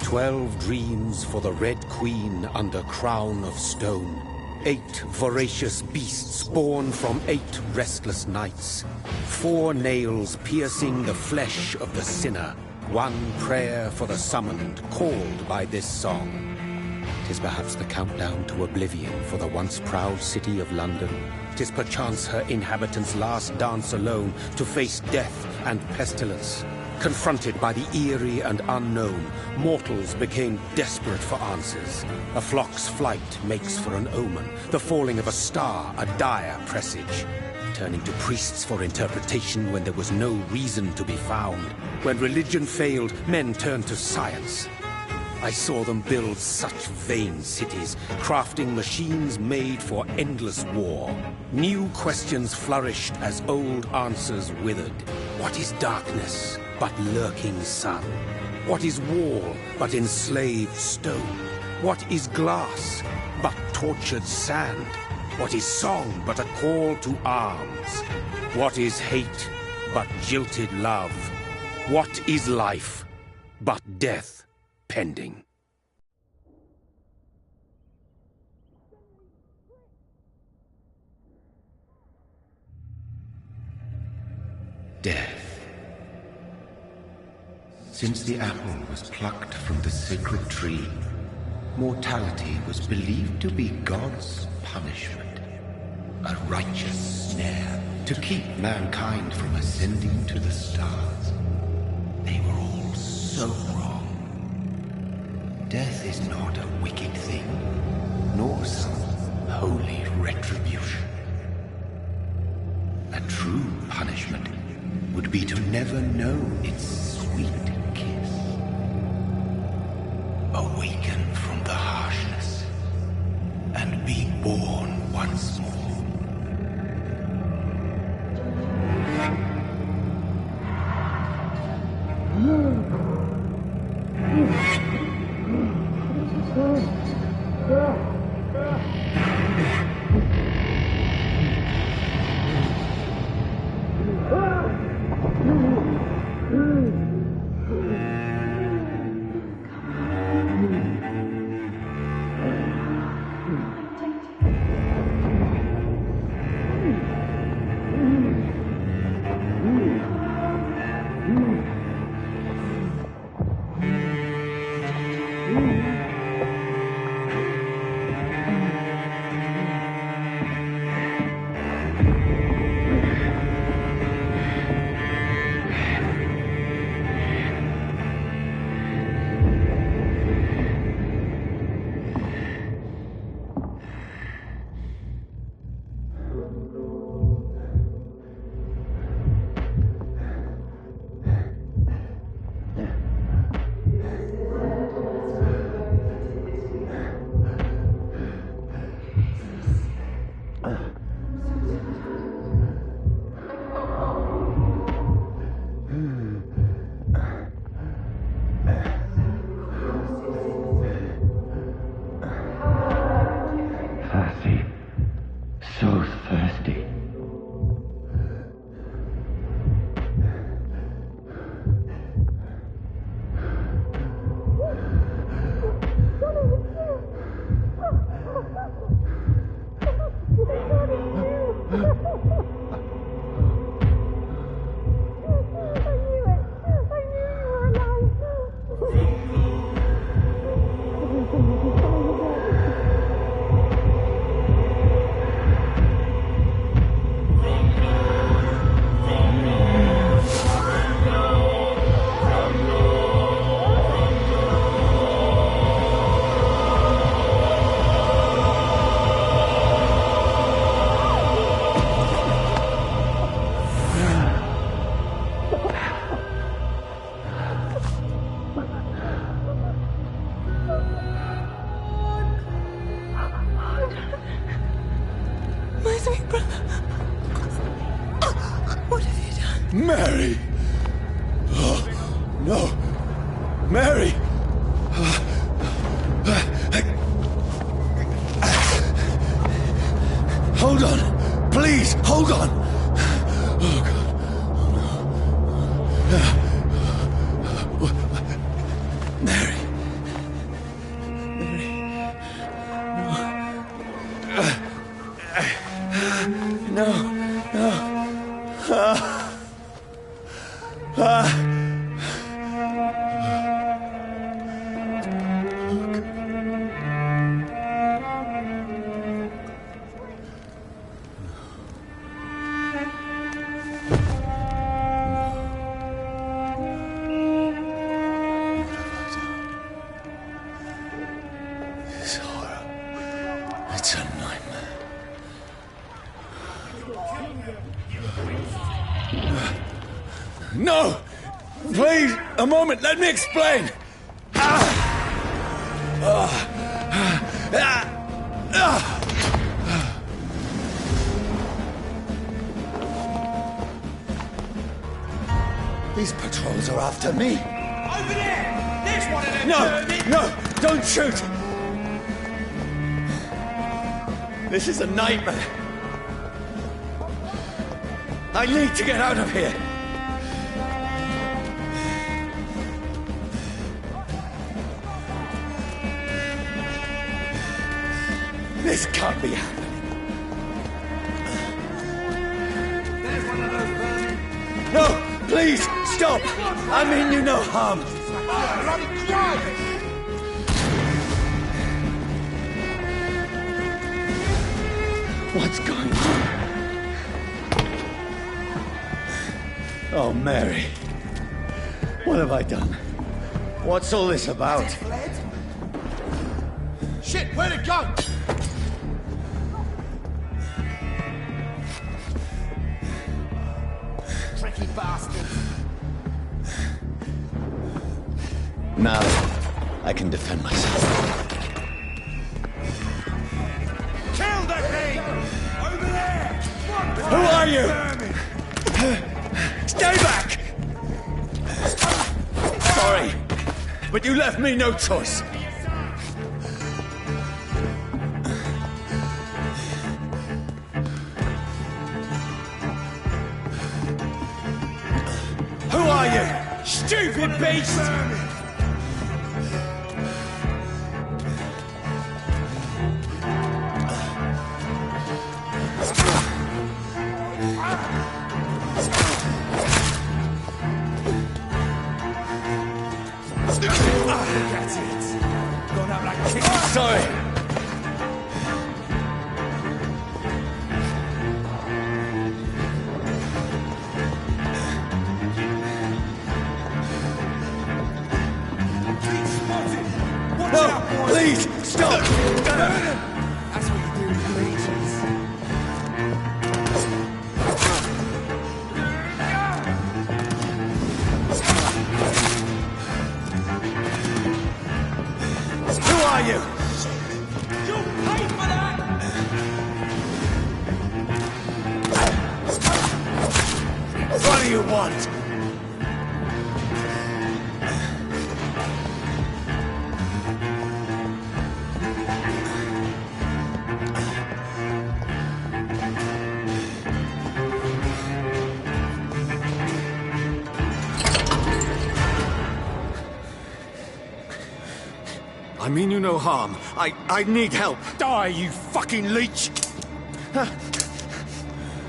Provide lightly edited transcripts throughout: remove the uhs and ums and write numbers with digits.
12 dreams for the Red Queen under crown of stone. 8 voracious beasts born from 8 restless nights. 4 nails piercing the flesh of the sinner. 1 prayer for the summoned, called by this song. 'Tis perhaps the countdown to oblivion for the once proud city of London. 'Tis perchance her inhabitants' last dance alone to face death and pestilence. Confronted by the eerie and unknown, mortals became desperate for answers. A flock's flight makes for an omen, the falling of a star a dire presage. Turning to priests for interpretation when there was no reason to be found. When religion failed, men turned to science. I saw them build such vain cities, crafting machines made for endless war. New questions flourished as old answers withered. What is darkness but lurking sun? What is wall but enslaved stone? What is glass but tortured sand? What is song but a call to arms? What is hate but jilted love? What is life but death pending? Death. Since the apple was plucked from the sacred tree, mortality was believed to be God's punishment. A righteous snare to keep mankind from ascending to the stars. They were all so wrong. Death is not a wicked thing, nor some holy retribution. A true punishment would be to never know its sweet kiss. Awaken from the harshness and be born once more. Mary! Oh, no! Mary! Hold on! Please, hold on! Oh, God. Oh, no. Mary! No. This horror. It's a nightmare. No! Please, a moment, let me explain! These patrols are after me. Over there! There's one of them! No, don't shoot! This is a nightmare. I need to get out of here. This can't be happening. There's one of those vermin! No, please, stop! I mean you no harm. Bloody Christ! What's going on? Oh, Mary. What have I done? What's all this about? Shit, where'd it go? Tricky bastard. Now, I can defend myself. Kill the thing! Over there! Who are you? Stay back! Sorry, but you left me no choice. Who are you? Stupid beast! That's it. Going out like a king. Sorry. No, please, stop! That's what you do with leeches. Who are you? You'll pay for that! What do you want? I mean you no harm. I need help. Die, you fucking leech!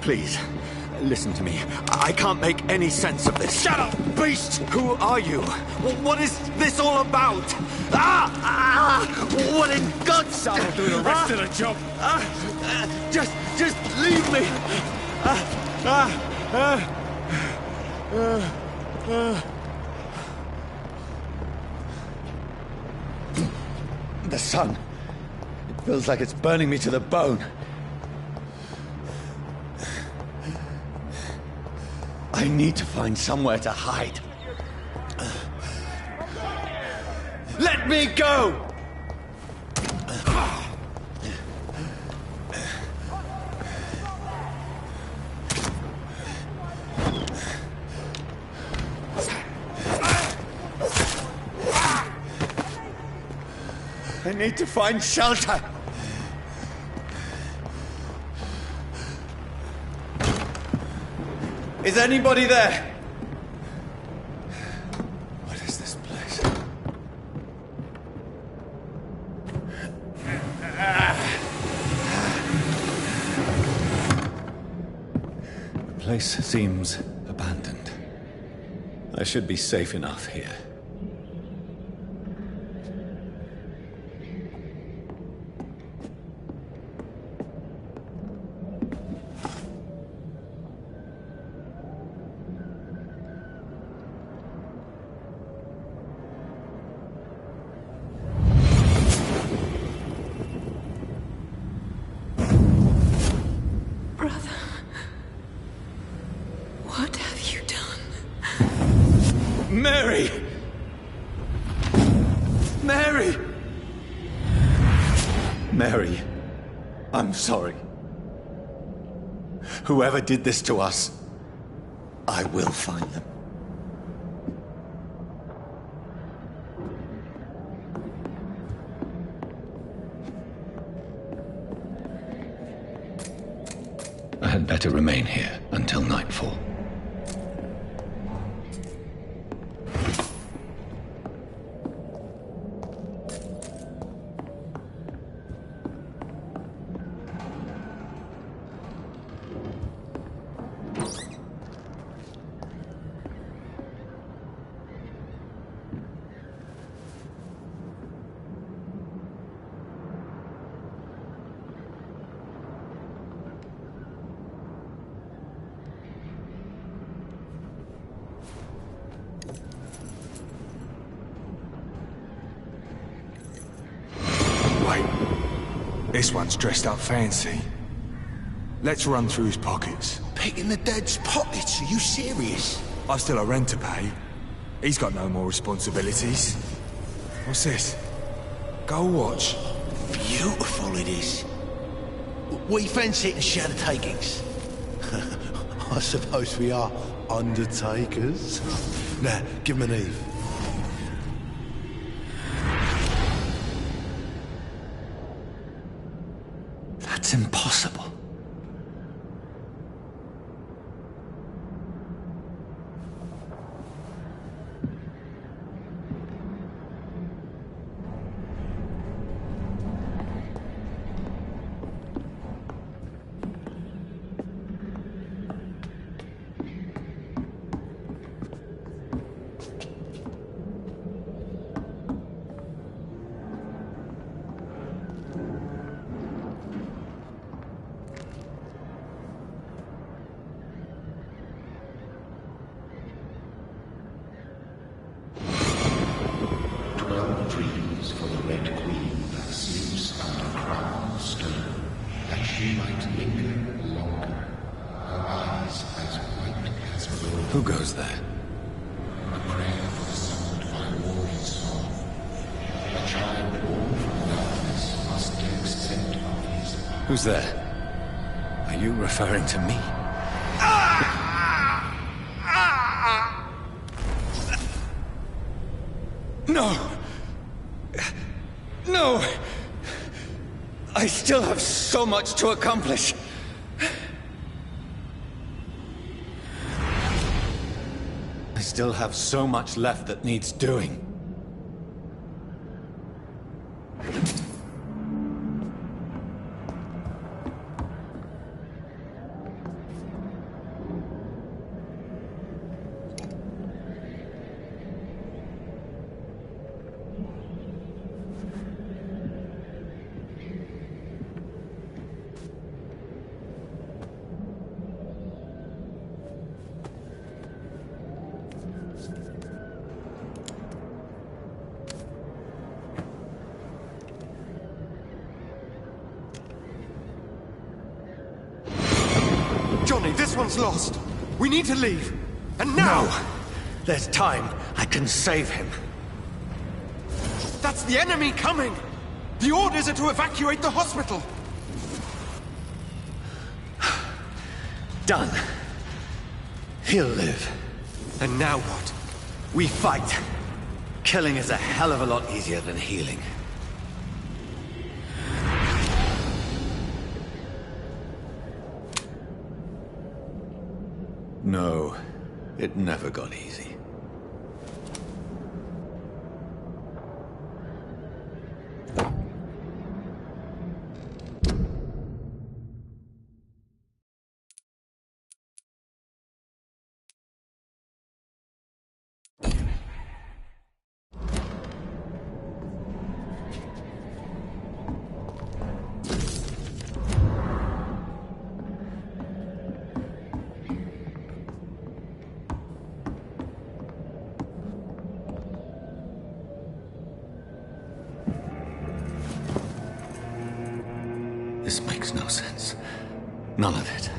Please, listen to me. I can't make any sense of this. Shut up, beast! Who are you? What is this all about? What in God's name? I'll do the rest of the job. Just leave me. The sun. It feels like it's burning me to the bone. I need to find somewhere to hide. Let me go! I need to find shelter. Is anybody there? What is this place? place seems abandoned. I should be safe enough here. Mary! Mary! Mary, I'm sorry. Whoever did this to us, I will find them. I had better remain here until nightfall. This one's dressed up fancy. Let's run through his pockets. Picking the dead's pockets? Are you serious? I've still a rent to pay. He's got no more responsibilities. What's this? Go watch. Beautiful it is. We fancy it and share the takings. I suppose we are undertakers. Now, give him an Eve. That's impossible. Who goes there? A prayer for the soul to find warriors soul. A child born from darkness must accept of his power. Who's there? Are you referring to me? No! No! I still have so much to accomplish. I still have so much left that needs doing. Johnny, this one's lost. We need to leave. And now! No! There's time. I can save him. That's the enemy coming! The orders are to evacuate the hospital! Done. He'll live. And now what? We fight. Killing is a hell of a lot easier than healing. No, it never got easy. None of it.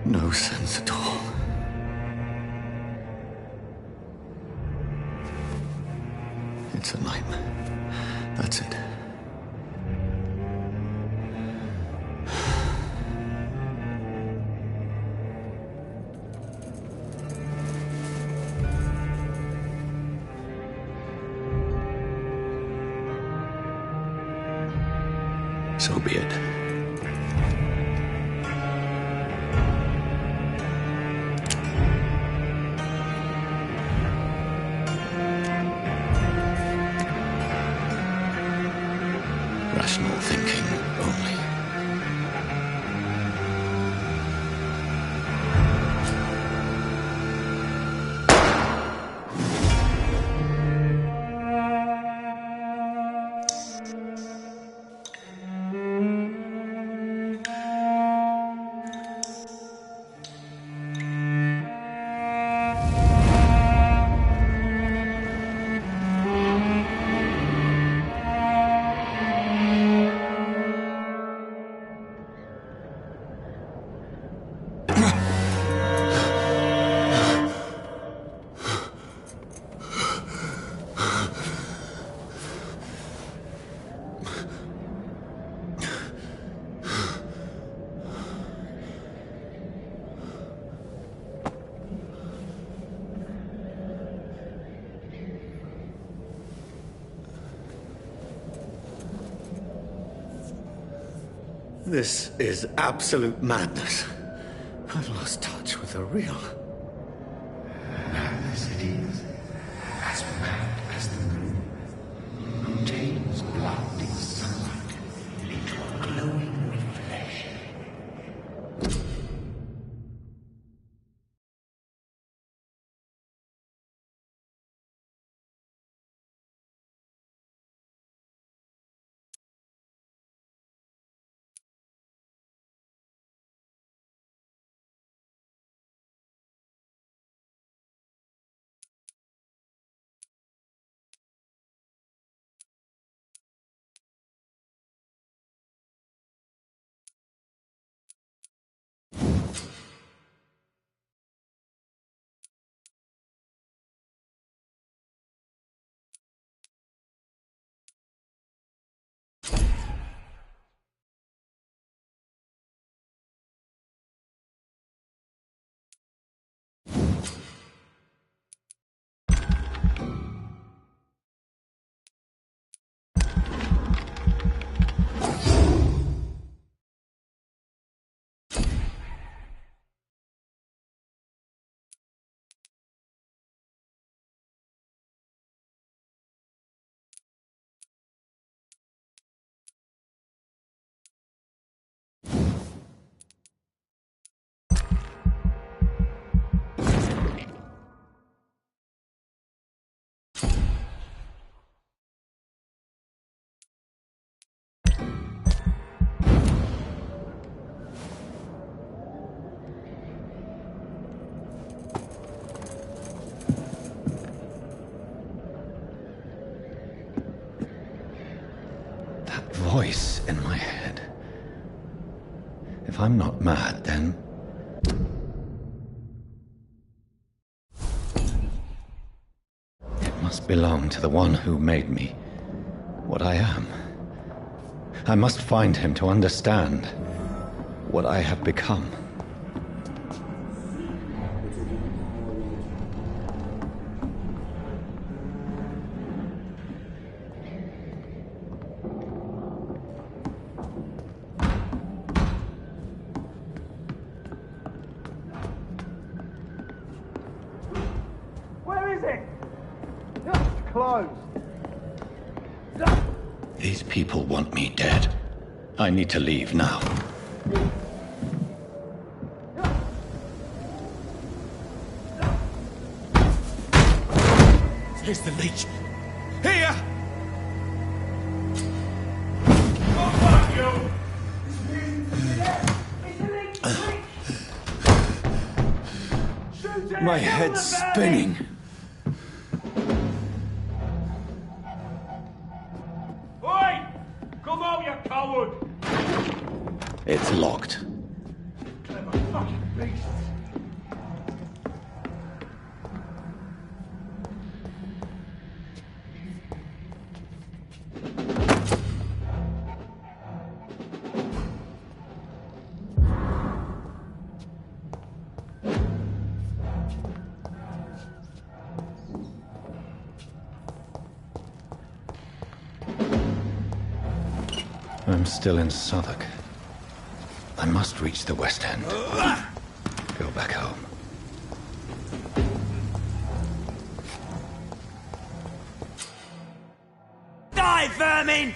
No sense at all. It's a nightmare. That's it. So be it. Rational thinking only. This is absolute madness. I've lost touch with the real. Madness it is, as mad as the moon, who turns blinding sunlight into a glowing reflection. Voice in my head. If I'm not mad, then... it must belong to the one who made me what I am. I must find him to understand what I have become. These people want me dead. I need to leave now. Here's the leech. Here! My head's spinning. Oi! Come out, you coward! It's locked. fucking beasts! I'm still in Southwark. I must reach the West End. Go back home. Die, vermin!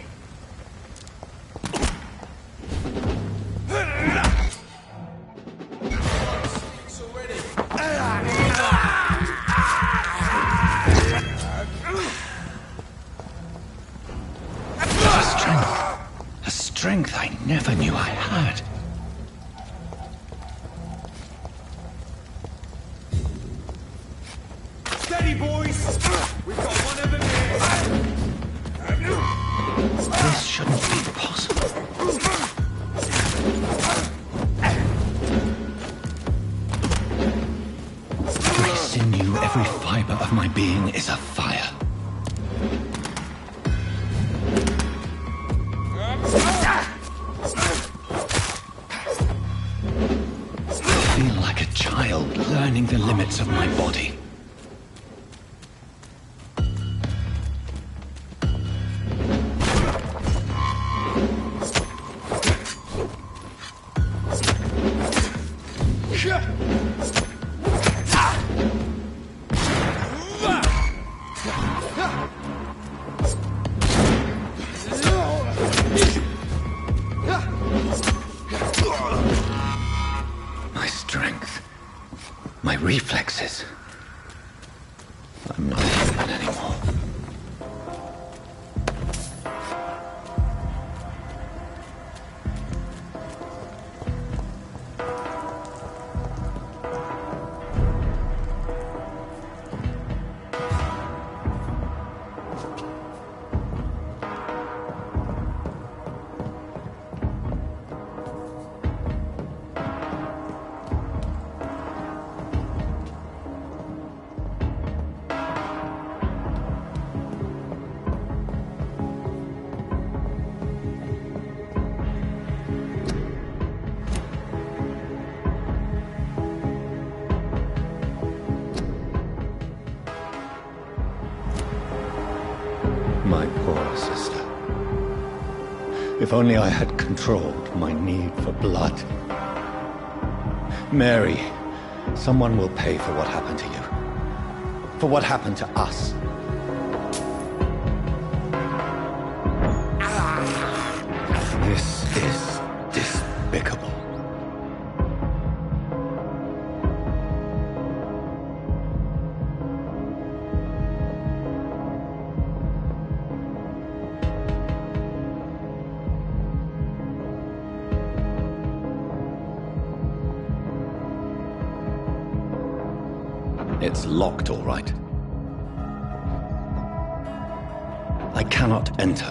A strength I never knew I had. Steady, boys! We've got one of them here! This shouldn't be possible. Every sinew, every fiber of my being is afire. I feel like a child learning the limits of my body. My strength, my reflexes. I'm not human anymore. My poor sister. If only I had controlled my need for blood. Mary, someone will pay for what happened to you. For what happened to us. This is despicable. It's locked, all right. I cannot enter.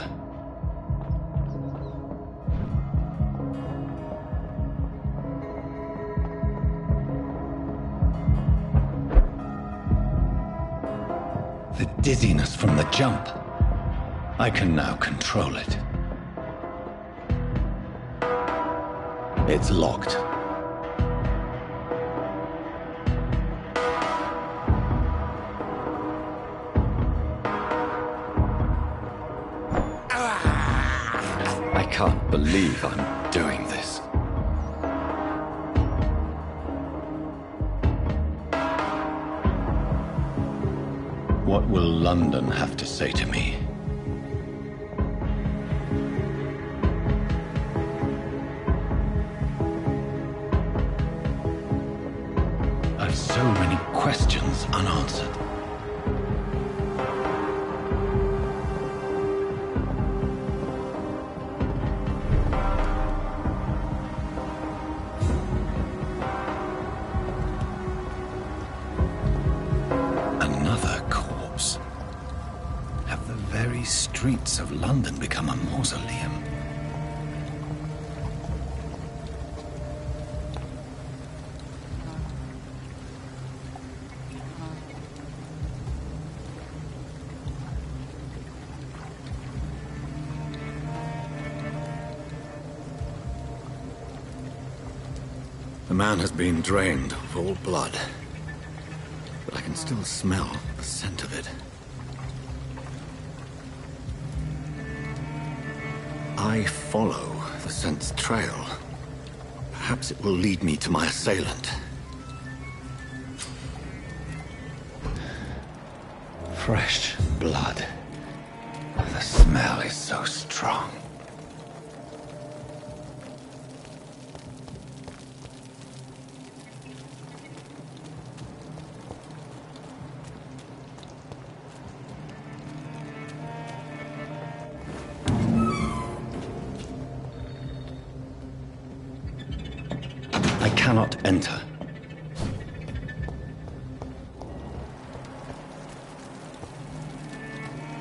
The dizziness from the jump. I can now control it. It's locked. I can't believe I'm doing this. What will London have to say to me? I've so many questions unanswered. Streets of London become a mausoleum. The man has been drained of all blood, but I can still smell the scent of it. I follow the scent's trail. Perhaps it will lead me to my assailant. Fresh blood. The smell is so strong. I cannot enter.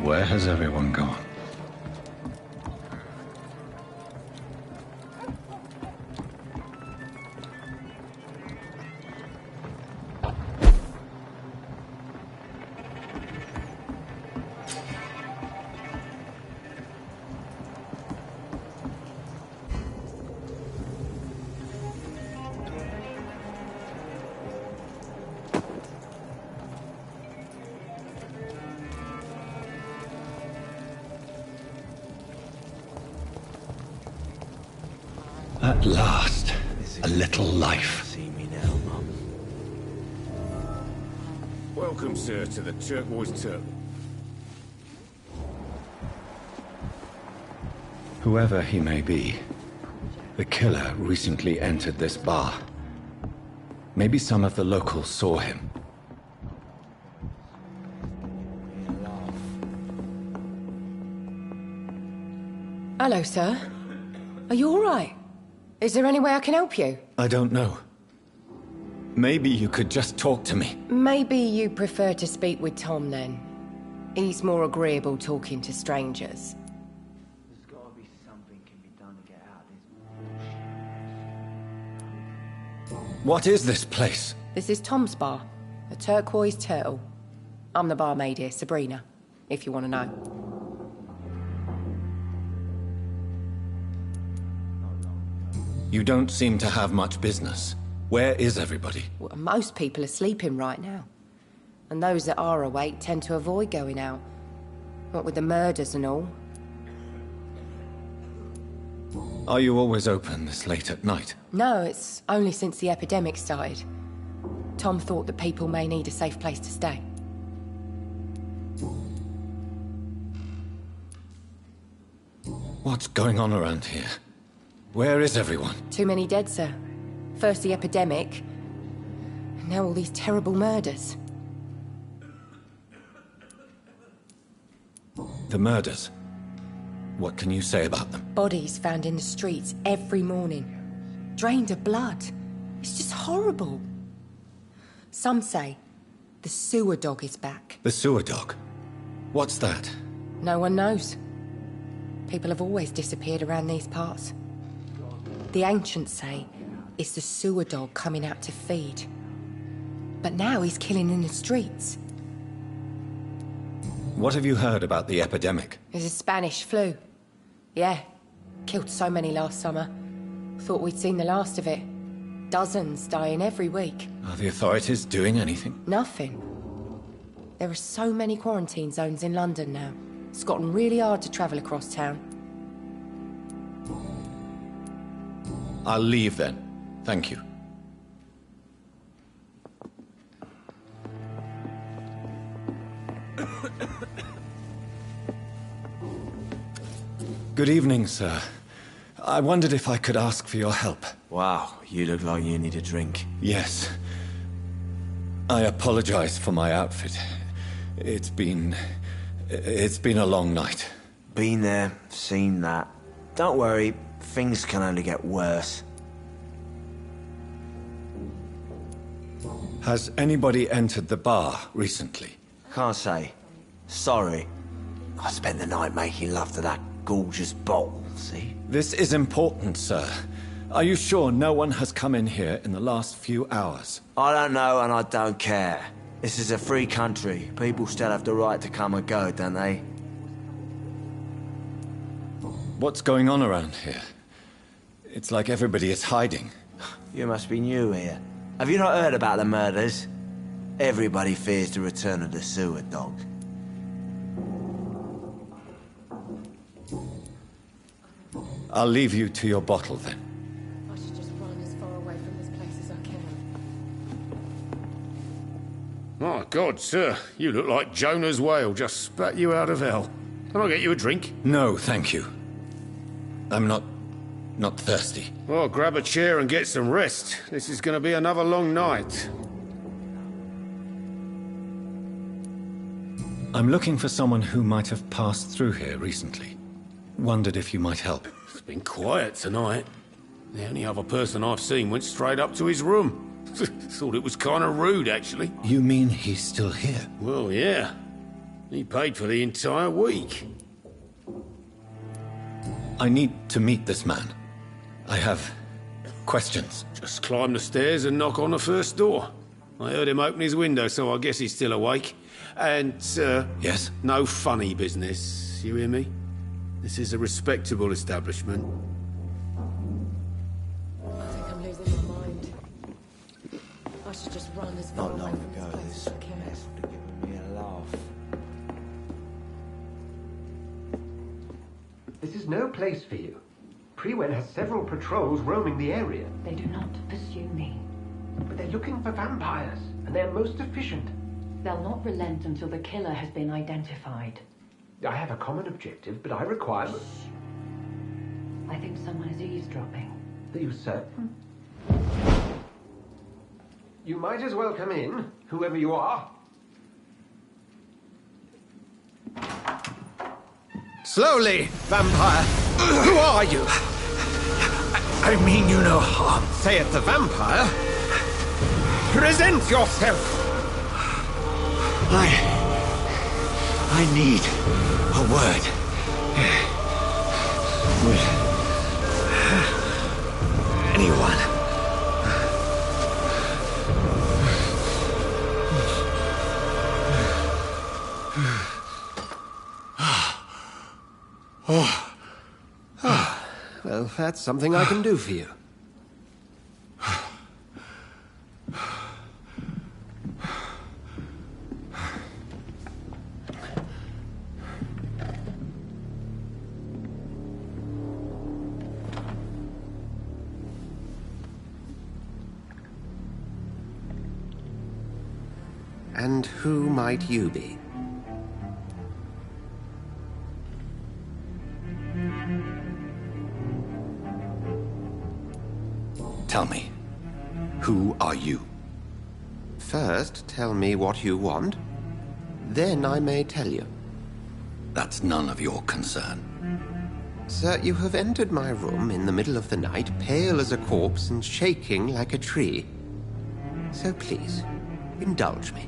Where has everyone gone? At last, a little life. See me now, Mum. Welcome, sir, to the Turquoise Turtle. Whoever he may be, the killer recently entered this bar. Maybe some of the locals saw him. Hello, sir. Are you all right? Is there any way I can help you? I don't know. Maybe you could just talk to me. Maybe you prefer to speak with Tom, then. He's more agreeable talking to strangers. There's gotta be something can be done to get out of this. What is this place? This is Tom's bar, a Turquoise Turtle. I'm the barmaid here, Sabrina, if you want to know. You don't seem to have much business. Where is everybody? Well, most people are sleeping right now. And those that are awake tend to avoid going out. What with the murders and all. Are you always open this late at night? No, it's only since the epidemic started. Tom thought that people may need a safe place to stay. What's going on around here? Where is everyone? Too many dead, sir. First the epidemic, and now all these terrible murders. The murders? What can you say about them? Bodies found in the streets every morning. Drained of blood. It's just horrible. Some say the sewer dog is back. The sewer dog? What's that? No one knows. People have always disappeared around these parts. The ancients say it's the sewer dog coming out to feed. But now he's killing in the streets. What have you heard about the epidemic? There's a Spanish flu. Yeah, killed so many last summer. Thought we'd seen the last of it. Dozens dying every week. Are the authorities doing anything? Nothing. There are so many quarantine zones in London now. It's gotten really hard to travel across town. I'll leave then. Thank you. Good evening, sir. I wondered if I could ask for your help. Wow, you look like you need a drink. Yes. I apologize for my outfit. It's been a long night. Been there, seen that. Don't worry, things can only get worse. Has anybody entered the bar recently? Can't say. Sorry. I spent the night making love to that gorgeous bottle, see? This is important, sir. Are you sure no one has come in here in the last few hours? I don't know and I don't care. This is a free country. People still have the right to come and go, don't they? What's going on around here? It's like everybody is hiding. You must be new here. Have you not heard about the murders? Everybody fears the return of the sewer dog. I'll leave you to your bottle, then. I should just run as far away from this place as I can. My God, sir, you look like Jonah's whale just spat you out of hell. Can I get you a drink? No, thank you. I'm not thirsty. Well, grab a chair and get some rest. This is going to be another long night. I'm looking for someone who might have passed through here recently. Wondered if you might help. It's been quiet tonight. The only other person I've seen went straight up to his room. Thought it was kind of rude, actually. You mean he's still here? Well, yeah. He paid for the entire week. I need to meet this man. I have questions. Just climb the stairs and knock on the first door. I heard him open his window, so I guess he's still awake. And, Yes? no funny business, you hear me? This is a respectable establishment. I think I'm losing my mind. I should just run as far Not away long from ago, this this place as I can. mess would have given me a laugh. This is no place for you. Prewen has several patrols roaming the area. They do not pursue me. But they're looking for vampires, and they're most efficient. They'll not relent until the killer has been identified. I have a common objective, but I require... I think someone is eavesdropping. Are you certain? You might as well come in, whoever you are. Slowly, vampire. Who are you? I mean you no harm, saith the vampire. Present yourself. I need a word. With anyone. Well, that's something I can do for you. And who might you be? Tell me, who are you? First, tell me what you want. Then I may tell you. That's none of your concern. Sir, you have entered my room in the middle of the night, pale as a corpse and shaking like a tree. So please, indulge me.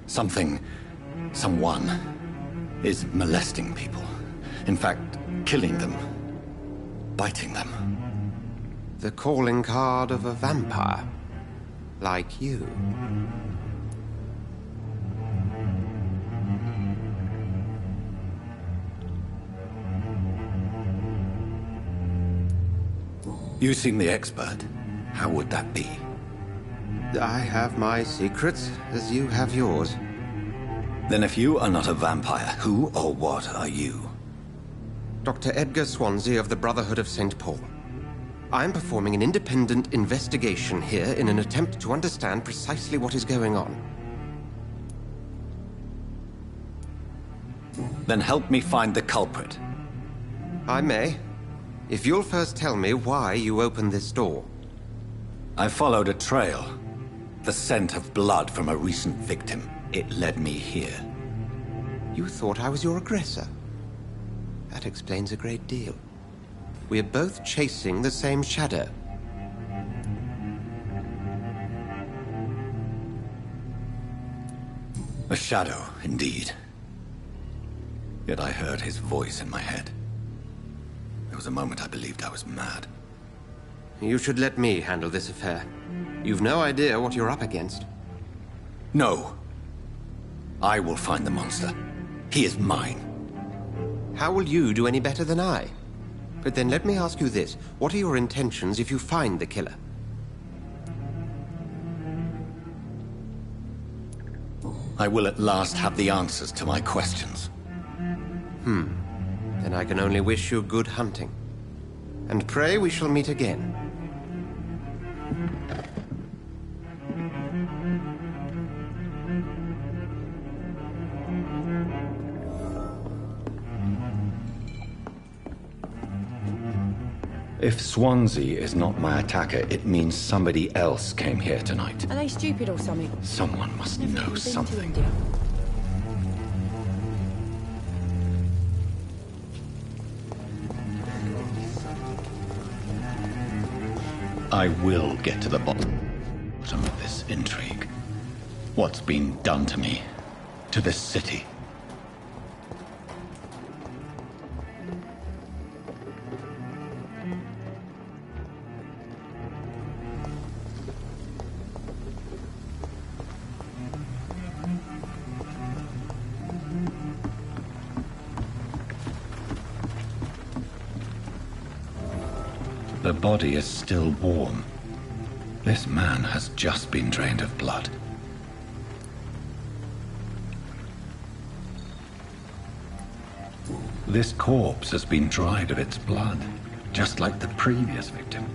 Someone is molesting people. In fact, killing them. Biting them. The calling card of a vampire. Like you. You seem the expert. How would that be? I have my secrets, as you have yours. Then if you are not a vampire, who or what are you? Dr. Edgar Swansea of the Brotherhood of St. Paul. I am performing an independent investigation here in an attempt to understand precisely what is going on. Then help me find the culprit. I may, if you'll first tell me why you opened this door. I followed a trail. The scent of blood from a recent victim. It led me here. You thought I was your aggressor. That explains a great deal. We're both chasing the same shadow. A shadow, indeed. Yet I heard his voice in my head. There was a moment I believed I was mad. You should let me handle this affair. You've no idea what you're up against. No. I will find the monster. He is mine. How will you do any better than I? But then let me ask you this. What are your intentions if you find the killer? I will at last have the answers to my questions. Then I can only wish you good hunting. And pray we shall meet again. If Swansea is not my attacker, it means somebody else came here tonight. Are they stupid or something? Someone must know something. I will get to the bottom of this intrigue. What's been done to me, to this city. The body is still warm. This man has just been drained of blood. This corpse has been dried of its blood, just like the previous victim.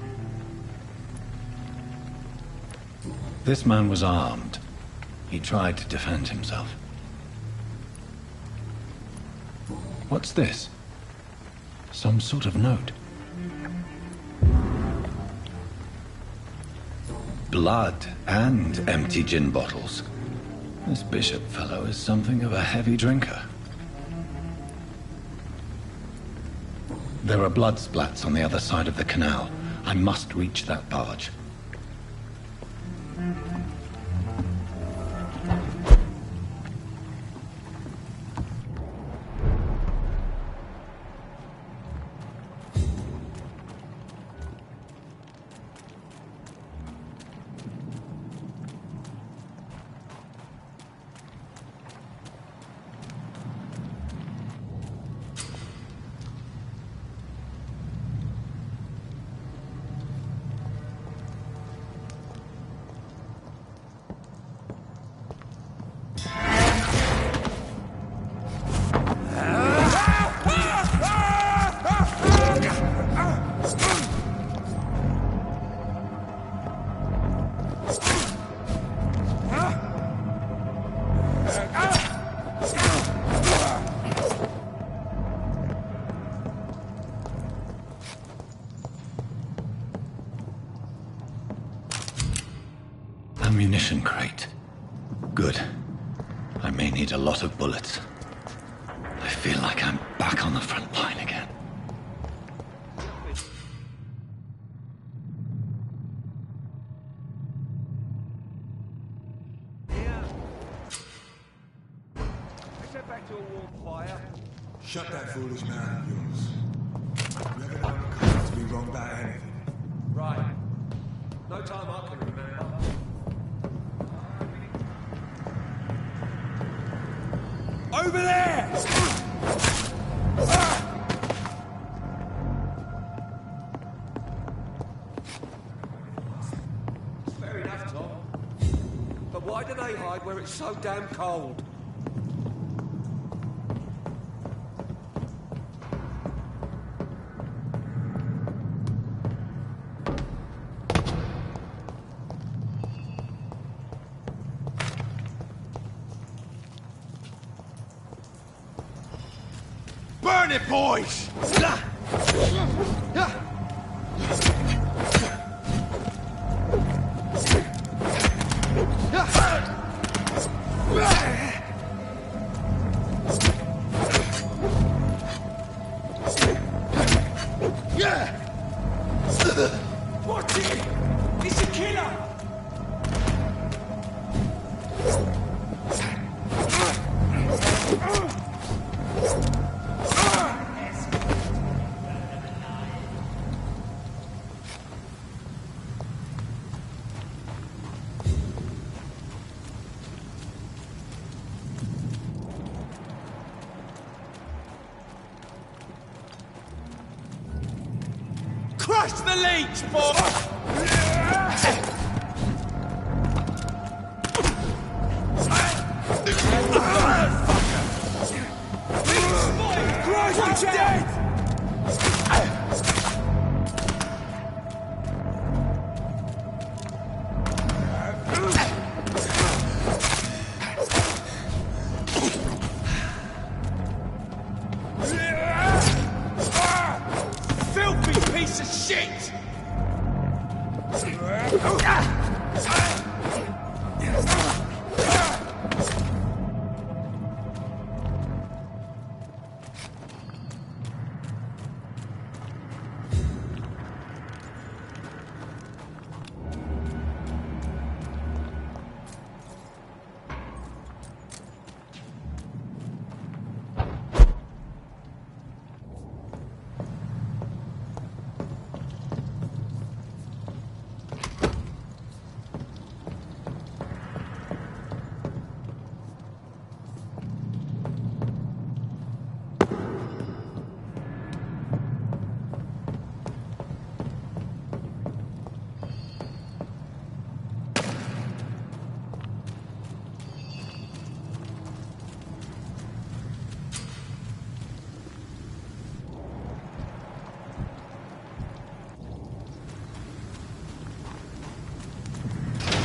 This man was armed. He tried to defend himself. What's this? Some sort of note. Blood and empty gin bottles. This bishop fellow is something of a heavy drinker. There are blood splats on the other side of the canal. I must reach that barge. Ammunition crate. Good. I may need a lot of bullets. I feel like I'm back on the front line again. Shut that foolish mouth of yours. You never know the cost to be wrong about anything. Right. No time I can remember. Over there! Fair enough, Tom. But why do they hide where it's so damn cold? Burn it, boys! Watch it! It's a killer! Crush the leech, boy!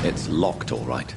It's locked, all right.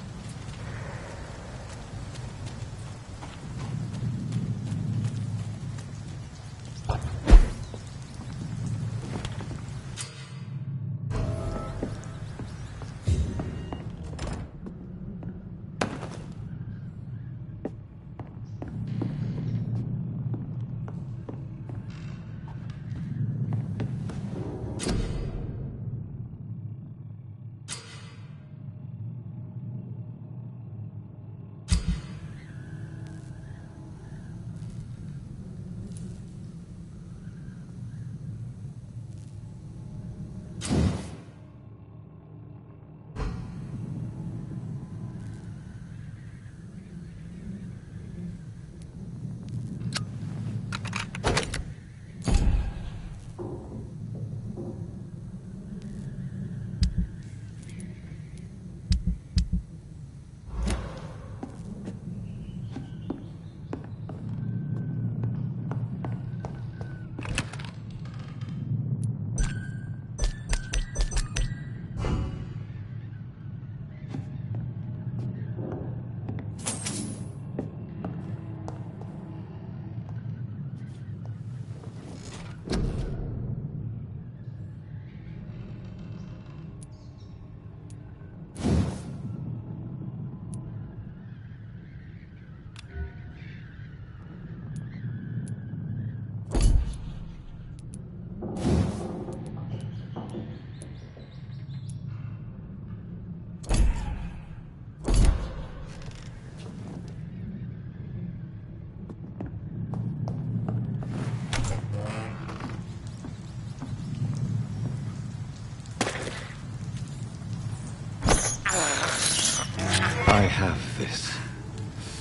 I have this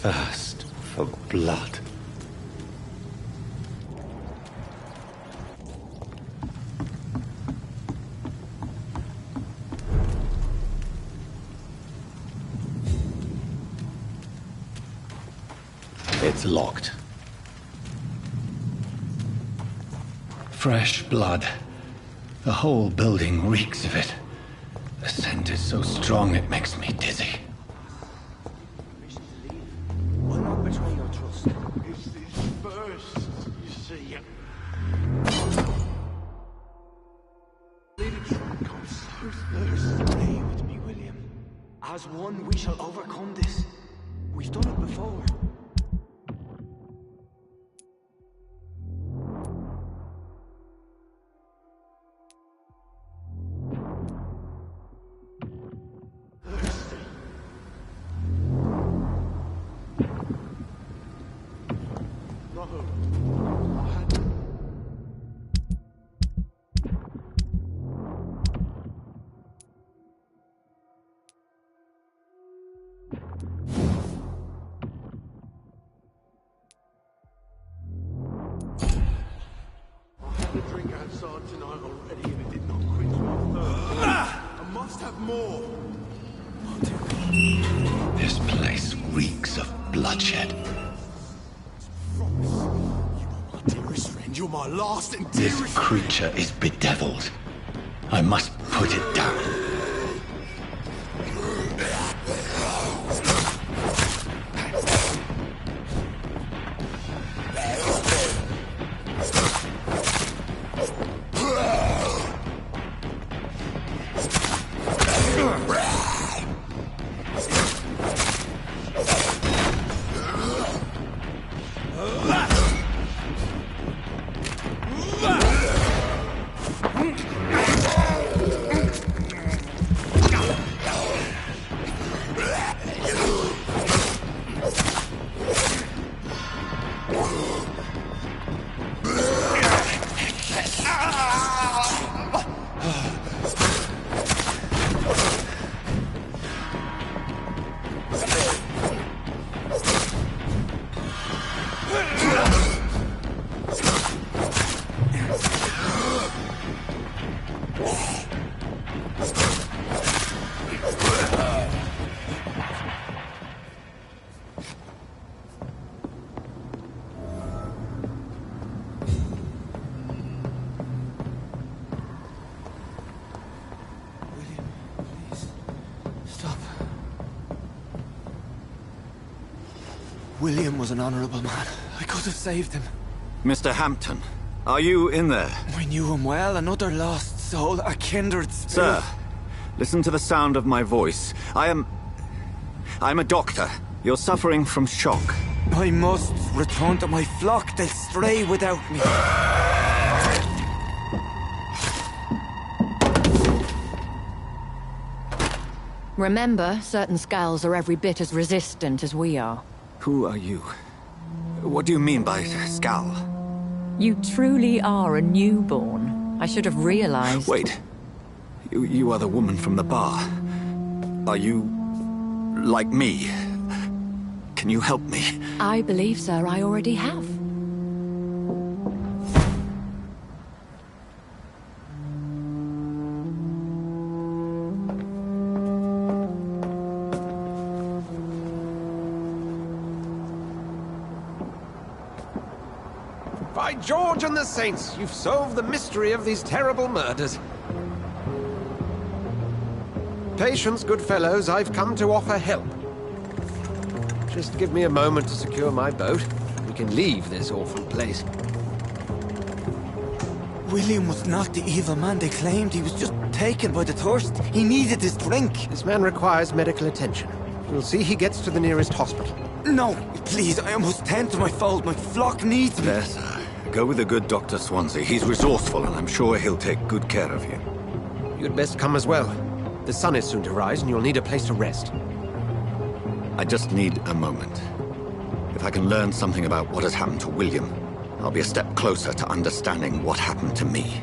thirst for blood. It's locked. Fresh blood. The whole building reeks of it. The scent is so strong it makes me dizzy. Why not betray your trust? It's this first, you see. Lady comes so thirsty. Stay with me, William. As one, we shall overcome this. We've done it before. This place reeks of bloodshed. You're my last and This dearest creature is bedeviled. I must put it down. William was an honorable man. I could have saved him. Mr. Hampton, are you in there? I knew him well, another lost soul, a kindred spirit. Sir, listen to the sound of my voice. I'm a doctor. You're suffering from shock. I must return to my flock. They'll stray without me. Remember, certain skulls are every bit as resistant as we are. Who are you? What do you mean by skull? You truly are a newborn. I should have realized. Wait. You are the woman from the bar. Are you like me? Can you help me? I believe, sir, I already have. By George and the Saints, you've solved the mystery of these terrible murders. Patience, good fellows, I've come to offer help. Just give me a moment to secure my boat. We can leave this awful place. William was not the evil man they claimed. He was just taken by the thirst. He needed his drink. This man requires medical attention. We'll see he gets to the nearest hospital. No, please, I must tend to my fold. My flock needs me. There, sir. Go with the good Dr. Swansea. He's resourceful, and I'm sure he'll take good care of you. You'd best come as well. The sun is soon to rise, and you'll need a place to rest. I just need a moment. If I can learn something about what has happened to William, I'll be a step closer to understanding what happened to me.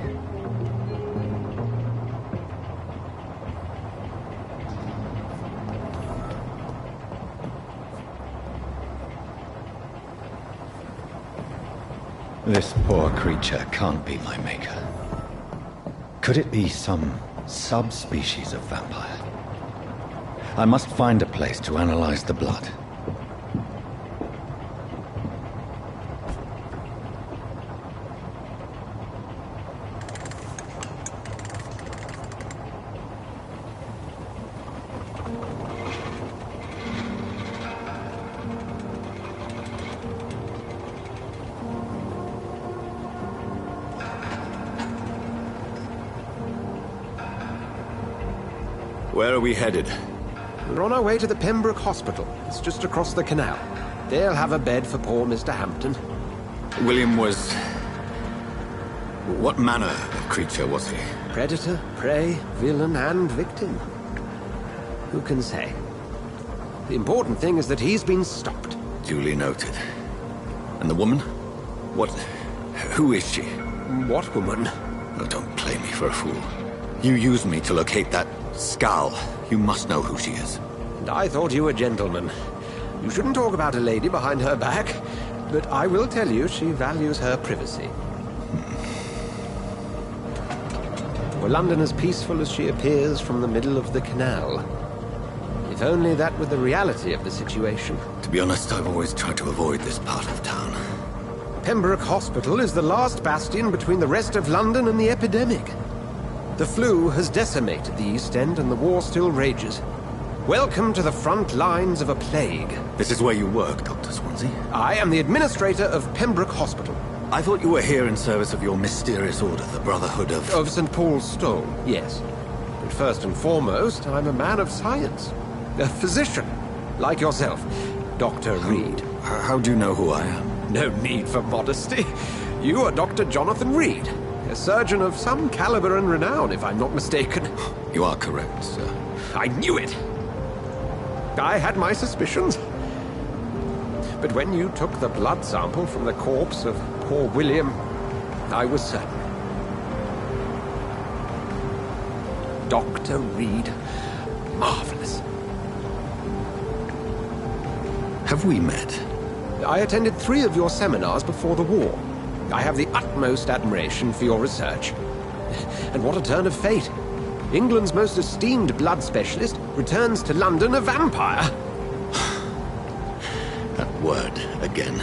This poor creature can't be my maker. Could it be some subspecies of vampire? I must find a place to analyze the blood. Where are we headed? We're on our way to the Pembroke Hospital. It's just across the canal. They'll have a bed for poor Mr. Hampton. William was... what manner of creature was he? Predator, prey, villain, and victim. Who can say? The important thing is that he's been stopped. Duly noted. And the woman? What... who is she? What woman? Oh, don't play me for a fool. You used me to locate that skull. You must know who she is. And I thought you a gentleman. You shouldn't talk about a lady behind her back, but I will tell you she values her privacy. Were London as peaceful as she appears from the middle of the canal? If only that were the reality of the situation. To be honest, I've always tried to avoid this part of town. Pembroke Hospital is the last bastion between the rest of London and the epidemic. The flu has decimated the East End and the war still rages. Welcome to the front lines of a plague. This is where you work, Dr. Swansea? I am the administrator of Pembroke Hospital. I thought you were here in service of your mysterious order, the Brotherhood of... Of St. Paul's Stone, yes. But first and foremost, I'm a man of science. A physician, like yourself, Dr. Reid. How do you know who I am? No need for modesty. You are Dr. Jonathan Reid. A surgeon of some caliber and renown, if I'm not mistaken. You are correct, sir. I knew it! I had my suspicions. But when you took the blood sample from the corpse of poor William, I was certain. Dr. Reid. Marvelous. Have we met? I attended 3 of your seminars before the war. I have the utmost admiration for your research. And what a turn of fate. England's most esteemed blood specialist returns to London a vampire. That word, again,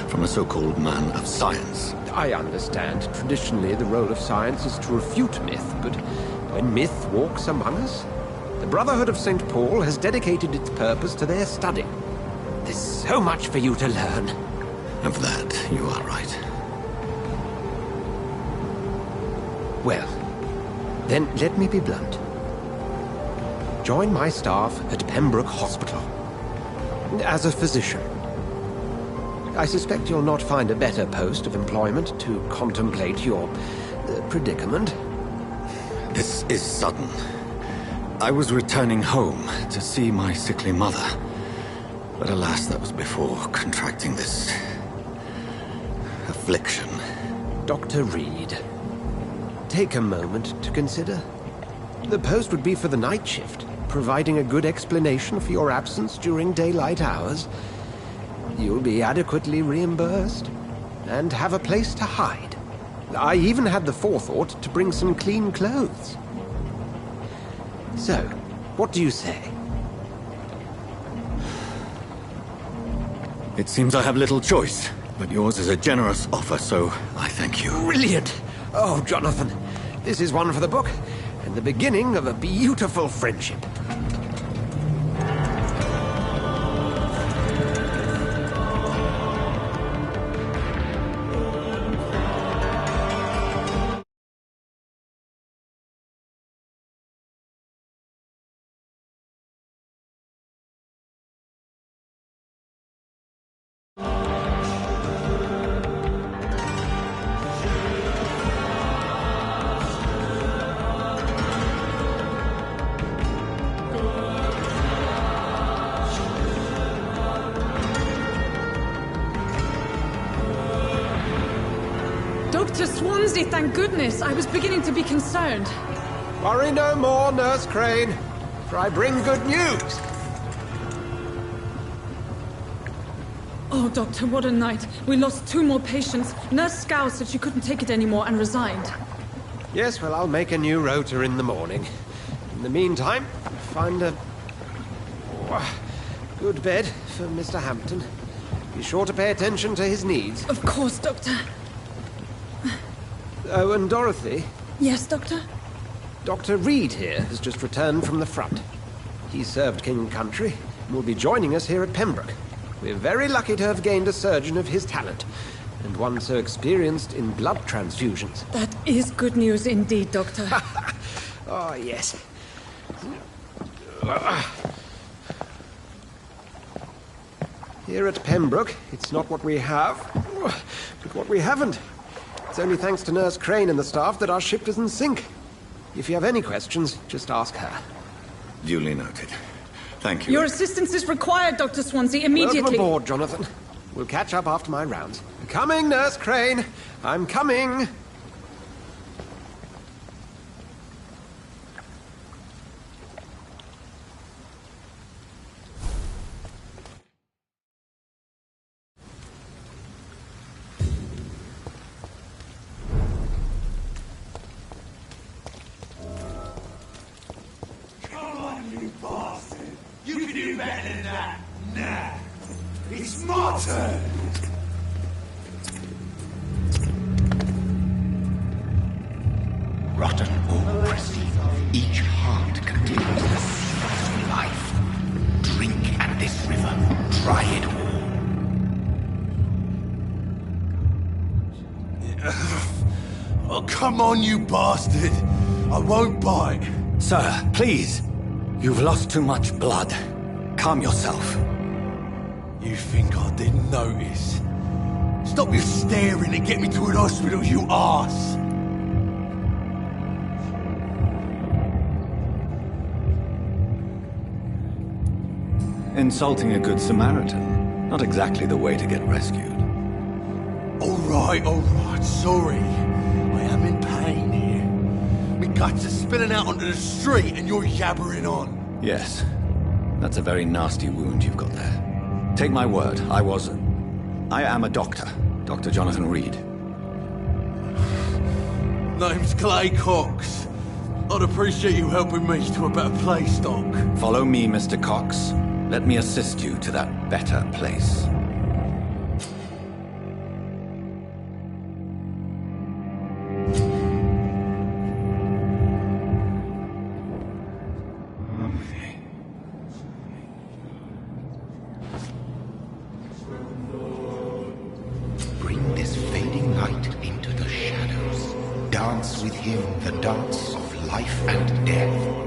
from a so-called man of science. I understand. Traditionally, the role of science is to refute myth, but when myth walks among us, the Brotherhood of St. Paul has dedicated its purpose to their study. This So much for you to learn. Of that, you are right. Well, then let me be blunt. Join my staff at Pembroke Hospital. As a physician. I suspect you'll not find a better post of employment to contemplate your predicament. This is sudden. I was returning home to see my sickly mother. But alas, that was before contracting this affliction. Dr. Reid, take a moment to consider. The post would be for the night shift, providing a good explanation for your absence during daylight hours. You'll be adequately reimbursed, and have a place to hide. I even had the forethought to bring some clean clothes. So, what do you say? It seems I have little choice, but yours is a generous offer, so I thank you. Brilliant! Oh, Jonathan, this is one for the book, and the beginning of a beautiful friendship. Dr. Swansea, thank goodness. I was beginning to be concerned. Worry no more, Nurse Crane, for I bring good news. Oh, Doctor, what a night. We lost 2 more patients. Nurse Scow said she couldn't take it anymore and resigned. Yes, well, I'll make a new rota in the morning. In the meantime, find a good bed for Mr. Hampton. Be sure to pay attention to his needs. Of course, Doctor. Oh, and Dorothy? Yes, Doctor? Dr. Reid here has just returned from the front. He served King and Country and will be joining us here at Pembroke. We're very lucky to have gained a surgeon of his talent, and one so experienced in blood transfusions. That is good news indeed, Doctor. Oh, yes. Here at Pembroke, it's not what we have, but what we haven't. It's only thanks to Nurse Crane and the staff that our ship doesn't sink. If you have any questions, just ask her. Duly noted. Thank you. Your assistance is required, Dr. Swansea, immediately. Welcome aboard, Jonathan. We'll catch up after my rounds. Coming, Nurse Crane. I'm coming. Rotten or pristine, each heart contains the seed of life. Drink at this river, try it all. Oh, come on, you bastard! I won't bite. Sir, please. You've lost too much blood. Calm yourself. You think I didn't notice? Stop your staring and get me to an hospital, you arse! Insulting a good Samaritan. Not exactly the way to get rescued. Alright, sorry. I am in pain here. My guts are spilling out onto the street and you're yabbering on. Yes. That's a very nasty wound you've got there. Take my word, I am a doctor. Dr. Jonathan Reid. Name's Clay Cox. I'd appreciate you helping me to a better place, Doc. Follow me, Mr. Cox. Let me assist you to that better place. with him the dance of life and death.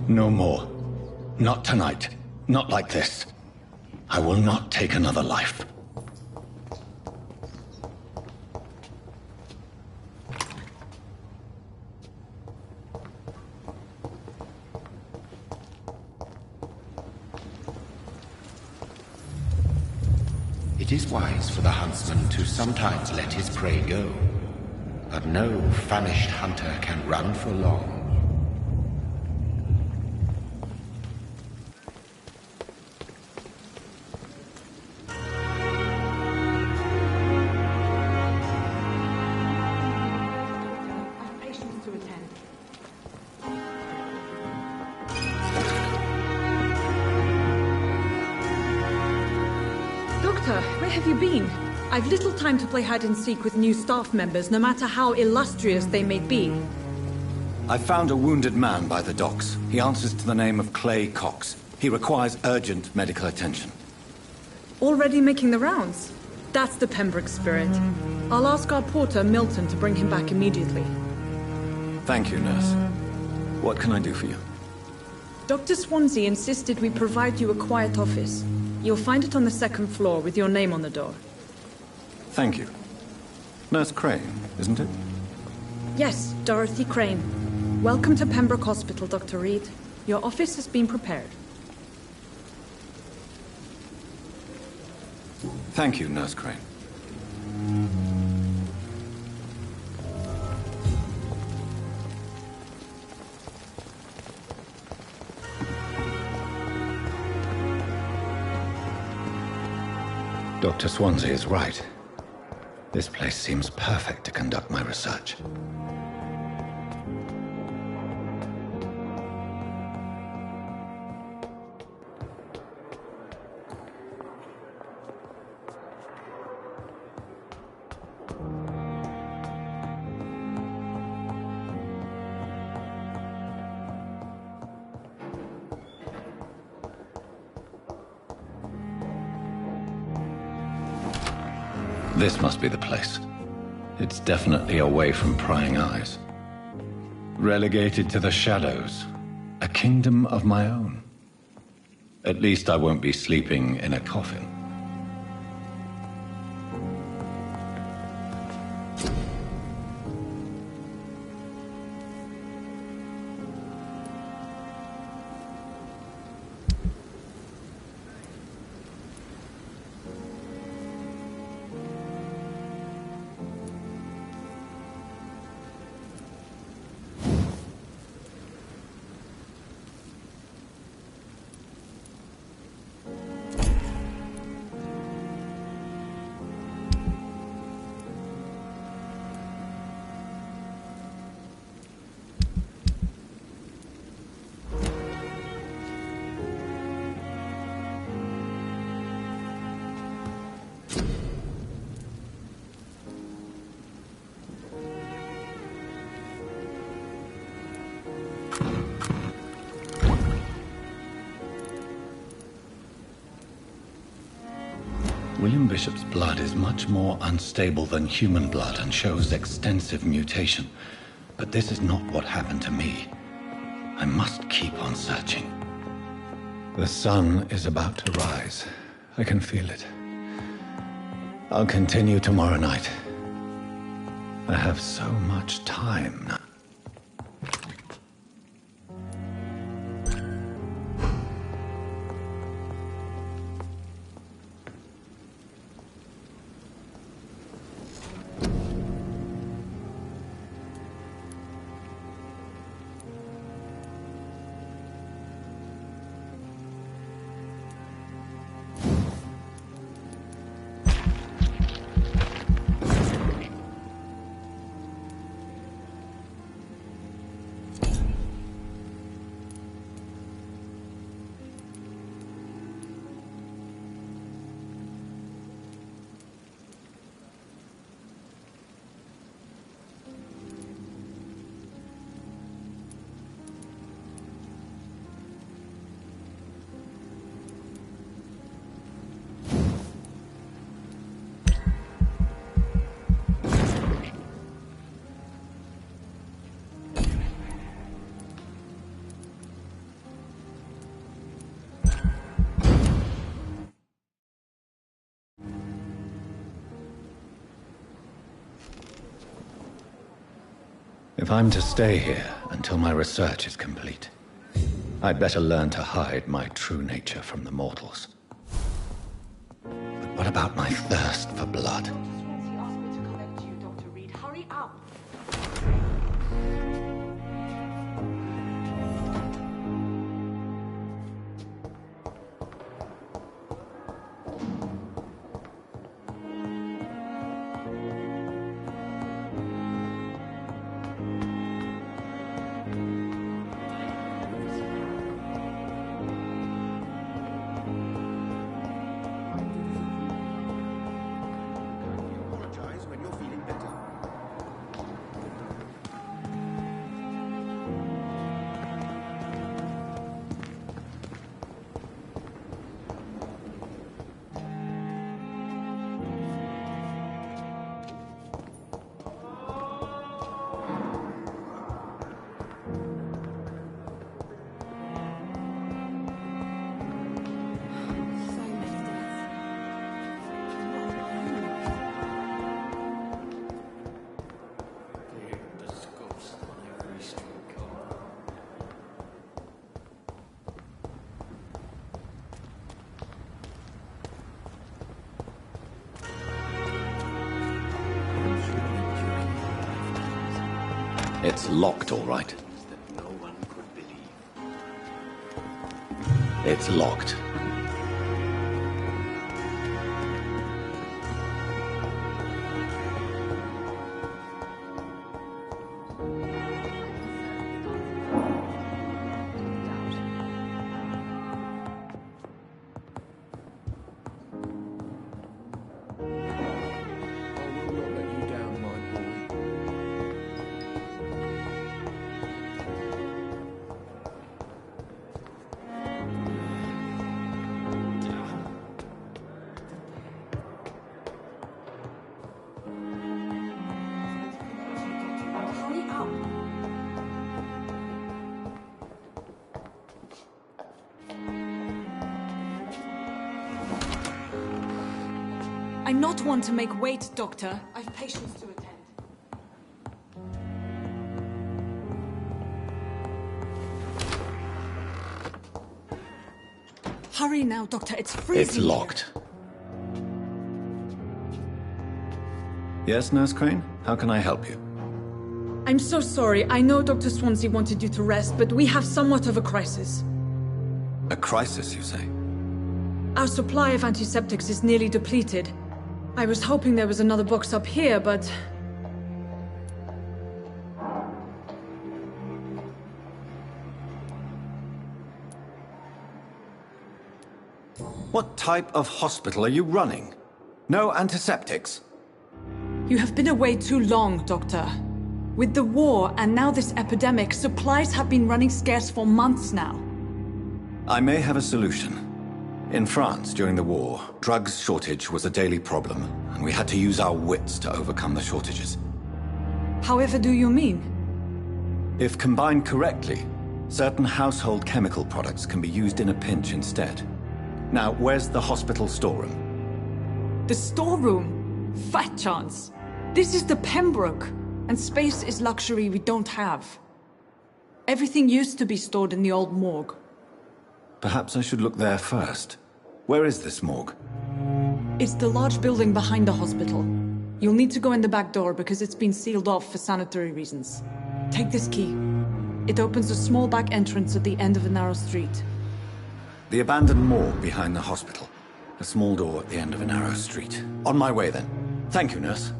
No more. Not tonight. Not like this. I will not take another life. It is wise for the huntsman to sometimes let his prey go, but no famished hunter can run for long. Where have you been? I've little time to play hide-and-seek with new staff members, no matter how illustrious they may be. I found a wounded man by the docks. He answers to the name of Clay Cox. He requires urgent medical attention. Already making the rounds? That's the Pembroke spirit. I'll ask our porter, Milton, to bring him back immediately. Thank you, nurse. What can I do for you? Dr. Swansea insisted we provide you a quiet office. You'll find it on the second floor with your name on the door. Thank you. Nurse Crane, isn't it? Yes, Dorothy Crane. Welcome to Pembroke Hospital, Dr. Reid. Your office has been prepared. Thank you, Nurse Crane. Dr. Swansea is right. This place seems perfect to conduct my research. This must be the place. It's definitely away from prying eyes. Relegated to the shadows. A kingdom of my own. At least I won't be sleeping in a coffin. William Bishop's blood is much more unstable than human blood and shows extensive mutation. But this is not what happened to me. I must keep on searching. The sun is about to rise. I can feel it. I'll continue tomorrow night. I have so much time now. If I'm to stay here until my research is complete, I'd better learn to hide my true nature from the mortals. But what about my thirst for blood? Dr. Reid, hurry up! It's locked, all right. It's locked. I'm not one to make wait, Doctor. I've patients to attend. Hurry now, Doctor. It's freezing. It's locked. Yes, Nurse Crane? How can I help you? I'm so sorry. I know Dr. Swansea wanted you to rest, but we have somewhat of a crisis. A crisis, you say? Our supply of antiseptics is nearly depleted. I was hoping there was another box up here, but... What type of hospital are you running? No antiseptics? You have been away too long, Doctor. With the war and now this epidemic, supplies have been running scarce for months now. I may have a solution. In France, during the war, drugs shortage was a daily problem, and we had to use our wits to overcome the shortages. However do you mean? If combined correctly, Certain household chemical products can be used in a pinch instead. Now, where's the hospital storeroom? The storeroom? Fat chance. This is the Pembroke, and space is luxury we don't have. Everything used to be stored in the old morgue. Perhaps I should look there first. Where is this morgue? It's the large building behind the hospital. You'll need to go in the back door because it's been sealed off for sanitary reasons. Take this key. It opens a small back entrance at the end of a narrow street. The abandoned morgue behind the hospital. A small door at the end of a narrow street. On my way then. Thank you, nurse.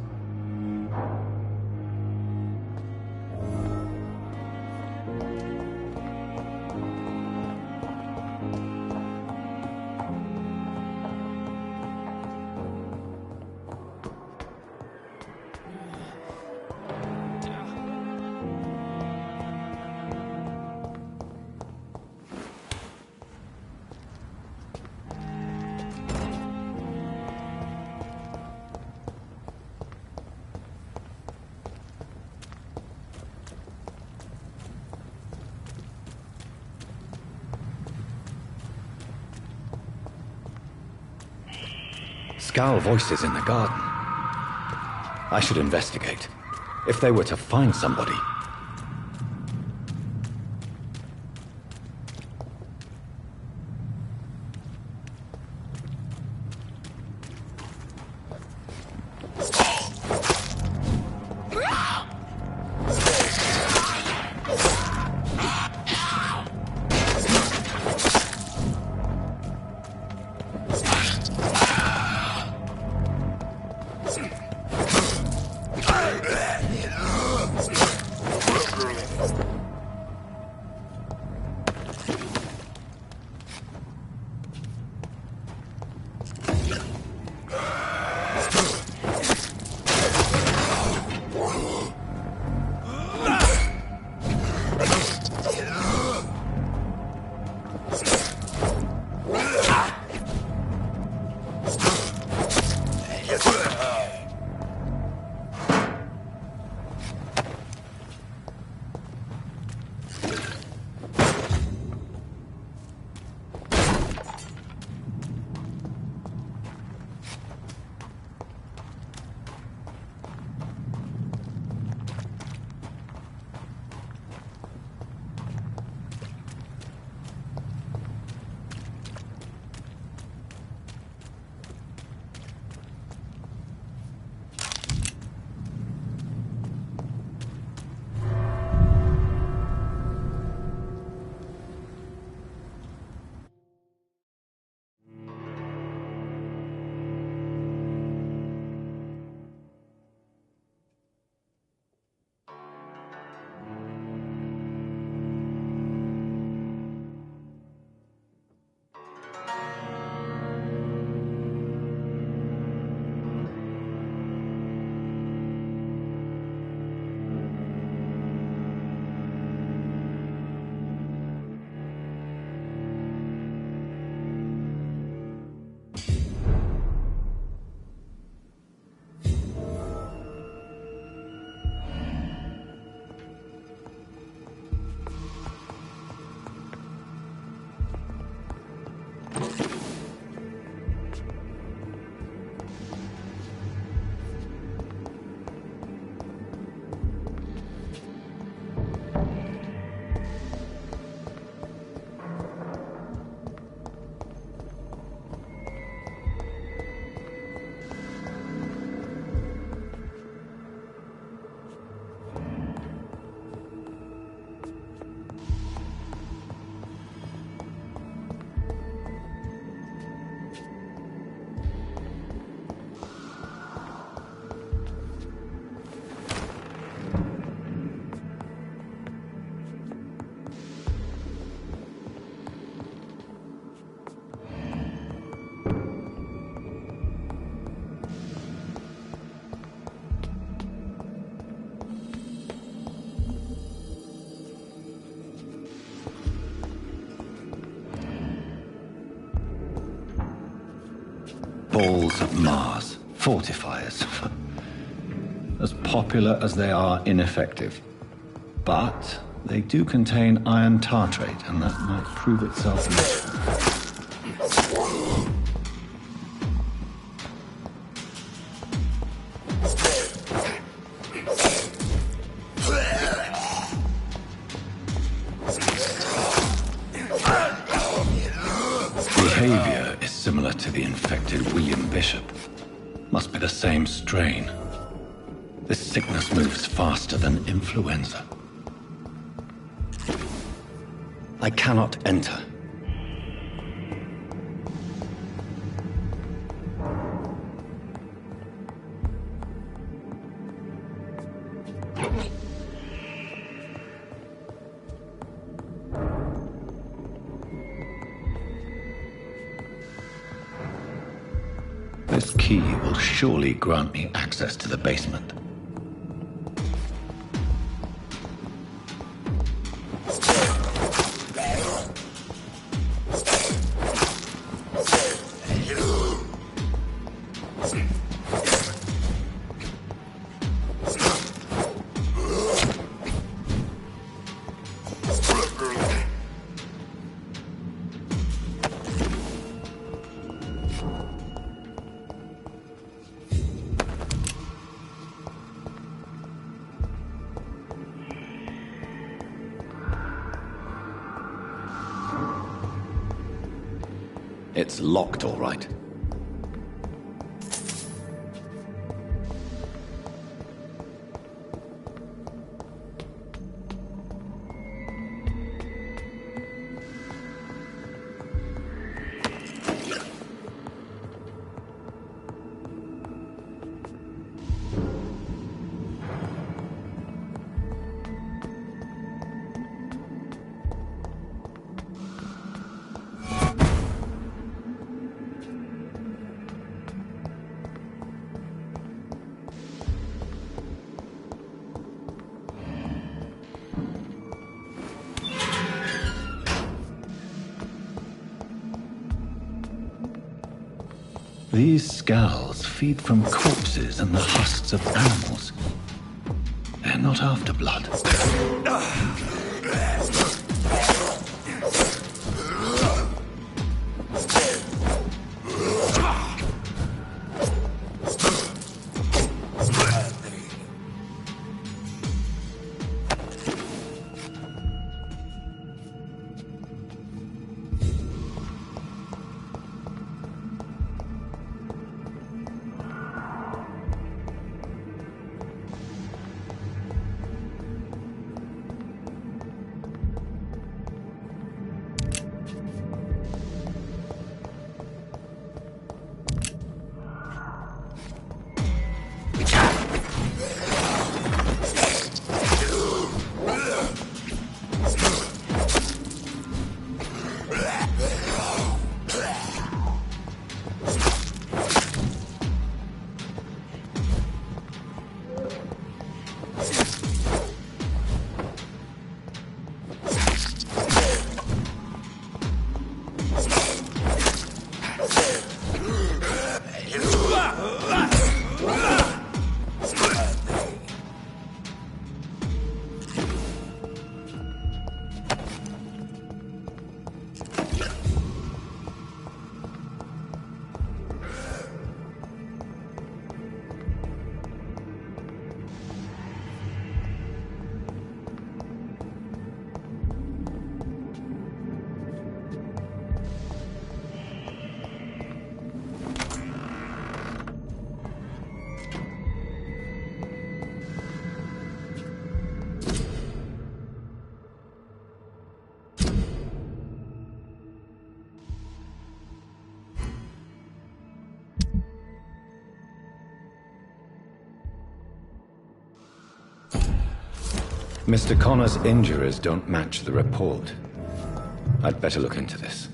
Scowl voices in the garden. I should investigate. If they were to find somebody. Balls of Mars. Fortifiers. As popular as they are ineffective. But They do contain iron tartrate, and that might prove itself useful. Behavior is similar to the infected William Bishop. Must be the same strain. This sickness moves faster than influenza. I cannot enter. This key will surely grant me access to the basement. It's locked, all right. These scowls feed from corpses and the husks of animals. They're not after blood. Mr. Connor's injuries don't match the report. I'd better look into this.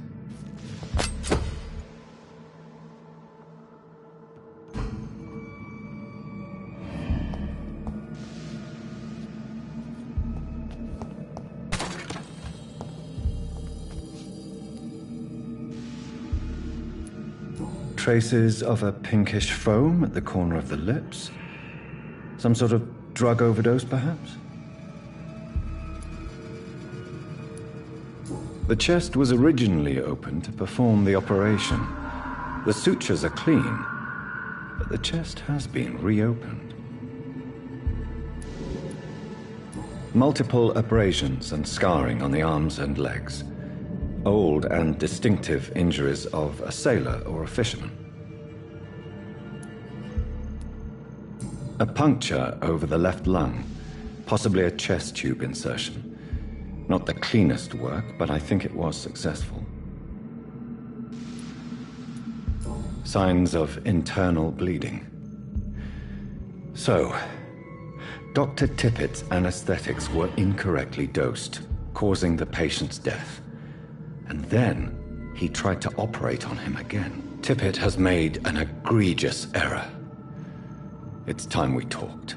Traces of a pinkish foam at the corner of the lips. Some sort of drug overdose, perhaps? The chest was originally opened to perform the operation. The sutures are clean, but the chest has been reopened. Multiple abrasions and scarring on the arms and legs. Old and distinctive injuries of a sailor or a fisherman. A puncture over the left lung, possibly a chest tube insertion. Not the cleanest work, but I think it was successful. Signs of internal bleeding. So, Dr. Tippett's anesthetics were incorrectly dosed, causing the patient's death. And then he tried to operate on him again. Tippett has made an egregious error. It's time we talked.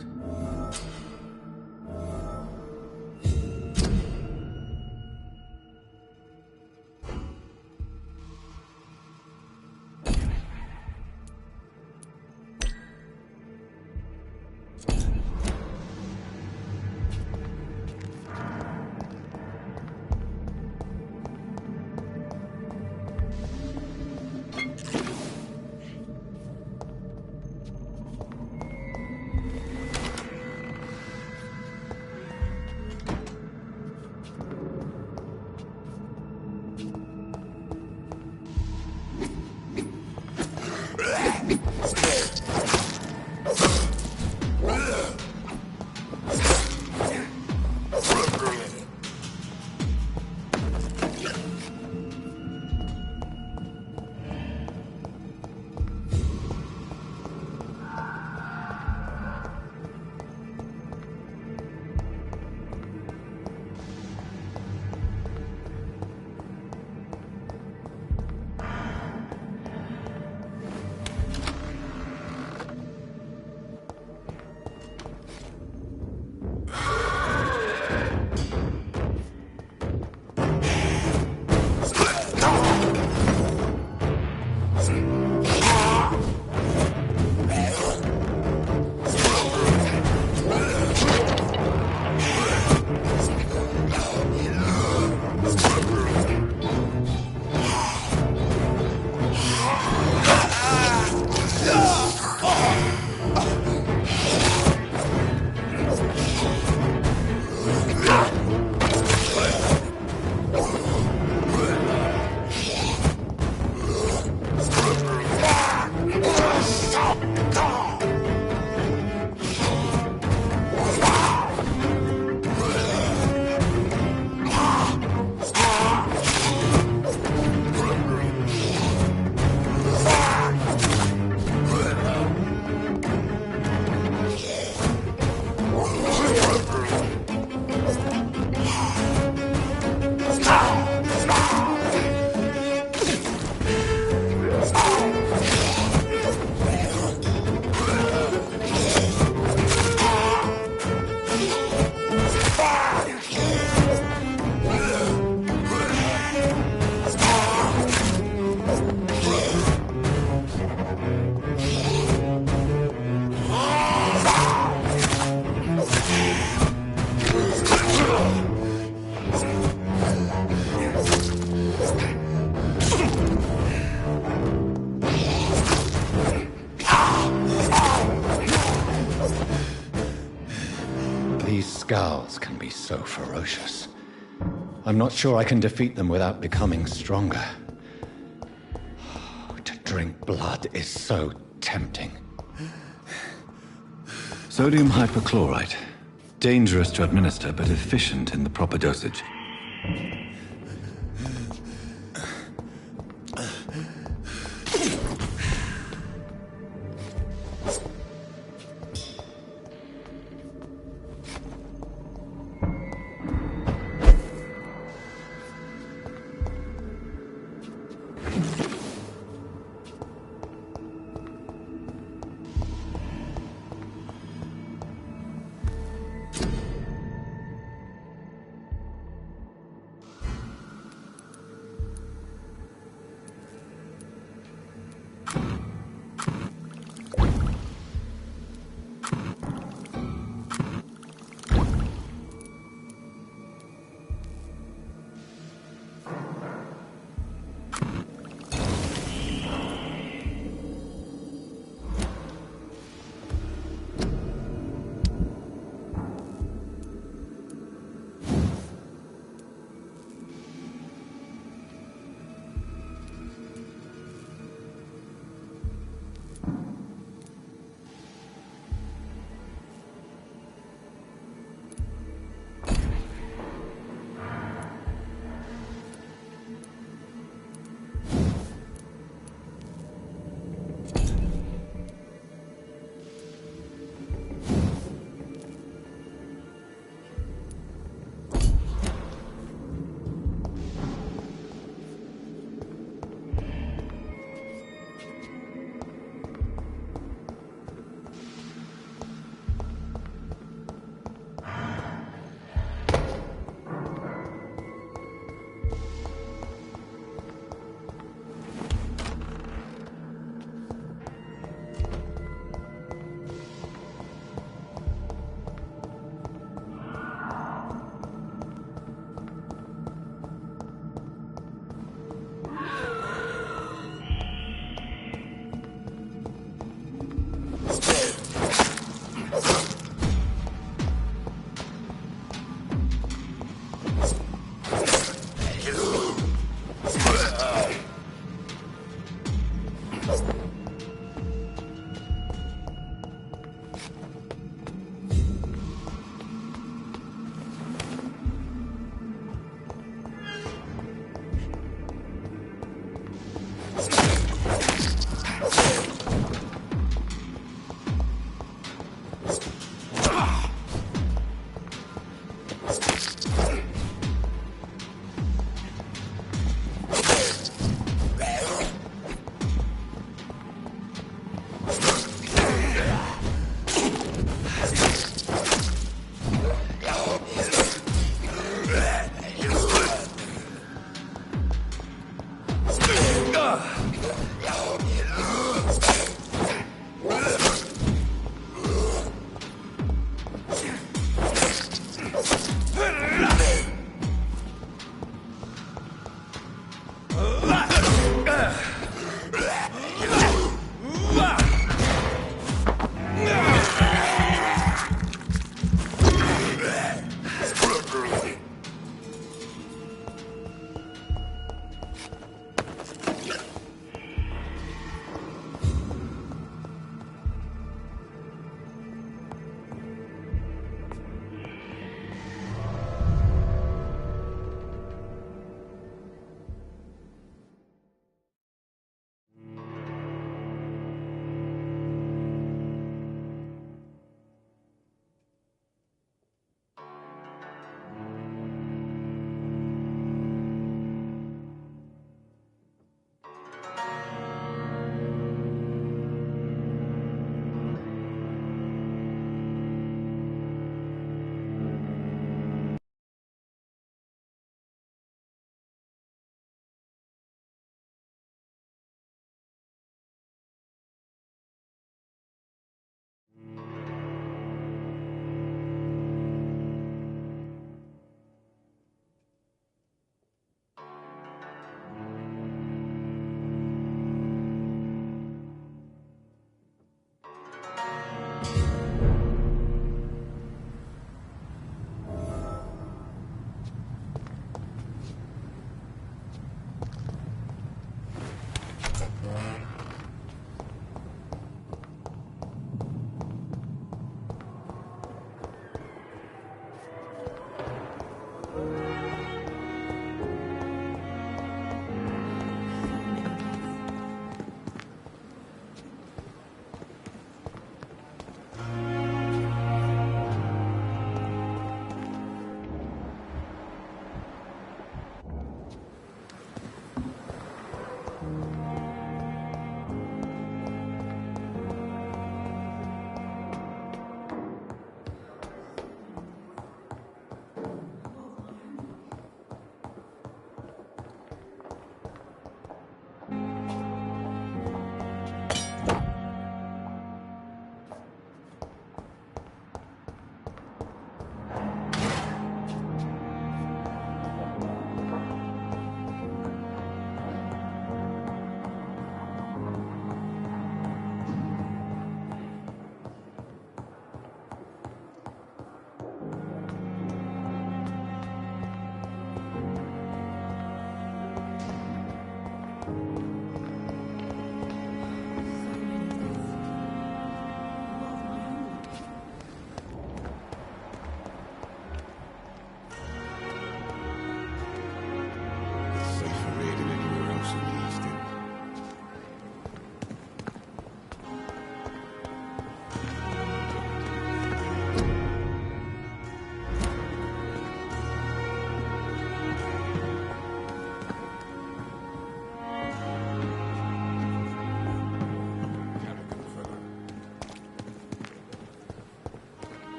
Scowls can be so ferocious. I'm not sure I can defeat them without becoming stronger. To drink blood is so tempting. Sodium hypochlorite. Dangerous to administer, but efficient in the proper dosage.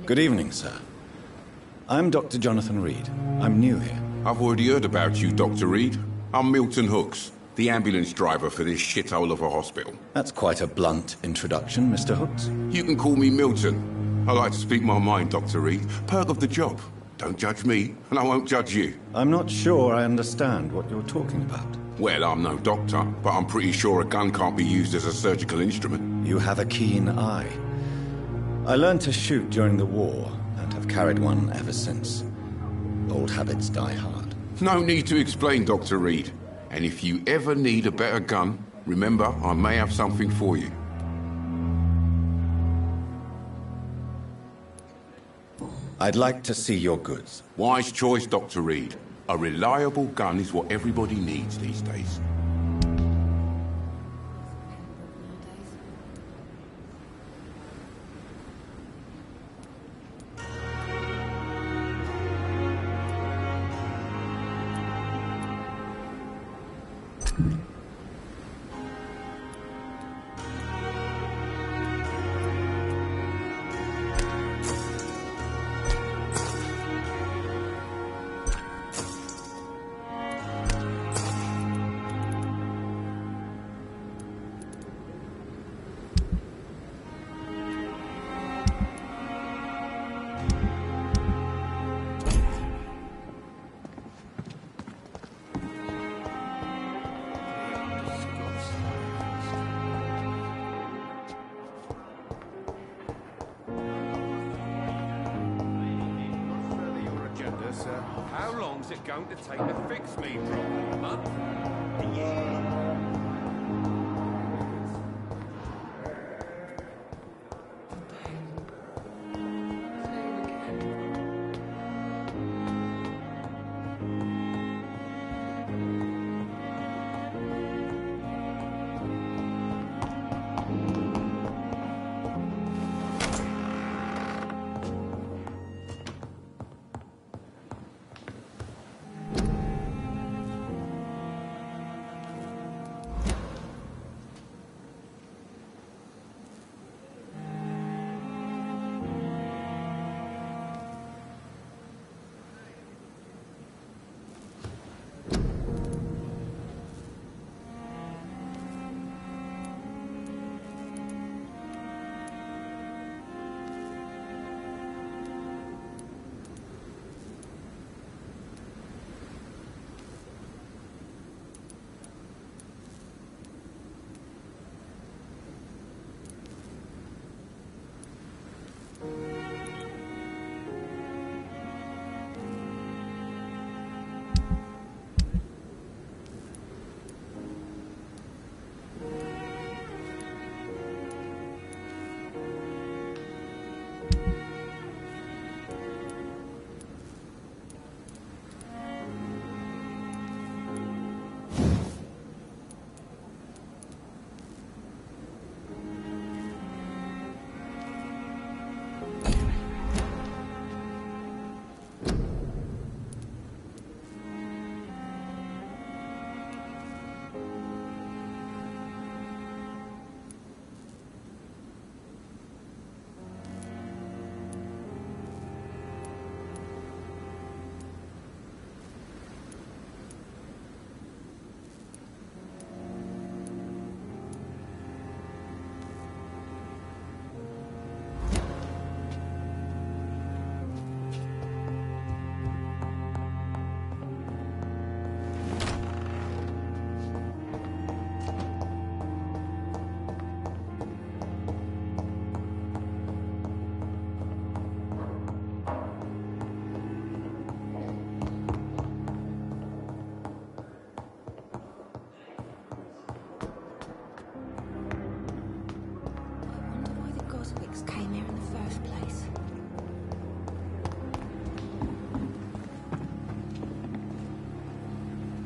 Good evening, sir. I'm Dr. Jonathan Reid. I'm new here. I've already heard about you, Dr. Reid. I'm Milton Hooks, the ambulance driver for this shithole of a hospital. That's quite a blunt introduction, Mr. Hooks. You can call me Milton. I like to speak my mind, Dr. Reid. Perk of the job. Don't judge me, and I won't judge you. I'm not sure I understand what you're talking about. Well, I'm no doctor, but I'm pretty sure a gun can't be used as a surgical instrument. You have a keen eye. I learned to shoot during the war, and have carried one ever since. Old habits die hard. No need to explain, Dr. Reid. And if you ever need a better gun, remember, I may have something for you. I'd like to see your goods. Wise choice, Dr. Reid. A reliable gun is what everybody needs these days. How long's it going to take to fix me, bro? A month? A year?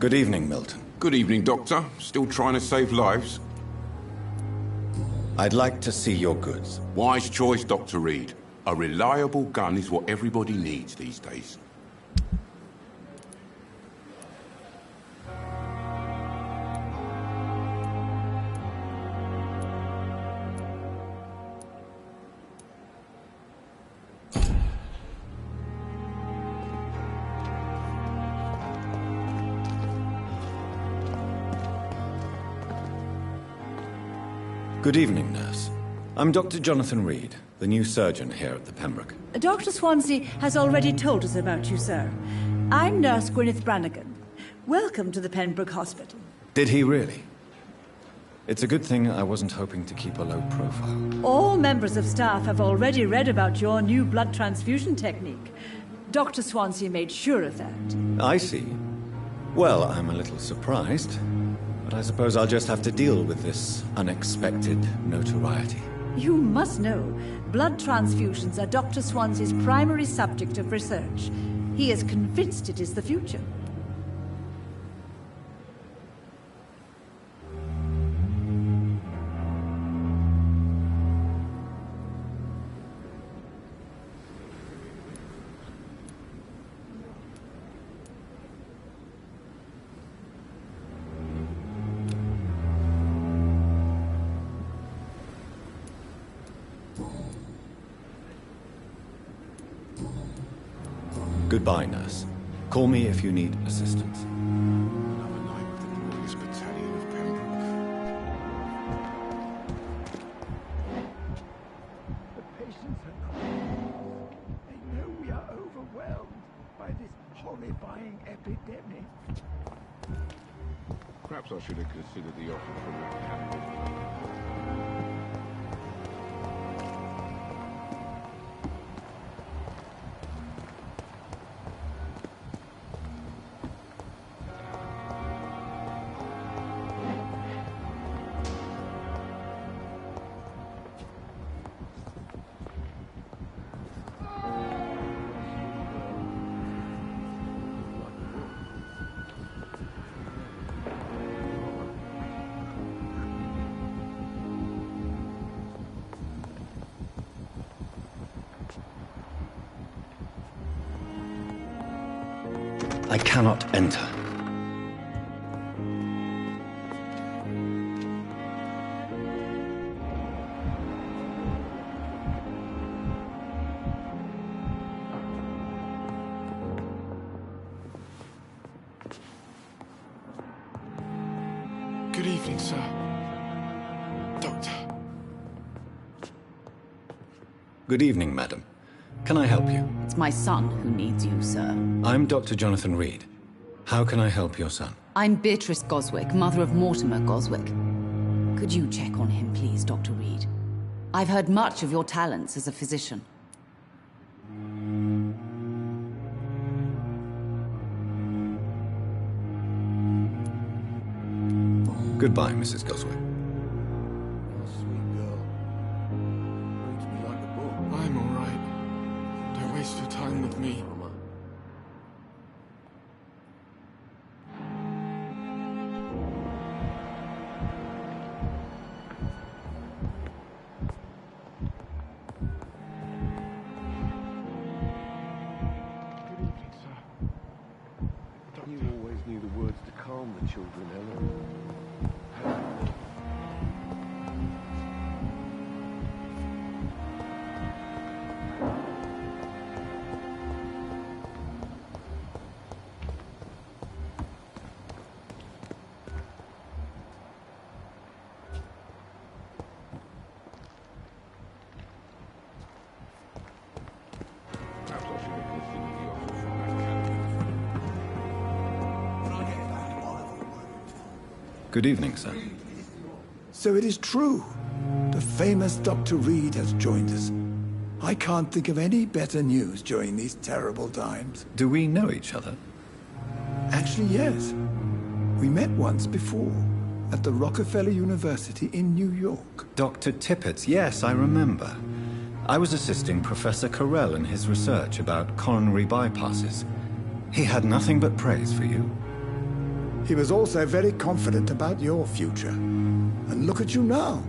Good evening, Milton. Good evening, Doctor. Still trying to save lives? I'd like to see your goods. Wise choice, Dr. Reid. A reliable gun is what everybody needs these days. Good evening, nurse. I'm Dr. Jonathan Reid, the new surgeon here at the Pembroke. Dr. Swansea has already told us about you, sir. I'm Nurse Gwyneth Brannigan. Welcome to the Pembroke Hospital. Did he really? It's a good thing I wasn't hoping to keep a low profile. All members of staff have already read about your new blood transfusion technique. Dr. Swansea made sure of that. I see. Well, I'm a little surprised, but I suppose I'll just have to deal with this unexpected notoriety. You must know, blood transfusions are Dr. Swansea's primary subject of research. He is convinced it is the future. Goodbye, nurse. Call me if you need assistance. Another night with the glorious battalion of Pembroke. The patients are crying. They know we are overwhelmed by this horrifying epidemic. Perhaps I should have considered the offer from that candidate. I cannot enter. Good evening, sir. Doctor. Good evening, madam. Can I help you? It's my son who needs you, sir. I'm Dr. Jonathan Reid. How can I help your son? I'm Beatrice Goswick, mother of Mortimer Goswick. Could you check on him, please, Dr. Reid? I've heard much of your talents as a physician. Goodbye, Mrs. Goswick. I'm all right. Don't waste your time with me. You always knew the words to calm the children, Ellen. Good evening, sir. So it is true. The famous Dr. Reid has joined us. I can't think of any better news during these terrible times. Do we know each other? Actually, yes. We met once before, at the Rockefeller University in New York. Dr. Tippett's, yes, I remember. I was assisting Professor Carell in his research about coronary bypasses. He had nothing but praise for you. He was also very confident about your future. And look at you now.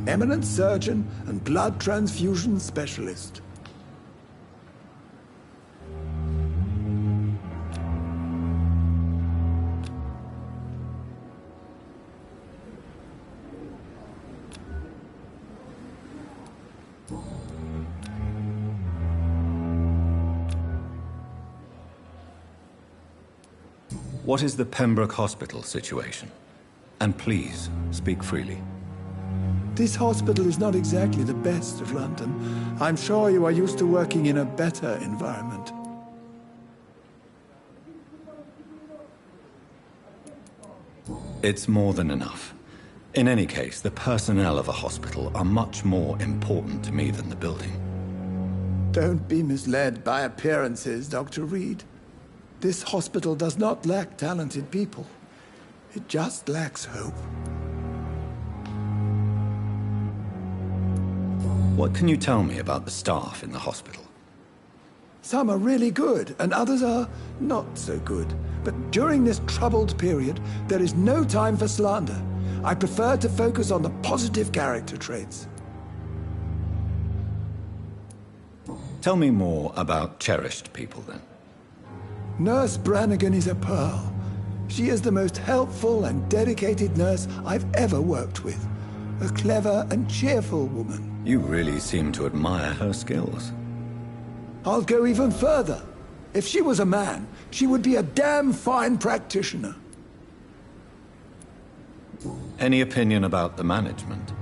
Eminent surgeon and blood transfusion specialist. What is the Pembroke Hospital situation? And please, speak freely. This hospital is not exactly the best of London. I'm sure you are used to working in a better environment. It's more than enough. In any case, the personnel of a hospital are much more important to me than the building. Don't be misled by appearances, Dr. Reid. This hospital does not lack talented people. It just lacks hope. What can you tell me about the staff in the hospital? Some are really good, and others are not so good. But during this troubled period, there is no time for slander. I prefer to focus on the positive character traits. Tell me more about cherished people, then. Nurse Brannigan is a pearl. She is the most helpful and dedicated nurse I've ever worked with. A clever and cheerful woman. You really seem to admire her skills. I'll go even further. If she was a man, she would be a damn fine practitioner. Any opinion about the management?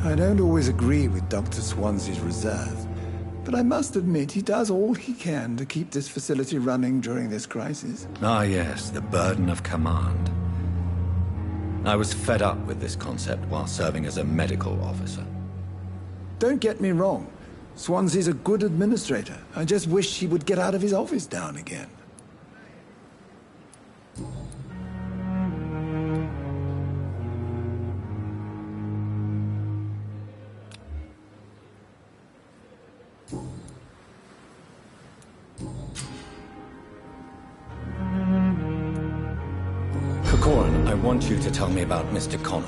I don't always agree with Dr. Swansea's reserve, but I must admit he does all he can to keep this facility running during this crisis. Ah, yes, the burden of command. I was fed up with this concept while serving as a medical officer. Don't get me wrong. Swansea's a good administrator. I just wish he would get out of his office now and again. Corcoran, I want you to tell me about Mr. Connor.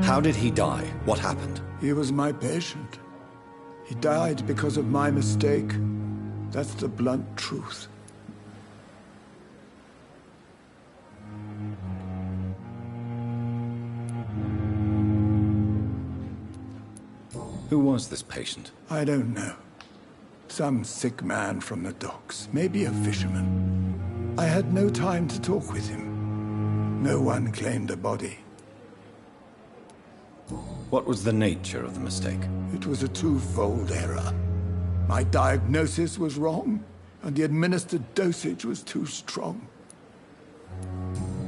How did he die? What happened? He was my patient. He died because of my mistake. That's the blunt truth. Who was this patient? I don't know. Some sick man from the docks, maybe a fisherman. I had no time to talk with him. No one claimed a body. What was the nature of the mistake? It was a twofold error. My diagnosis was wrong, and the administered dosage was too strong.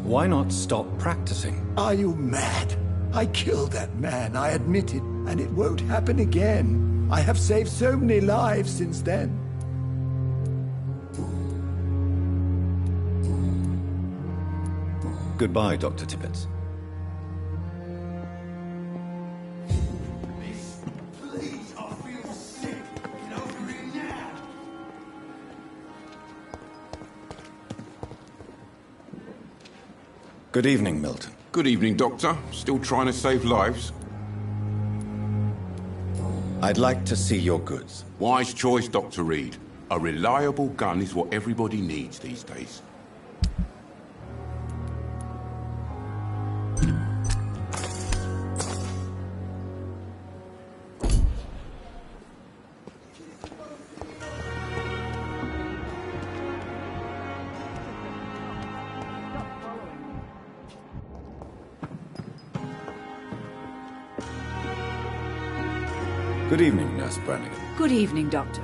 Why not stop practicing? Are you mad? I killed that man, I admit it, and it won't happen again. I have saved so many lives since then. Goodbye, Dr. Tippett. Good evening, Milton. Good evening, Doctor. Still trying to save lives? I'd like to see your goods. Wise choice, Dr. Reid. A reliable gun is what everybody needs these days. Good evening, Nurse Brannigan. Good evening, Doctor.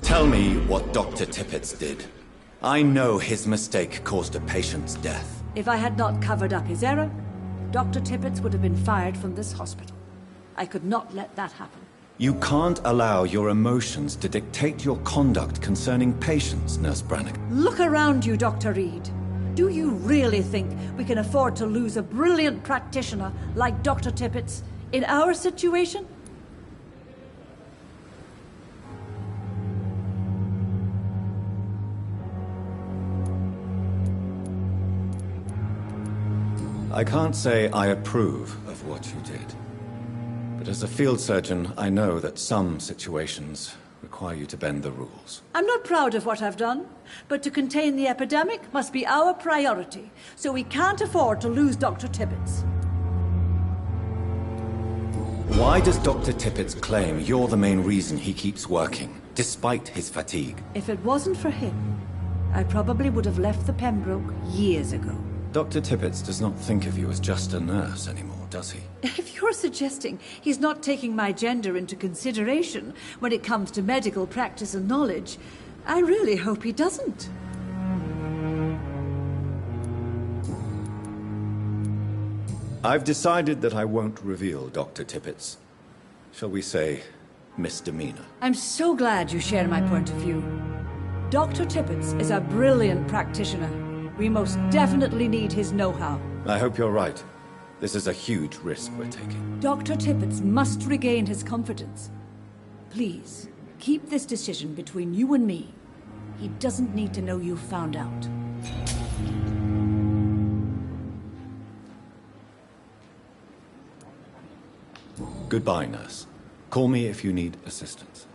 Tell me what Dr. Tippett did. I know his mistake caused a patient's death. If I had not covered up his error, Dr. Tippett would have been fired from this hospital. I could not let that happen. You can't allow your emotions to dictate your conduct concerning patients, Nurse Brannigan. Look around you, Dr. Reid. Do you really think we can afford to lose a brilliant practitioner like Dr. Tippett's in our situation? I can't say I approve of what you did. But as a field surgeon, I know that some situations require you to bend the rules. I'm not proud of what I've done, but to contain the epidemic must be our priority, so we can't afford to lose Dr. Tippett's. Why does Dr. Tippett's claim you're the main reason he keeps working, despite his fatigue? If it wasn't for him, I probably would have left the Pembroke years ago. Dr. Tippett's does not think of you as just a nurse anymore, does he? If you're suggesting he's not taking my gender into consideration when it comes to medical practice and knowledge, I really hope he doesn't. I've decided that I won't reveal Dr. Tippett's, shall we say, misdemeanor. I'm so glad you share my point of view. Dr. Tippett's is a brilliant practitioner. We most definitely need his know-how. I hope you're right. This is a huge risk we're taking. Dr. Tippett's must regain his confidence. Please, keep this decision between you and me. He doesn't need to know you've found out. Goodbye, nurse. Call me if you need assistance.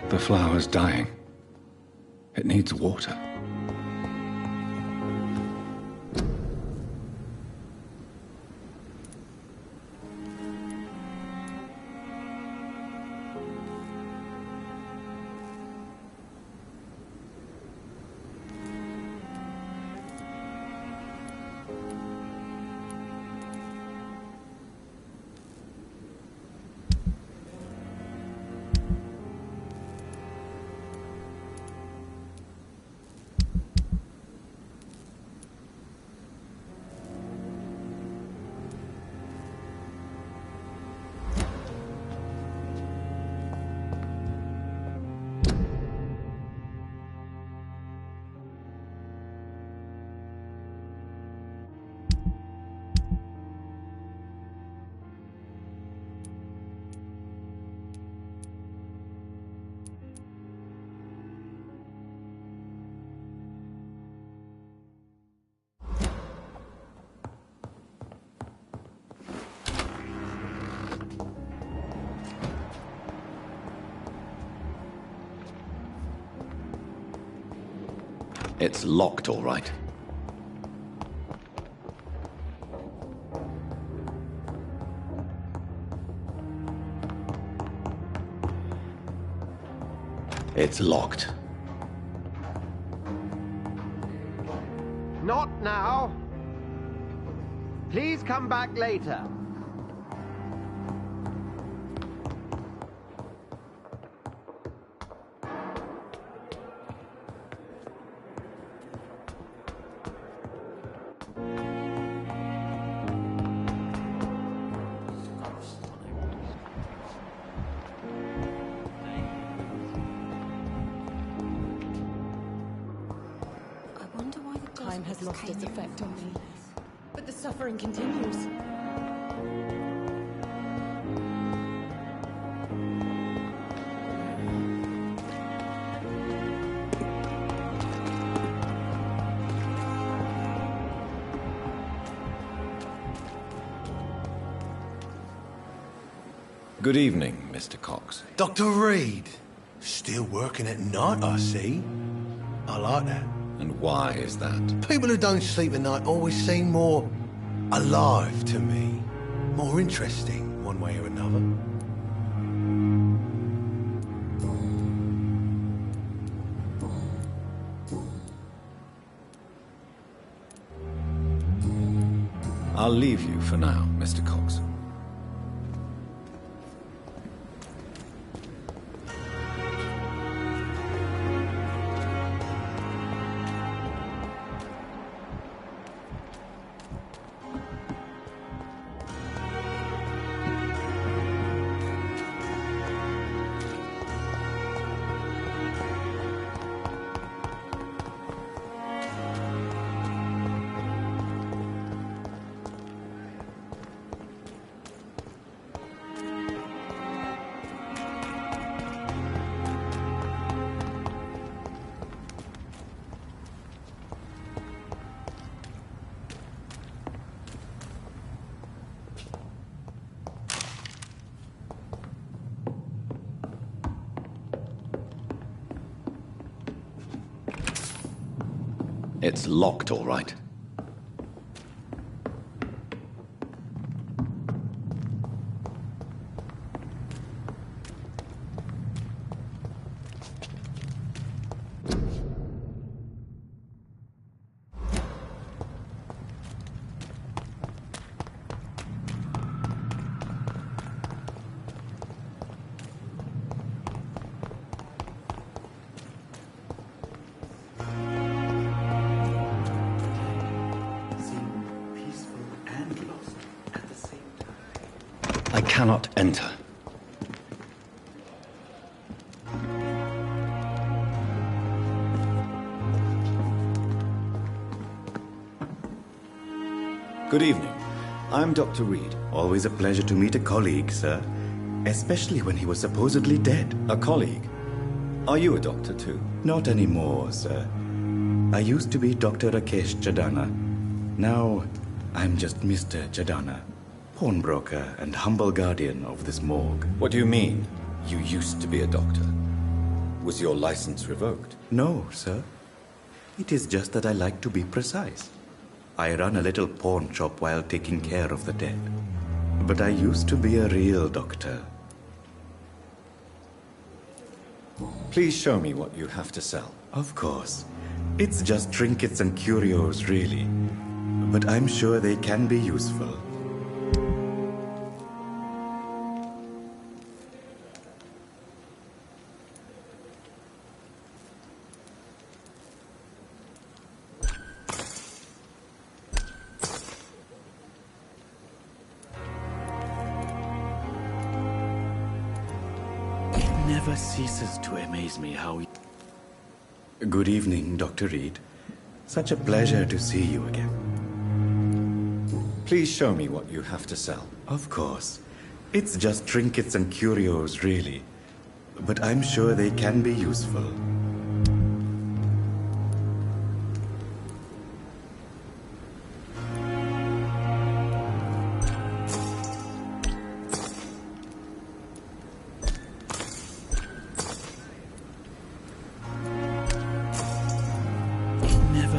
The flower's dying. It needs water. It's locked, all right. It's locked. Not now. Please come back later. Time has lost its effect on me, but the suffering continues. Good evening, Mr. Cox. Dr. Reid. Still working at night, I see. I like that. And why is that? People who don't sleep at night always seem more alive to me. More interesting, one way or another. I'll leave you for now, Mr. Cox. It's locked, all right. I cannot enter. Good evening. I'm Dr. Reid. Always a pleasure to meet a colleague, sir. Especially when he was supposedly dead. A colleague? Are you a doctor too? Not anymore, sir. I used to be Dr. Rakesh Chadana. Now, I'm just Mr. Chadana, pawnbroker and humble guardian of this morgue. What do you mean, you used to be a doctor? Was your license revoked? No, sir. It is just that I like to be precise. I run a little pawn shop while taking care of the dead. But I used to be a real doctor. Please show me what you have to sell. Of course. It's just trinkets and curios, really. But I'm sure they can be useful. Never ceases to amaze me how... Good evening, Dr. Reid. Such a pleasure to see you again. Please show me what you have to sell. Of course. It's just trinkets and curios, really. But I'm sure they can be useful.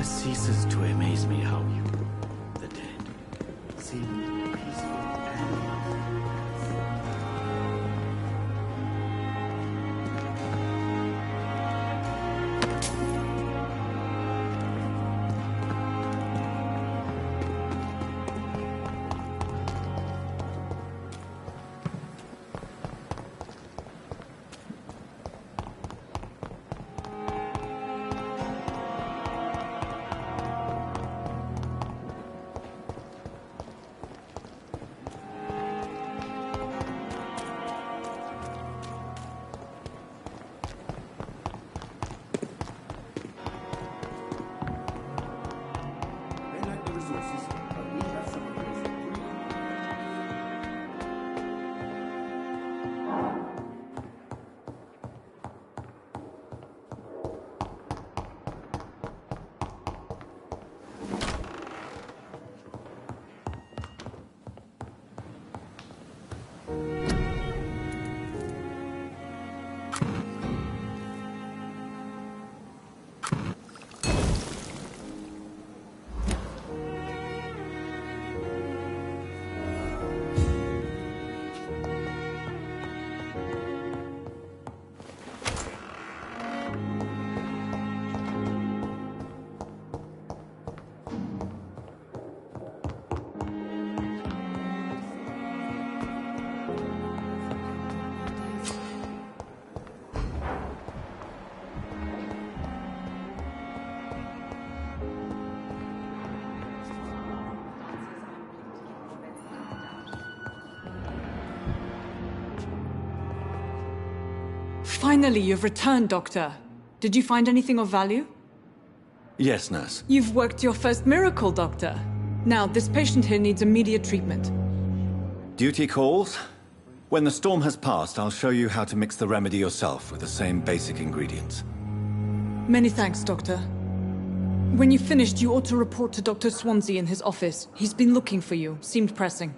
Ceases to amaze me how you, the dead, seem peaceful and Finally, you've returned, Doctor. Did you find anything of value? Yes, nurse. You've worked your first miracle, Doctor. Now, this patient here needs immediate treatment. Duty calls. When the storm has passed, I'll show you how to mix the remedy yourself with the same basic ingredients. Many thanks, Doctor. When you've finished, you ought to report to Dr. Swansea in his office. He's been looking for you. Seemed pressing.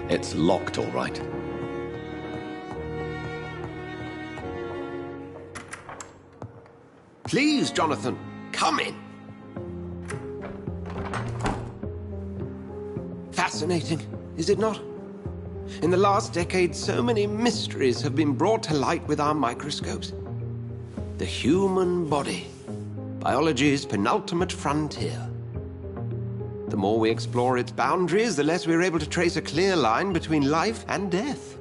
It's locked, all right. Please, Jonathan, come in. Fascinating, is it not? In the last decade, so many mysteries have been brought to light with our microscopes. The human body, biology's penultimate frontier. The more we explore its boundaries, the less we're able to trace a clear line between life and death.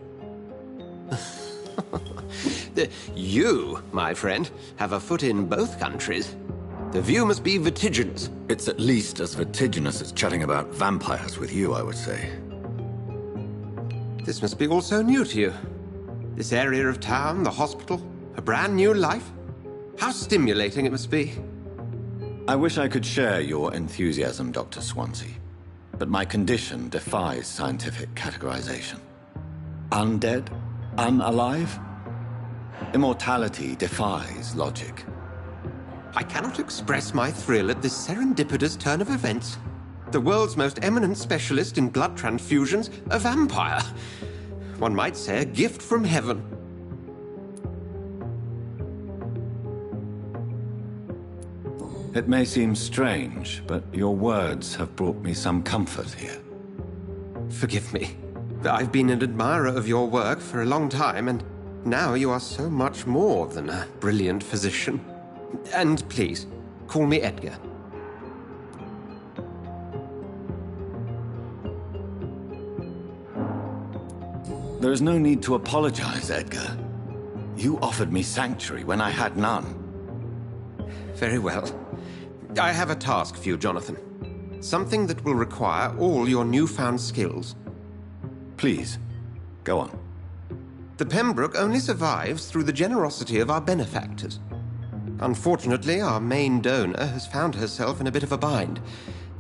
You, my friend, have a foot in both countries. The view must be vertiginous. It's at least as vertiginous as chatting about vampires with you, I would say. This must be all so new to you. This area of town, the hospital, a brand new life. How stimulating it must be. I wish I could share your enthusiasm, Dr. Swansea, but my condition defies scientific categorization. Undead? Unalive? Immortality defies logic. I cannot express my thrill at this serendipitous turn of events. The world's most eminent specialist in blood transfusions, a vampire. One might say a gift from heaven. It may seem strange, but your words have brought me some comfort here. Forgive me. I've been an admirer of your work for a long time, and now you are so much more than a brilliant physician. And please, call me Edgar. There is no need to apologize, Edgar. You offered me sanctuary when I had none. Very well. I have a task for you, Jonathan. Something that will require all your newfound skills. Please, go on. The Pembroke only survives through the generosity of our benefactors. Unfortunately, our main donor has found herself in a bit of a bind.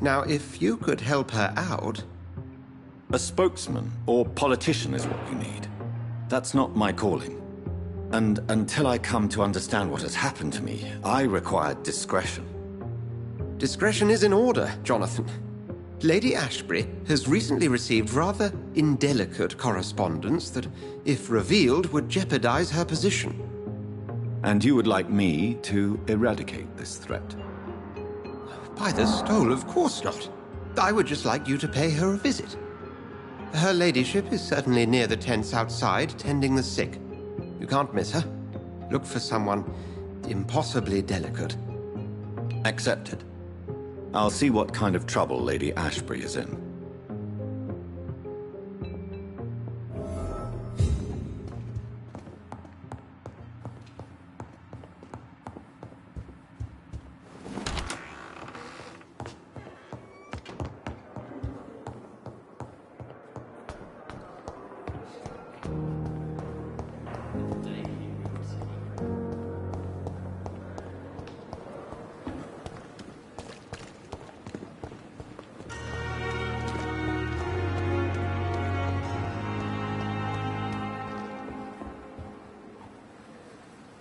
Now, if you could help her out... A spokesman or politician is what you need. That's not my calling. And until I come to understand what has happened to me, I require discretion. Discretion is in order, Jonathan. Lady Ashbury has recently received rather indelicate correspondence that, if revealed, would jeopardize her position. And you would like me to eradicate this threat? By the stole, of course not. I would just like you to pay her a visit. Her ladyship is certainly near the tents outside, tending the sick. You can't miss her. Look for someone impossibly delicate. Accepted. I'll see what kind of trouble Lady Ashbury is in.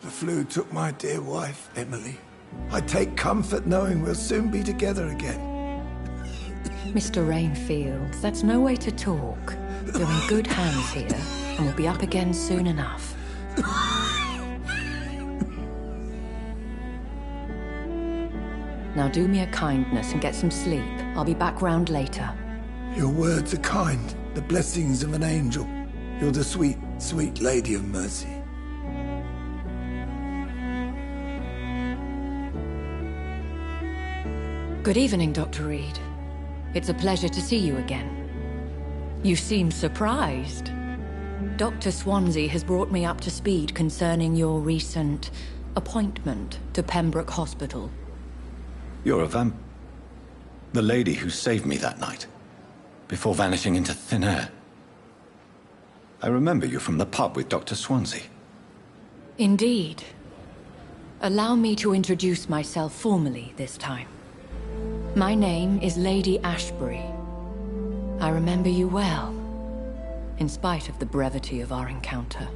The flu took my dear wife, Emily. I take comfort knowing we'll soon be together again. Mr. Rainfield, that's no way to talk. You're in good hands here, and we'll be up again soon enough. Now do me a kindness and get some sleep. I'll be back round later. Your words are kind, the blessings of an angel. You're the sweet, sweet Lady of Mercy. Good evening, Dr. Reid. It's a pleasure to see you again. You seem surprised. Dr. Swansea has brought me up to speed concerning your recent appointment to Pembroke Hospital. You're a the lady who saved me that night, before vanishing into thin air. I remember you from the pub with Dr. Swansea. Indeed. Allow me to introduce myself formally this time. My name is Lady Ashbury. I remember you well, in spite of the brevity of our encounter.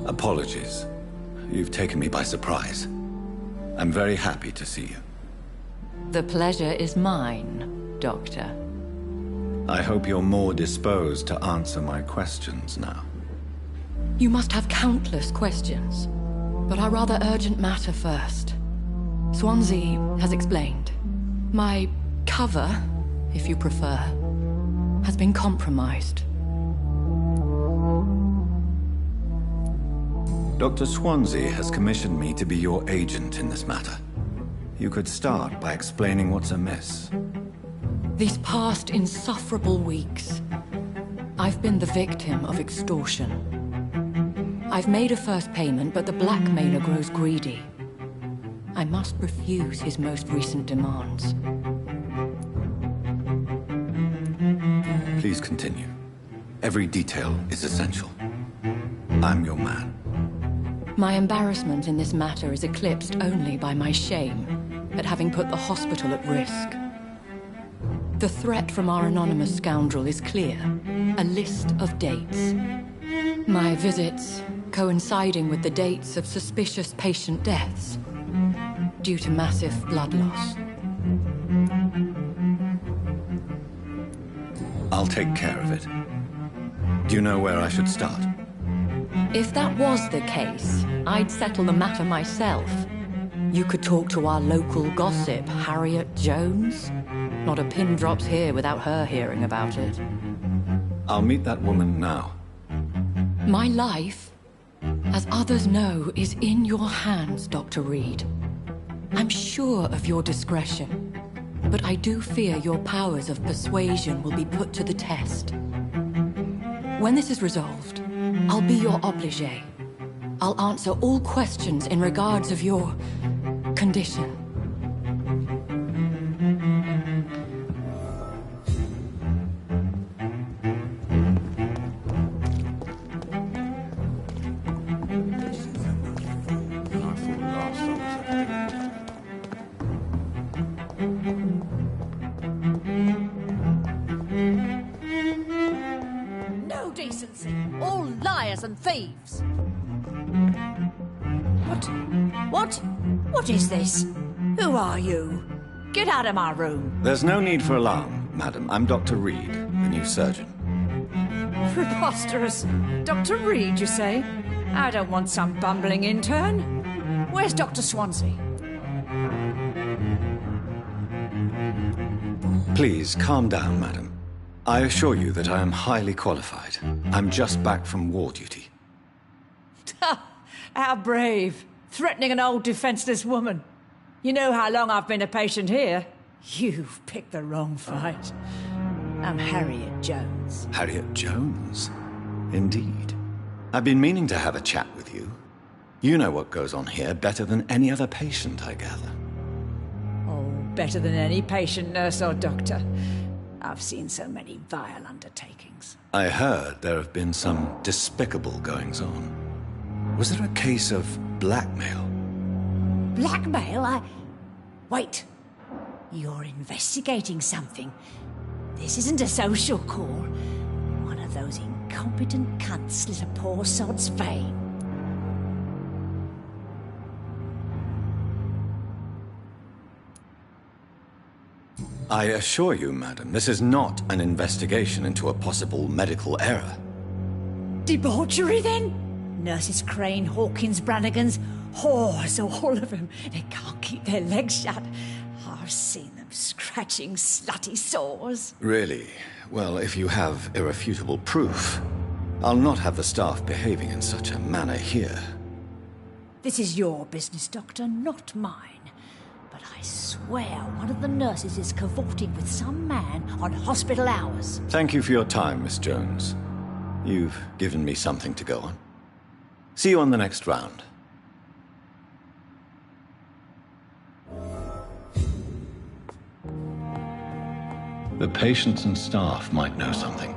Apologies. You've taken me by surprise. I'm very happy to see you. The pleasure is mine, Doctor. I hope you're more disposed to answer my questions now. You must have countless questions, but our rather urgent matter first. Swansea has explained. My cover, if you prefer, has been compromised. Dr. Swansea has commissioned me to be your agent in this matter. You could start by explaining what's amiss. These past insufferable weeks, I've been the victim of extortion. I've made a first payment, but the blackmailer grows greedy. I must refuse his most recent demands. Please continue. Every detail is essential. I'm your man. My embarrassment in this matter is eclipsed only by my shame at having put the hospital at risk. The threat from our anonymous scoundrel is clear. A list of dates. My visits coinciding with the dates of suspicious patient deaths due to massive blood loss. I'll take care of it. Do you know where I should start? If that was the case, I'd settle the matter myself. You could talk to our local gossip, Harriet Jones. Not a pin drops here without her hearing about it. I'll meet that woman now. My life, as others know, is in your hands, Dr. Reid. I'm sure of your discretion, but I do fear your powers of persuasion will be put to the test. When this is resolved, I'll be your obligé. I'll answer all questions in regards of your condition. No decency. All liars and thieves. What is this? Who are you? Get out of my room. There's no need for alarm, madam. I'm Dr. Reid, the new surgeon. Preposterous. Dr. Reid, you say? I don't want some bumbling intern. Where's Dr. Swansea? Please, calm down, madam. I assure you that I am highly qualified. I'm just back from war duty. How brave. Threatening an old defenseless woman. You know how long I've been a patient here? You've picked the wrong fight. I'm Harriet Jones. Harriet Jones? Indeed. I've been meaning to have a chat with you. You know what goes on here better than any other patient, I gather. Oh, better than any patient, nurse or doctor. I've seen so many vile undertakings. I heard there have been some despicable goings-on. Was there a case of blackmail? Blackmail? Wait. You're investigating something. This isn't a social call. One of those incompetent cunts slit a poor sod's vein. I assure you, madam, this is not an investigation into a possible medical error. Debauchery, then? Nurses Crane, Hawkins, Brannigans, whores, all of them. They can't keep their legs shut. I've seen them scratching slutty sores. Really? Well, if you have irrefutable proof, I'll not have the staff behaving in such a manner here. This is your business, Doctor, not mine. But I swear one of the nurses is cavorting with some man on hospital hours. Thank you for your time, Miss Jones. You've given me something to go on. See you on the next round. The patients and staff might know something.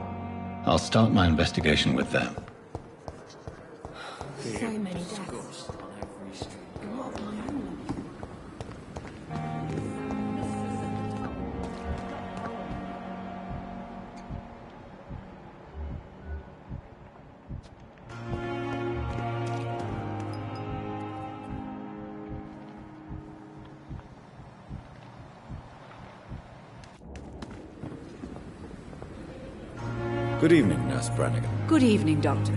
I'll start my investigation with them. So many daggers. Good evening, Nurse Brannigan. Good evening, Doctor.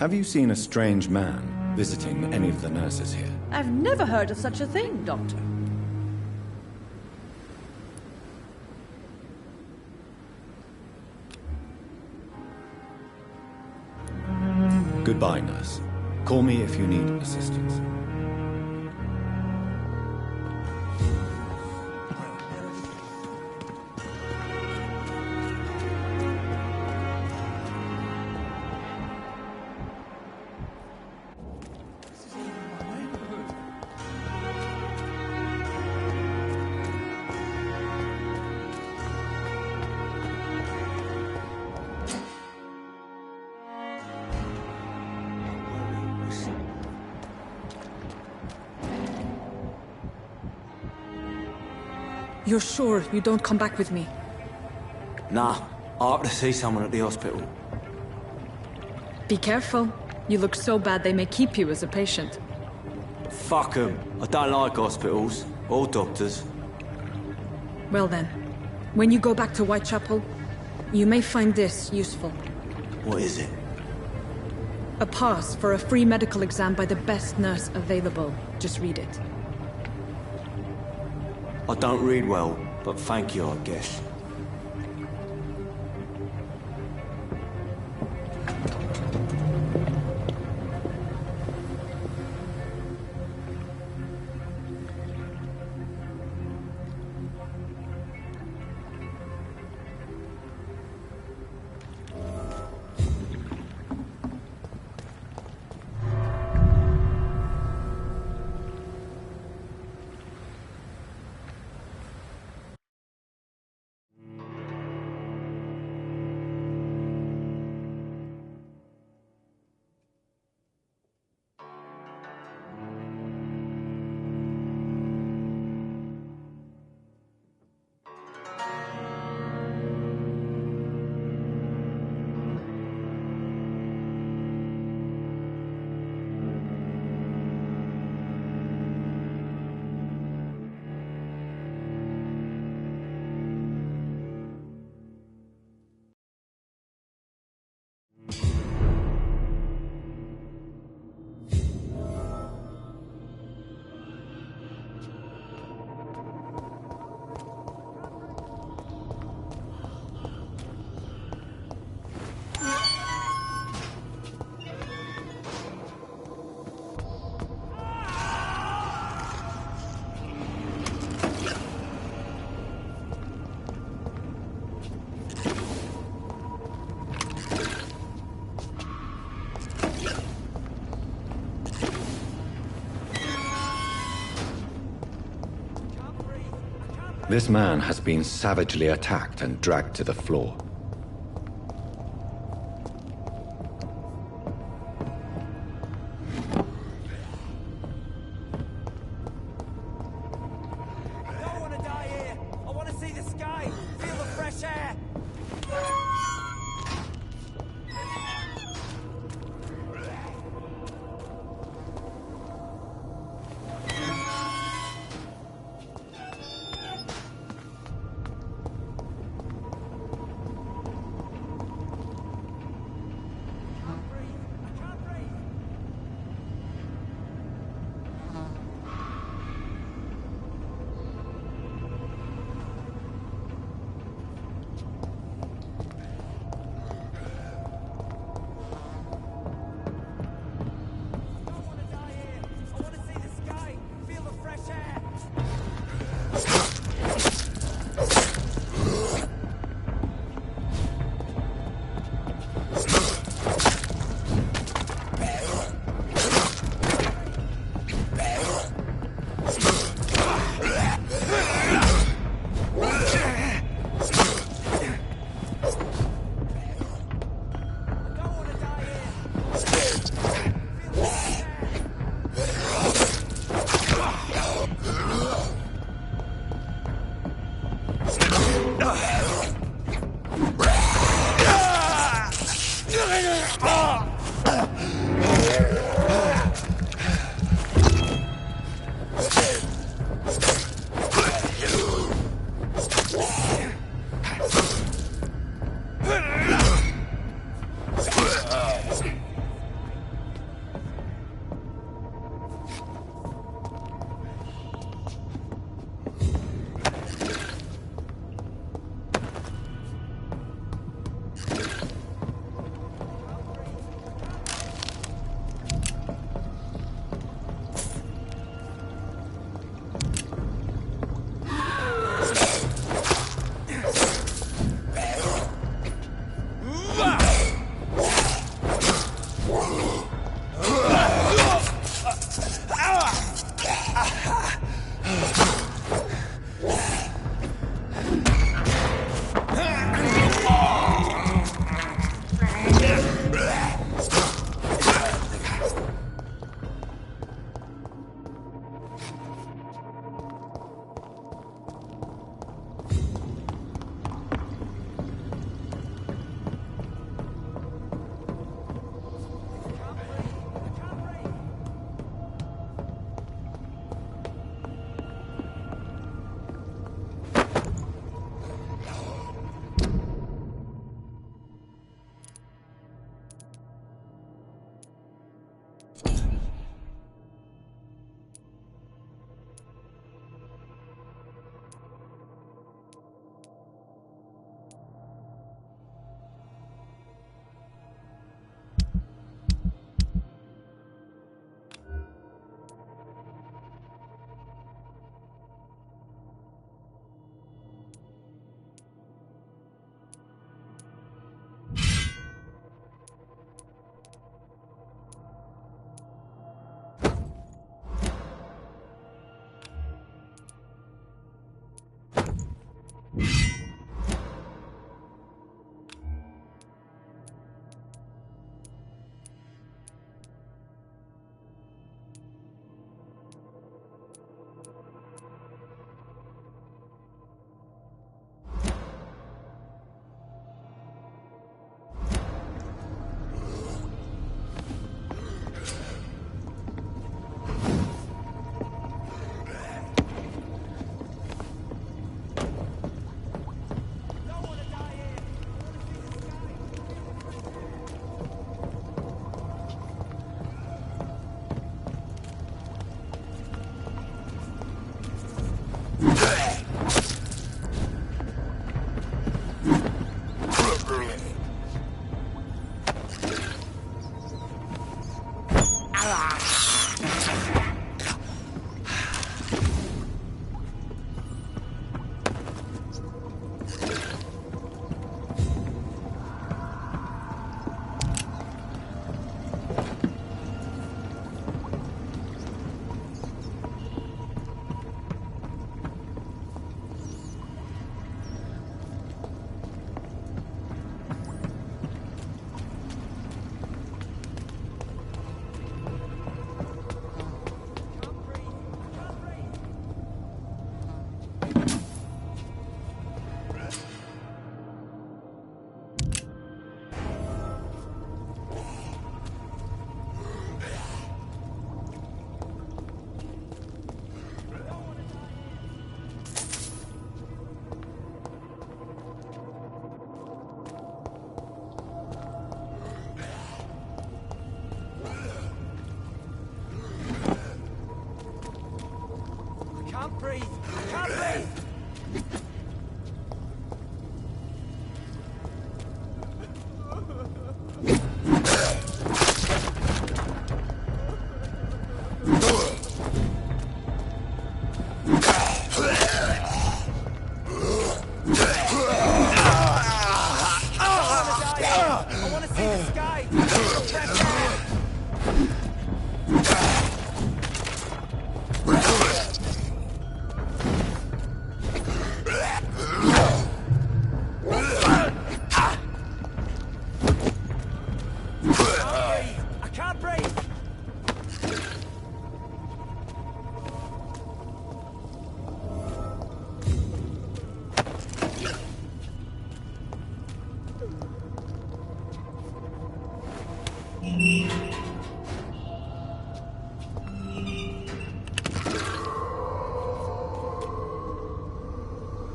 Have you seen a strange man visiting any of the nurses here? I've never heard of such a thing, Doctor. Goodbye, nurse. Call me if you need assistance. You're sure you don't come back with me? Nah, I have to see someone at the hospital. Be careful. You look so bad they may keep you as a patient. Fuck 'em. I don't like hospitals. Or doctors. Well then, when you go back to Whitechapel, you may find this useful. What is it? A pass for a free medical exam by the best nurse available. Just read it. I don't read well, but thank you, I guess. This man has been savagely attacked and dragged to the floor.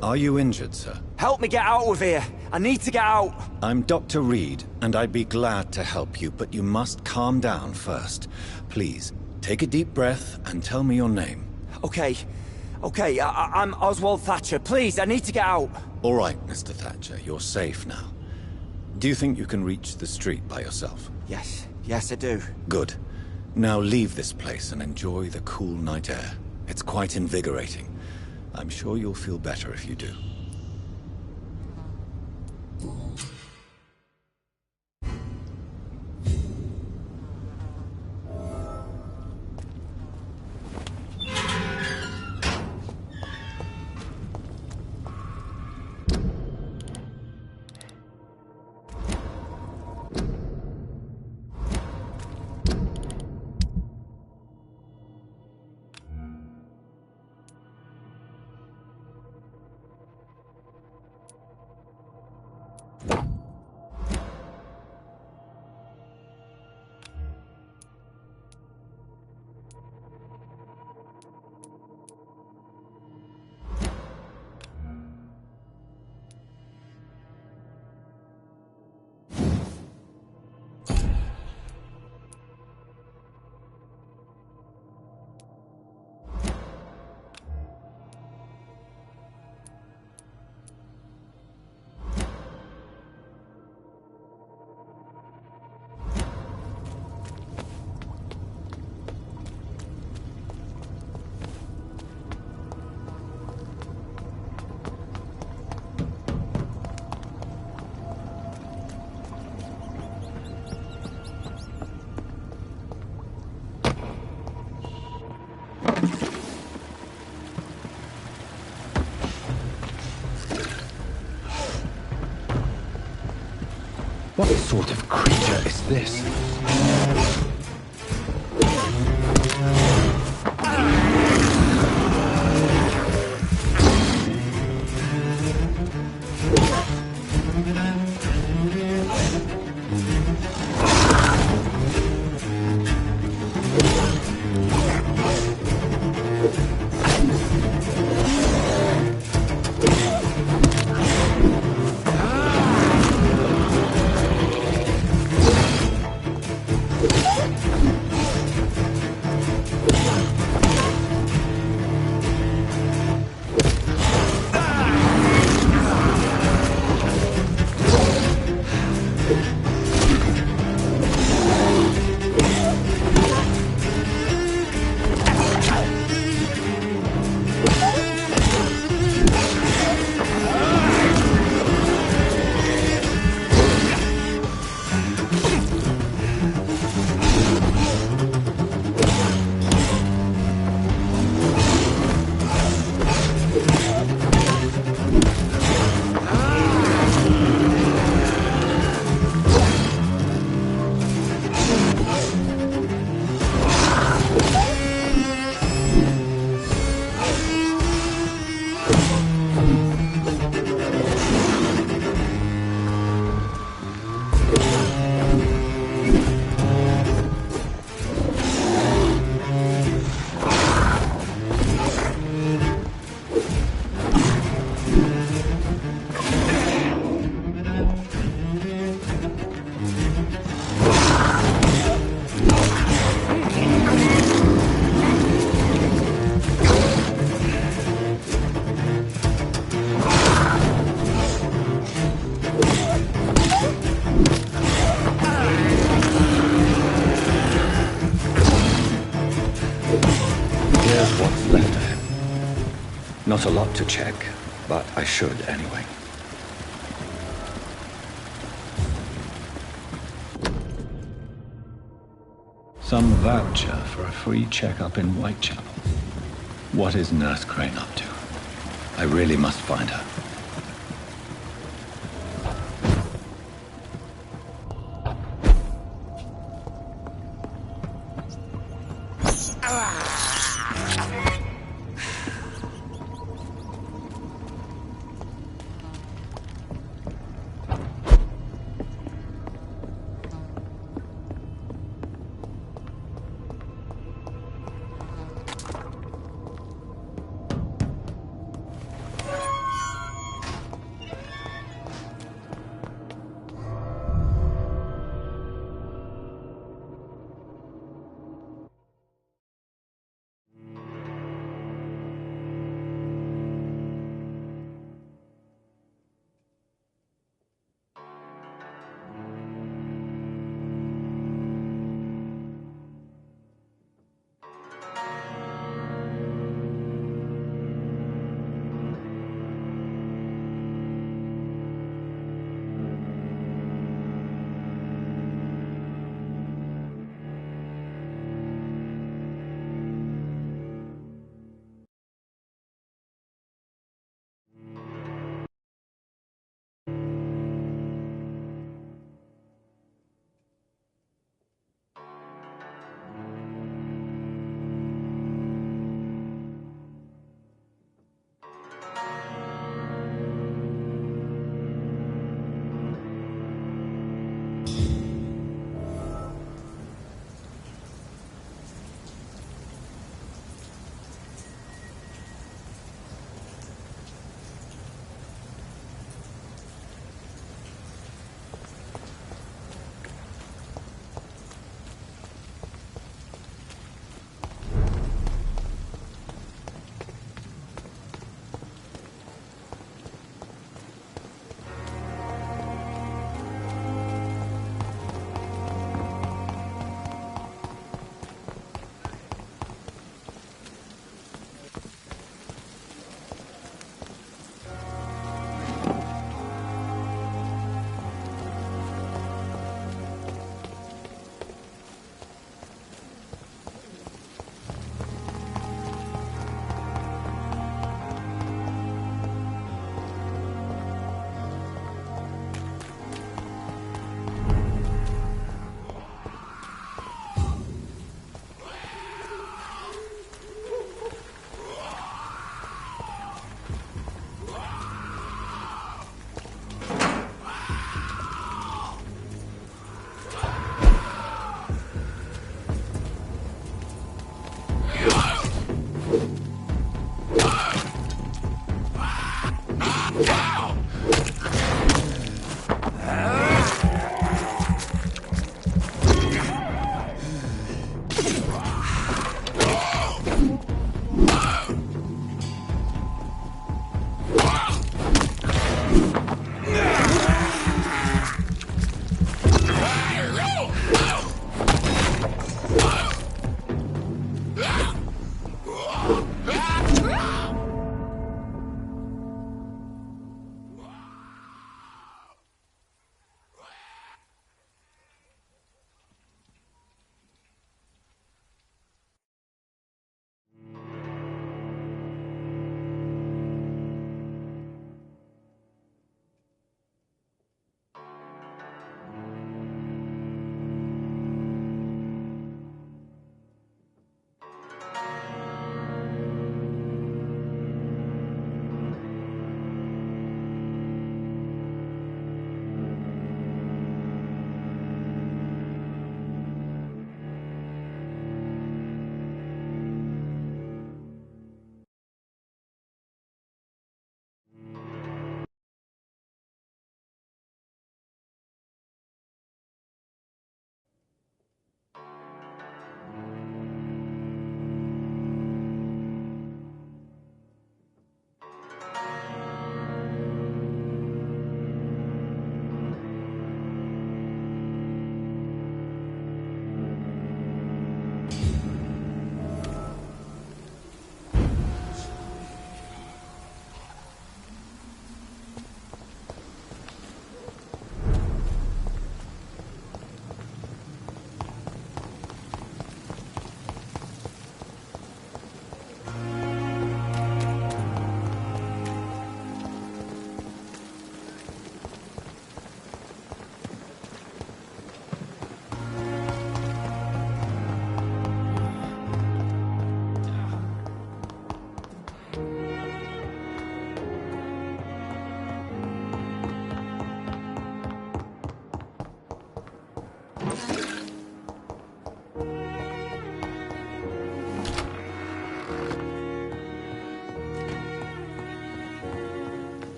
Are you injured, sir? Help me get out of here. I need to get out. I'm Dr. Reid, and I'd be glad to help you, but you must calm down first. Please, take a deep breath and tell me your name. Okay. I'm Oswald Thatcher. Please, I need to get out. All right, Mr. Thatcher, you're safe now. Do you think you can reach the street by yourself? Yes, I do. Good. Now leave this place and enjoy the cool night air. It's quite invigorating. I'm sure you'll feel better if you do. What sort of creature is this? Not a lot to check, but I should anyway. Some voucher for a free checkup in Whitechapel. What is Nurse Crane up to? I really must find her.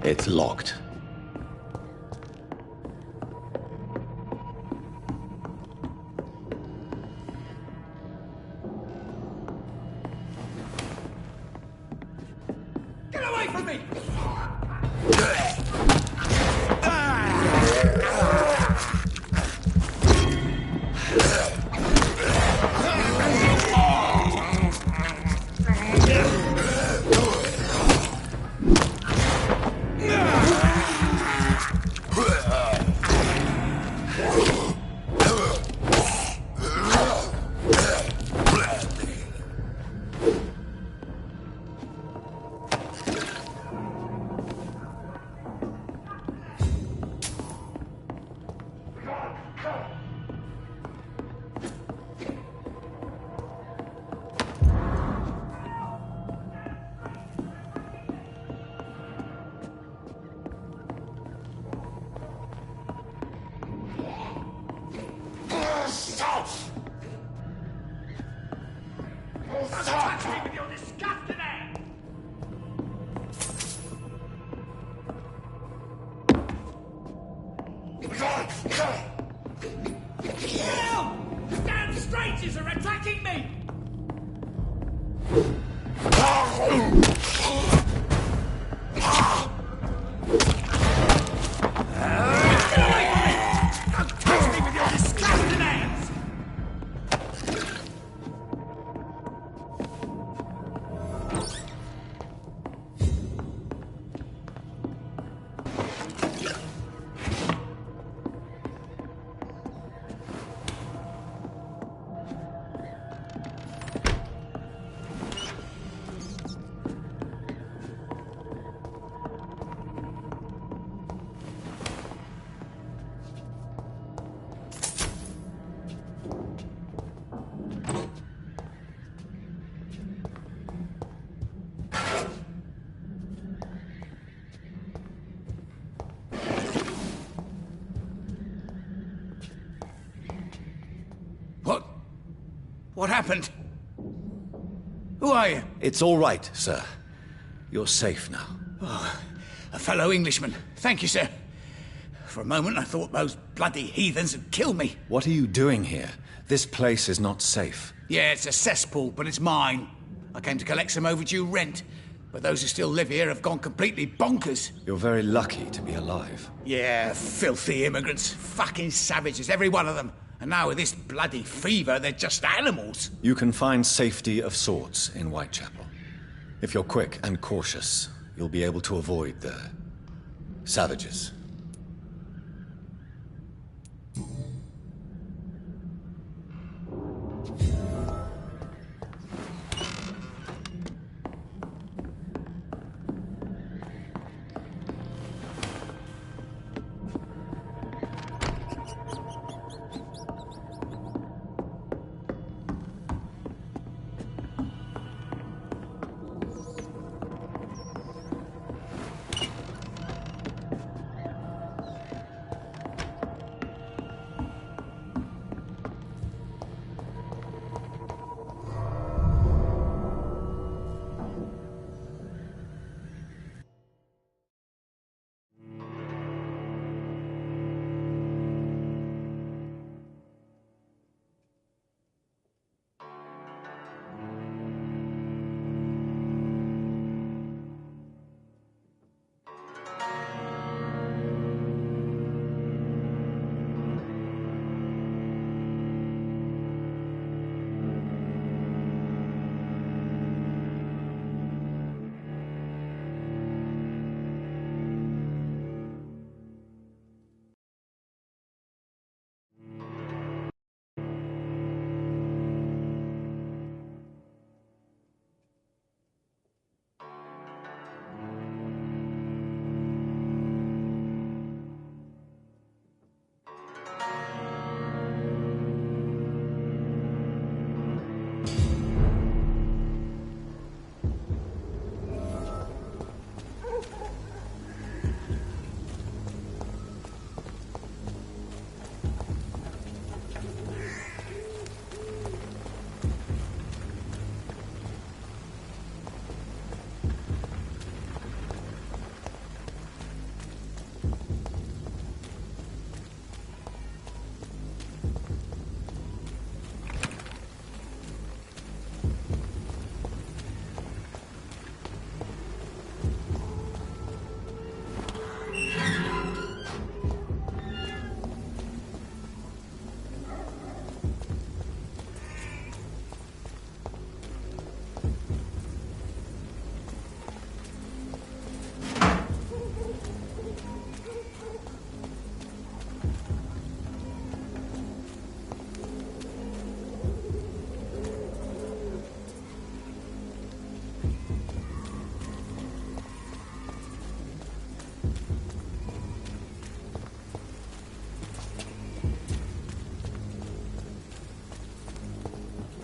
It's locked. Get away from me! Damn strangers are attacking me! What happened? Who are you? It's all right, sir. You're safe now. Oh, a fellow Englishman. Thank you, sir. For a moment, I thought those bloody heathens had killed me. What are you doing here? This place is not safe. Yeah, it's a cesspool, but it's mine. I came to collect some overdue rent, but those who still live here have gone completely bonkers. You're very lucky to be alive. Yeah, filthy immigrants. Fucking savages, every one of them. And now with this bloody fever, they're just animals. You can find safety of sorts in Whitechapel. If you're quick and cautious, you'll be able to avoid the savages.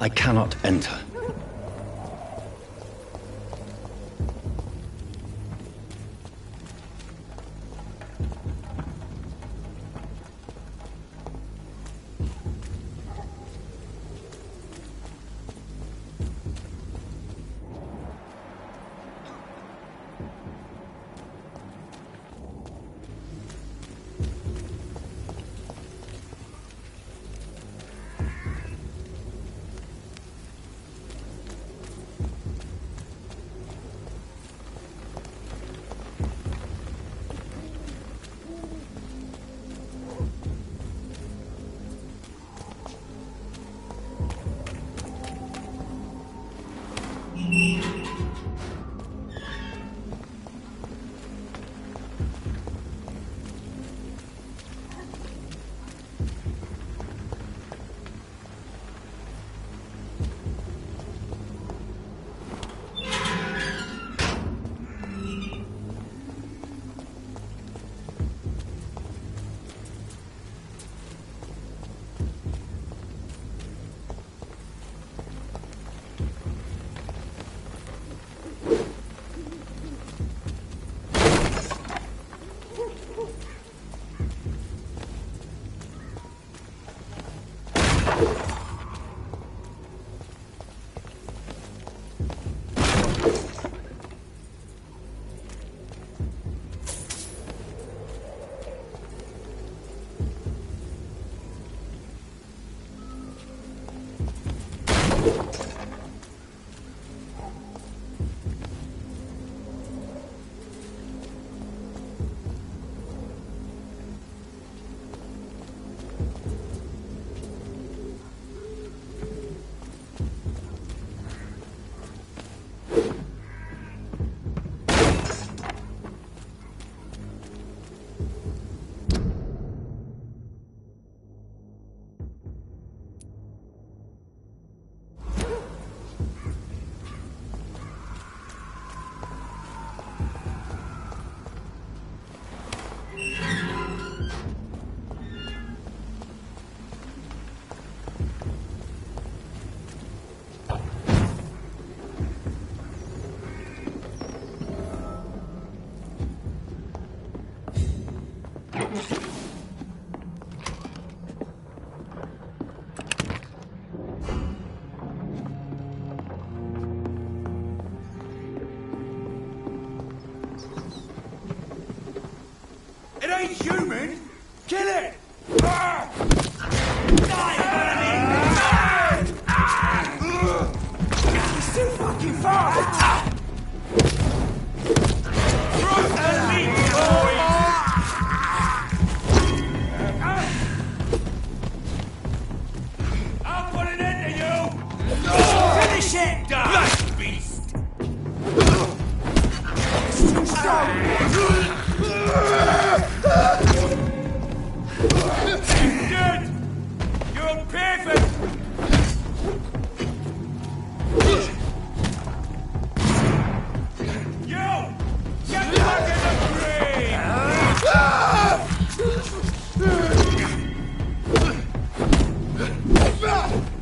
I cannot enter. ain't human! Kill it! He's too fucking fast! I'll put an end to you! Finish it! Blood beast! It's too strong! Good! You're perfect! You! Get back in the grave!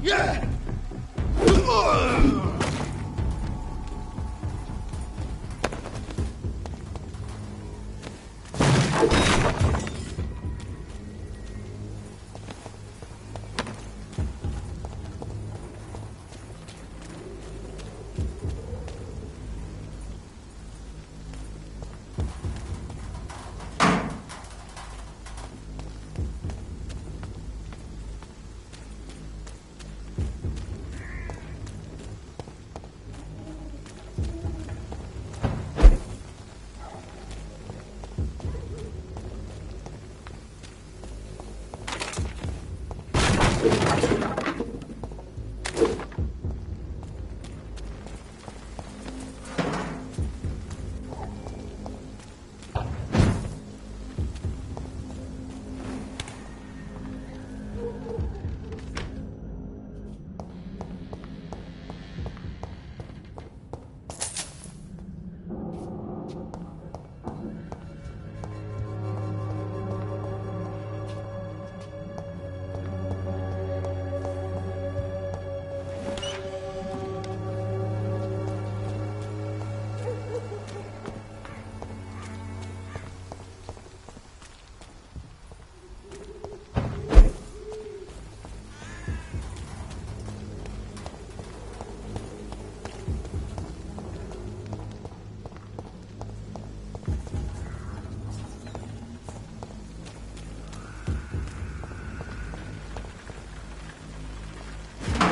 Yeah!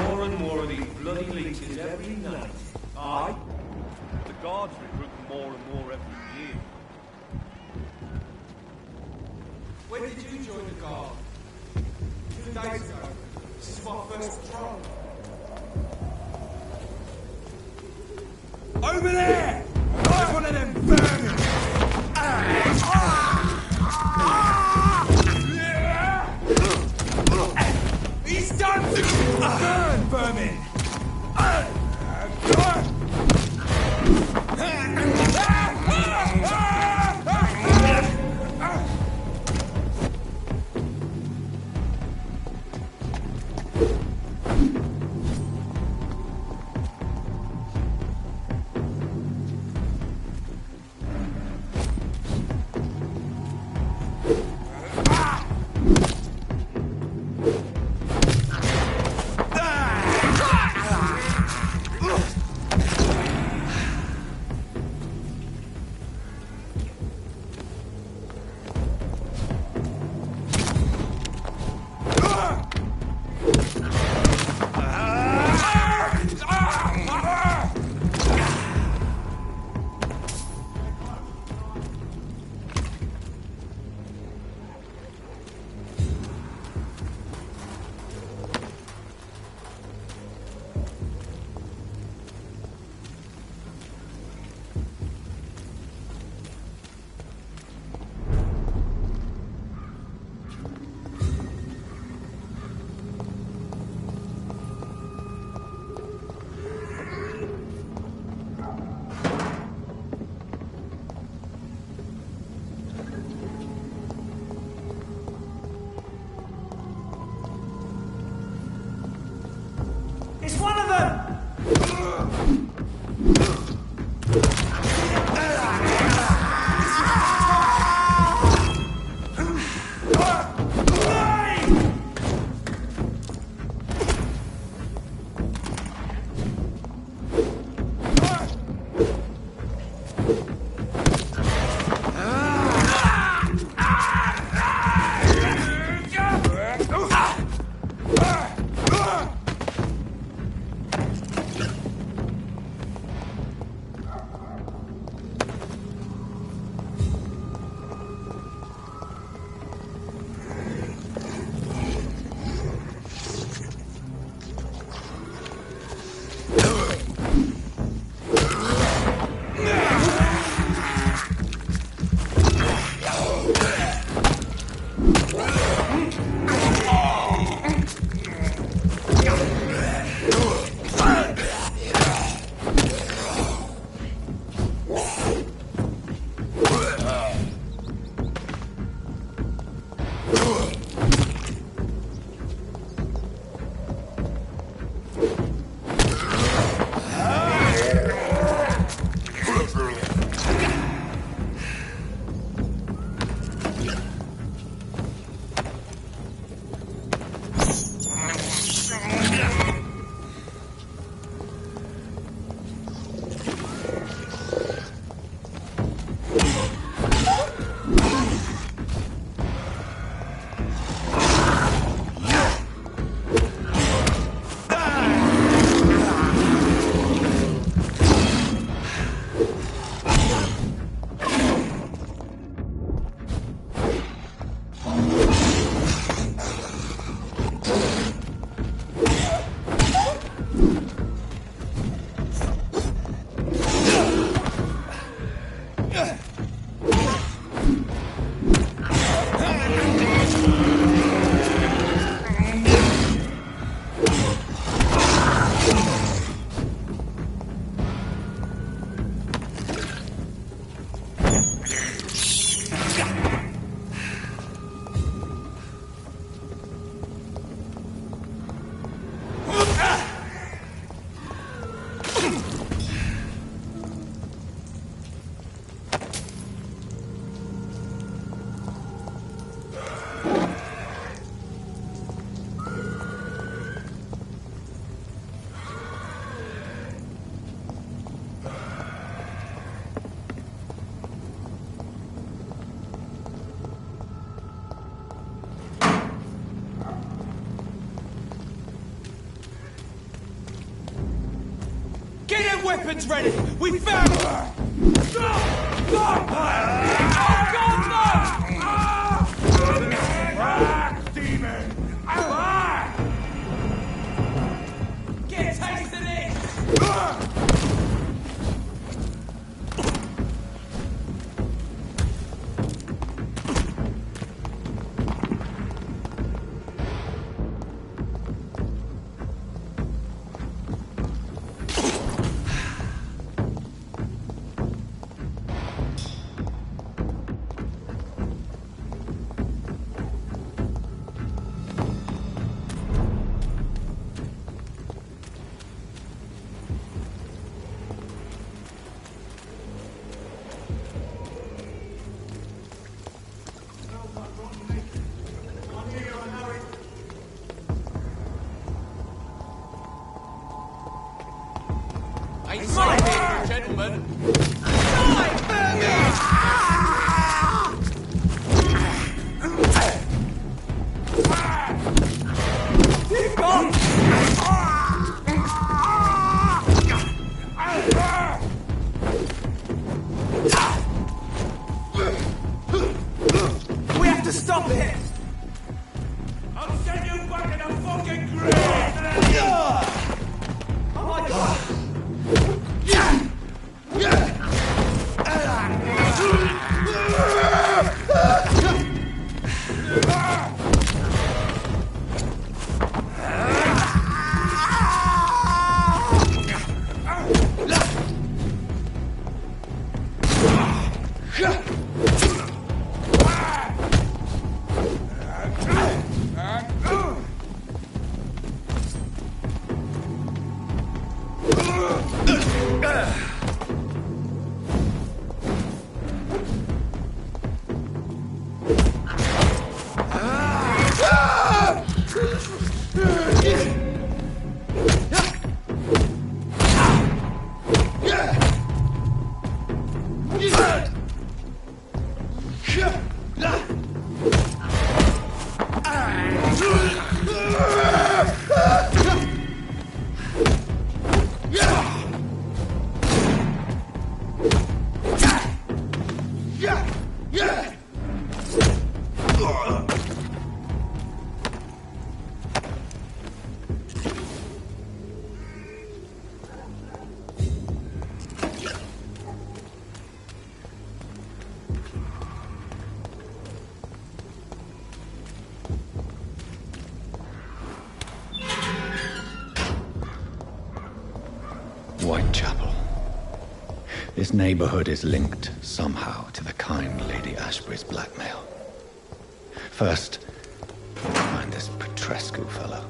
More and more of these bloody leeches every night. Aye? The guards recruit more and more every year. When did you join the guard? 2 days ago. This is my first patrol. Over there! Like one of them vermin! He's done to burn, vermin! It's one of them! weapons ready! We found her! Oh, God, no! Demon! Get a taste of this! Gentlemen! We have to stop it! I'll send you back in a fucking grave! Oh my God! Whitechapel. This neighborhood is linked somehow to the kind Lady Ashbury's blackmail. First, find this Petrescu fellow.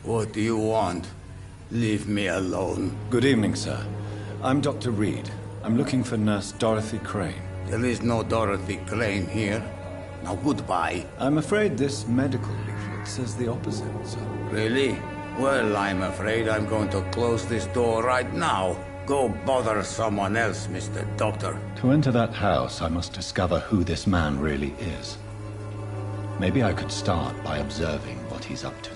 What do you want? Leave me alone. Good evening, sir. I'm Dr. Reid. I'm looking for Nurse Dorothy Crane. There is no Dorothy Crane here. Now goodbye. I'm afraid this medical leaflet says the opposite, sir. Really? Well, I'm afraid I'm going to close this door right now. Go bother someone else, Mr. Doctor. To enter that house, I must discover who this man really is. Maybe I could start by observing what he's up to.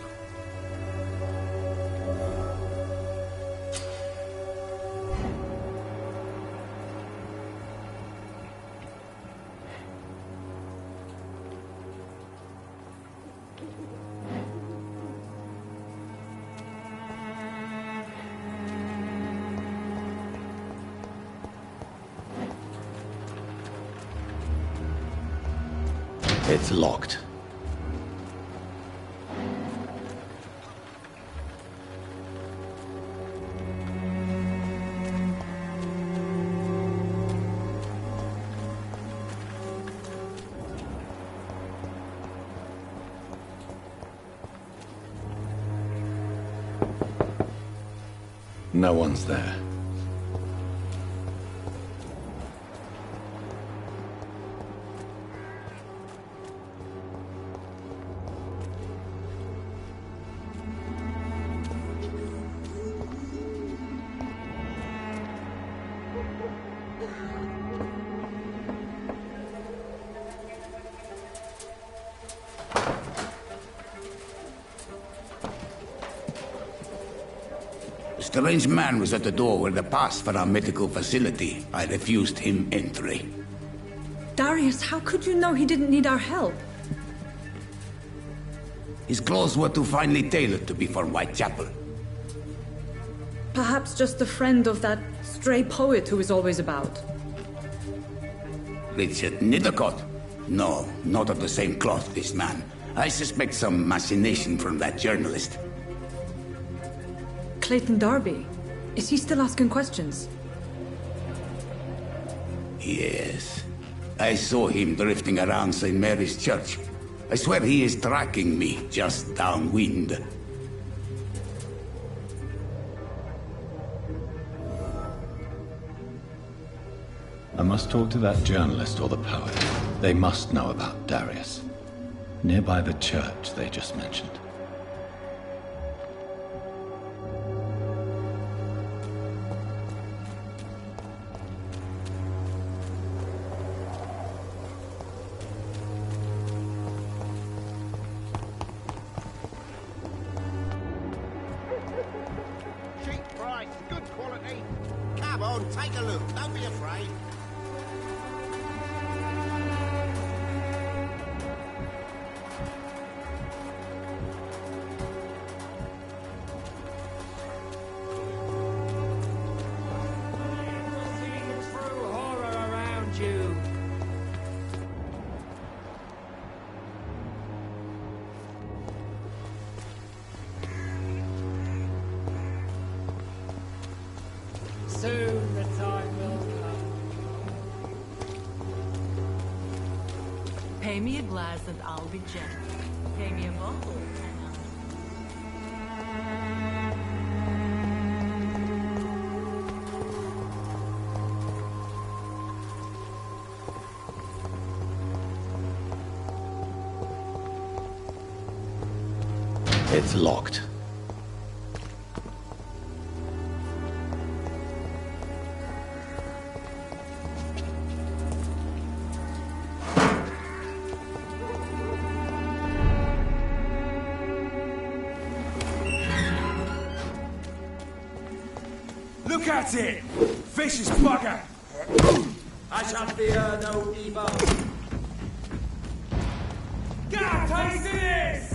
It's locked. No one's there. A strange man was at the door with a pass for our medical facility. I refused him entry. Darius, how could you know he didn't need our help? His clothes were too finely tailored to be for Whitechapel. Perhaps just a friend of that stray poet who is always about. Richard Nithercott? No, not of the same cloth, this man. I suspect some machination from that journalist. Clayton Darby. Is he still asking questions? Yes. I saw him drifting around St. Mary's Church. I swear he is tracking me just downwind. I must talk to that journalist or the poet. They must know about Darius. Nearby the church they just mentioned. Take a look. Don't be afraid. Soon the time will come. Pay me a glass and I'll be gentle. Pay me a bottle and It's locked. Look at it! Vicious bugger! I shall fear no evil. Get a taste of this!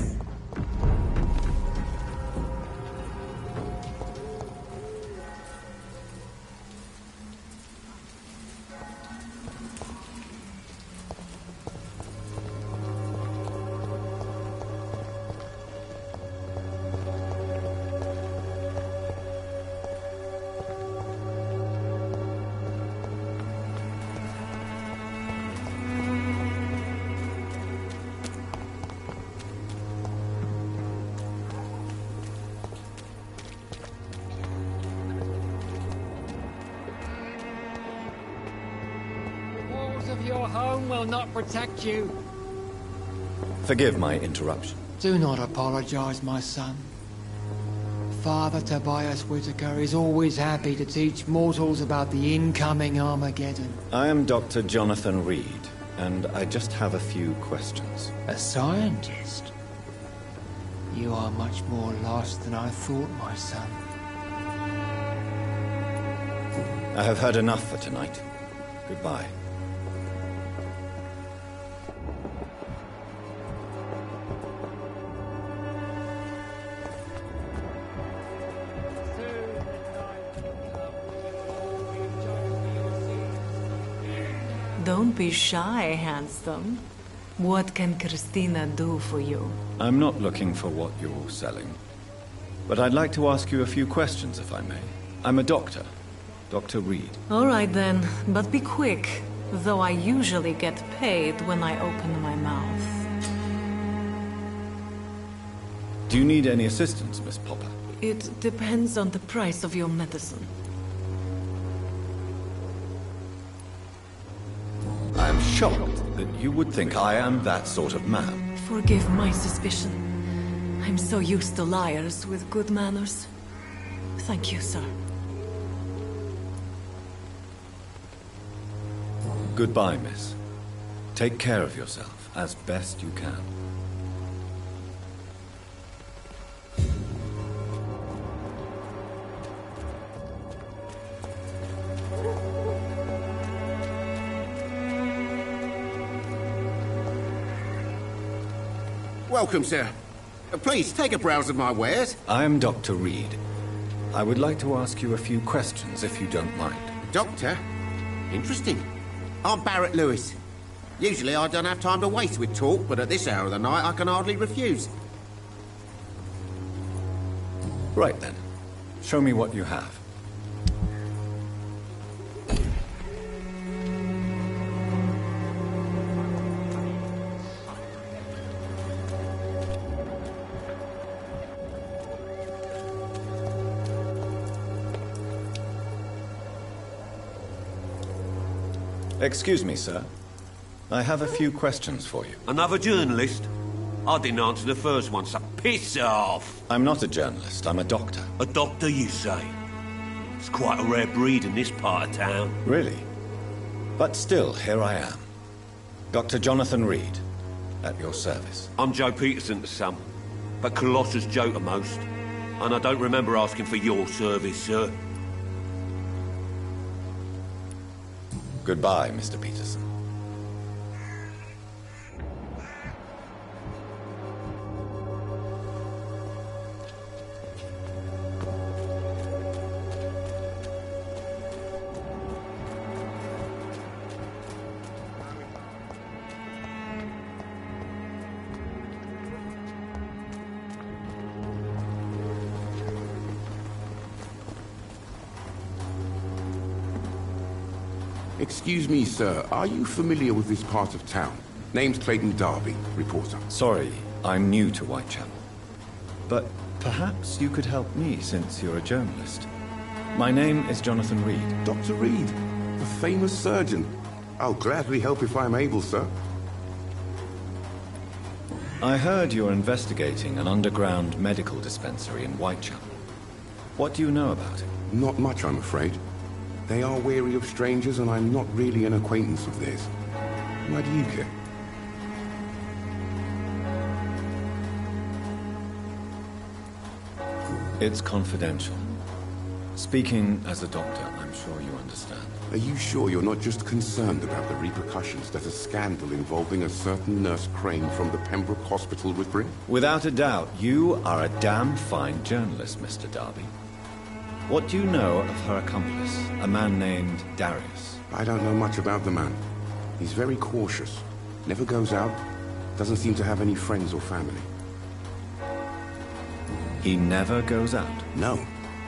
Your home will not protect you. Forgive my interruption. Do not apologize, my son. Father Tobias Whitaker is always happy to teach mortals about the incoming Armageddon. I am Dr. Jonathan Reid, and I just have a few questions. A scientist? You are much more lost than I thought, my son. I have heard enough for tonight. Goodbye. don't be shy, handsome. What can Christina do for you? I'm not looking for what you're selling. But I'd like to ask you a few questions, if I may. I'm a doctor. Dr. Reid. All right then, but be quick. Though I usually get paid when I open my mouth. Do you need any assistance, Miss Popper? It depends on the price of your medicine. I am shocked that you would think I am that sort of man. Forgive my suspicion. I'm so used to liars with good manners. Thank you, sir. Goodbye, miss. Take care of yourself as best you can. Welcome, sir. Please, take a browse of my wares. I am Dr. Reid. I would like to ask you a few questions, if you don't mind. Doctor? Interesting. I'm Barrett Lewis. Usually I don't have time to waste with talk, but at this hour of the night I can hardly refuse. Right then. Show me what you have. Excuse me, sir. I have a few questions for you. Another journalist? I didn't answer the first one, so piss off! I'm not a journalist, I'm a doctor. A doctor, you say? It's quite a rare breed in this part of town. Really? But still, here I am. Dr. Jonathan Reid, at your service. I'm Joe Peterson to some, but Colossus Joe to most. And I don't remember asking for your service, sir. Goodbye, Mr. Peterson. Excuse me, sir. Are you familiar with this part of town? Name's Clayton Darby, reporter. Sorry, I'm new to Whitechapel. But perhaps you could help me, since you're a journalist. My name is Jonathan Reid. Dr. Reid, the famous surgeon. I'll gladly help if I'm able, sir. I heard you're investigating an underground medical dispensary in Whitechapel. What do you know about it? Not much, I'm afraid. They are wary of strangers, and I'm not really an acquaintance of theirs. Why do you care? It's confidential. Speaking as a doctor, I'm sure you understand. Are you sure you're not just concerned about the repercussions that a scandal involving a certain Nurse Crane from the Pembroke Hospital would bring? Without a doubt, you are a damn fine journalist, Mr. Darby. What do you know of her accomplice, a man named Darius? I don't know much about the man. He's very cautious. Never goes out. Doesn't seem to have any friends or family. He never goes out? No.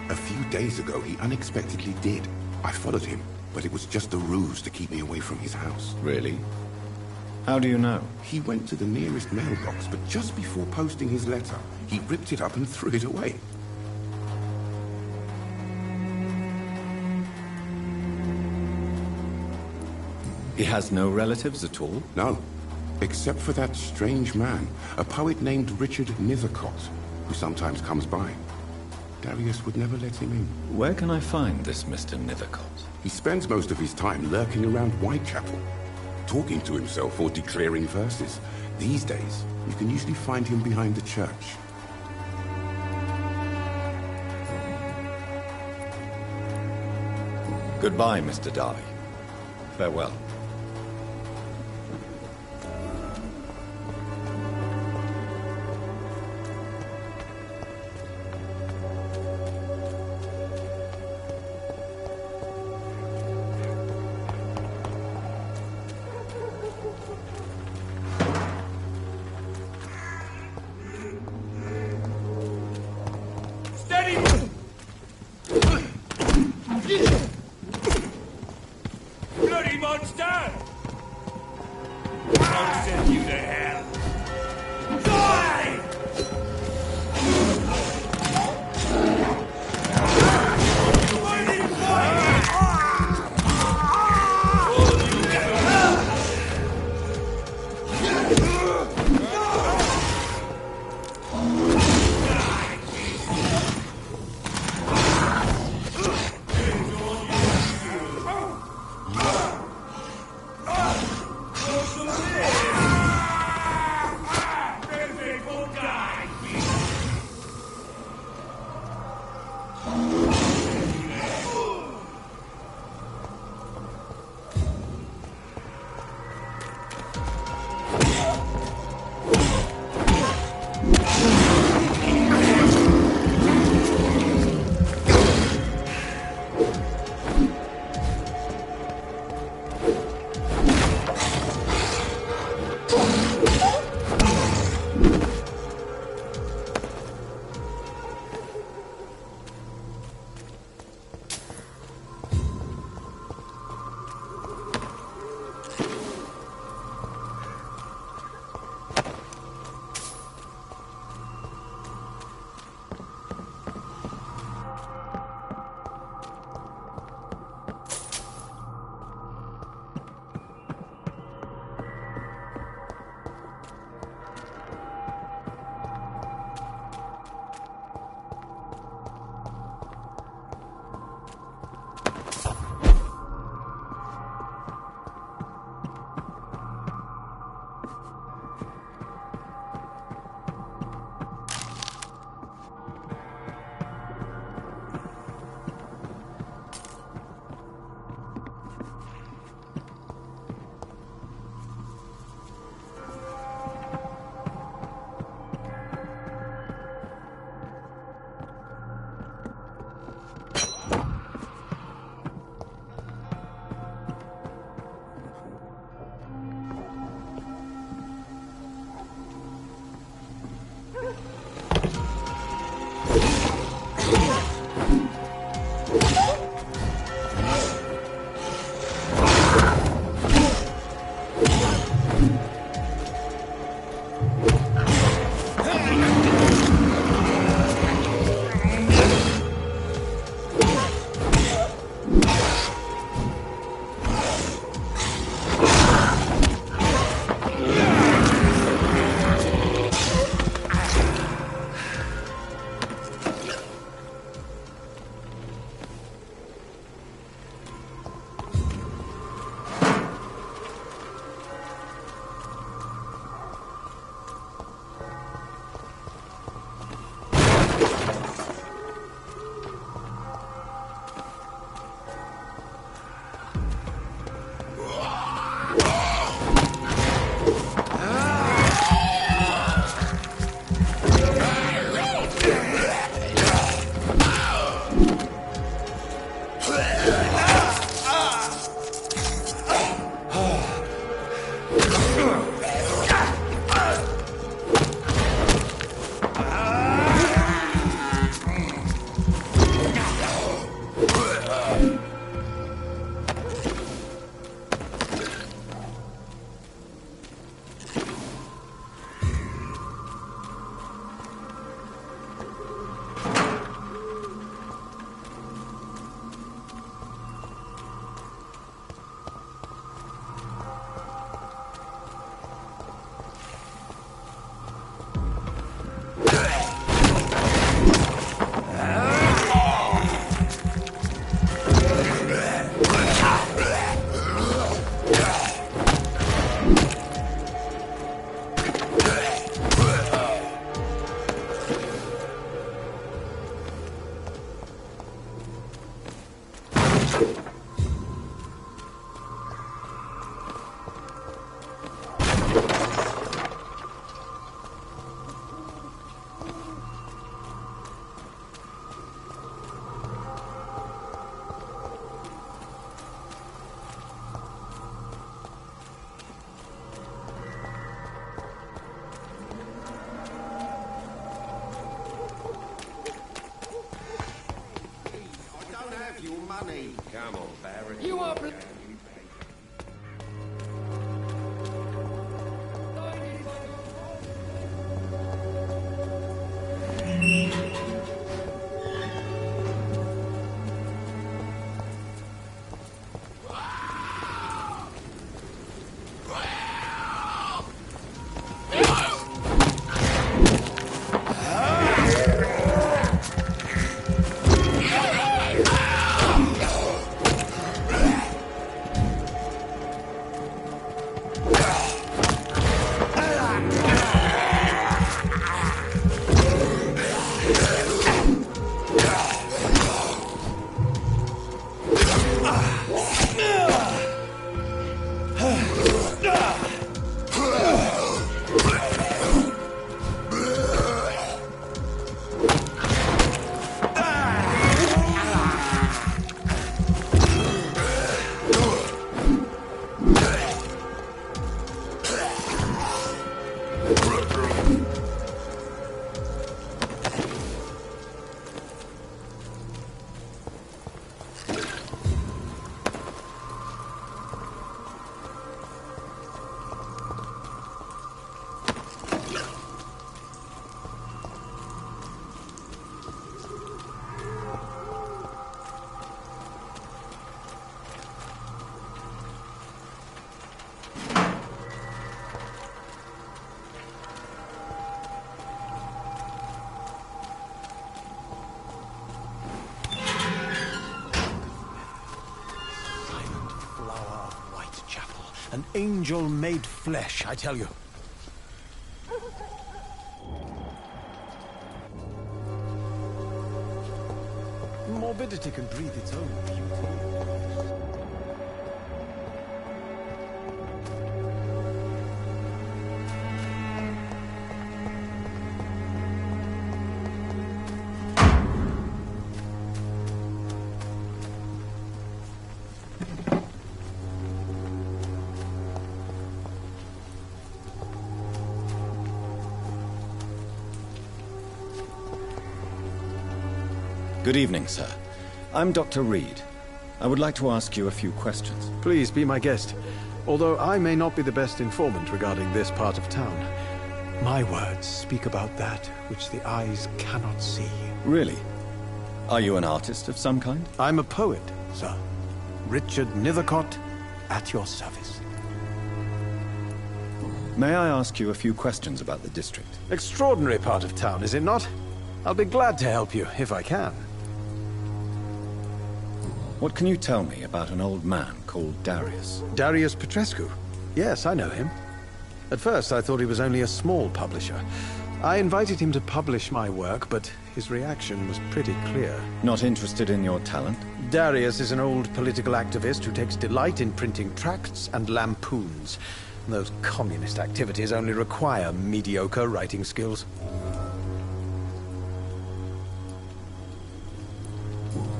A few days ago, he unexpectedly did. I followed him, but it was just a ruse to keep me away from his house. Really? How do you know? He went to the nearest mailbox, but just before posting his letter, he ripped it up and threw it away. He has no relatives at all? No. Except for that strange man, a poet named Richard Nethercott, who sometimes comes by. Darius would never let him in. Where can I find this Mr. Nethercott? He spends most of his time lurking around Whitechapel, talking to himself or declaring verses. These days, you can usually find him behind the church. Goodbye, Mr. Darby. Farewell. monster! I'll send you to hell. Die! Money. Come on, Baron. You are... An angel made flesh, I tell you. Morbidity can breathe its own beauty. Good evening, sir. I'm Dr. Reid. I would like to ask you a few questions. Please be my guest, although I may not be the best informant regarding this part of town. My words speak about that which the eyes cannot see. Really? Are you an artist of some kind? I'm a poet, sir. Richard Nethercott, at your service. May I ask you a few questions about the district? Extraordinary part of town, is it not? I'll be glad to help you, if I can. What can you tell me about an old man called Darius? Darius Petrescu? Yes, I know him. At first, I thought he was only a small publisher. I invited him to publish my work, but his reaction was pretty clear. Not interested in your talent? Darius is an old political activist who takes delight in printing tracts and lampoons. Those communist activities only require mediocre writing skills.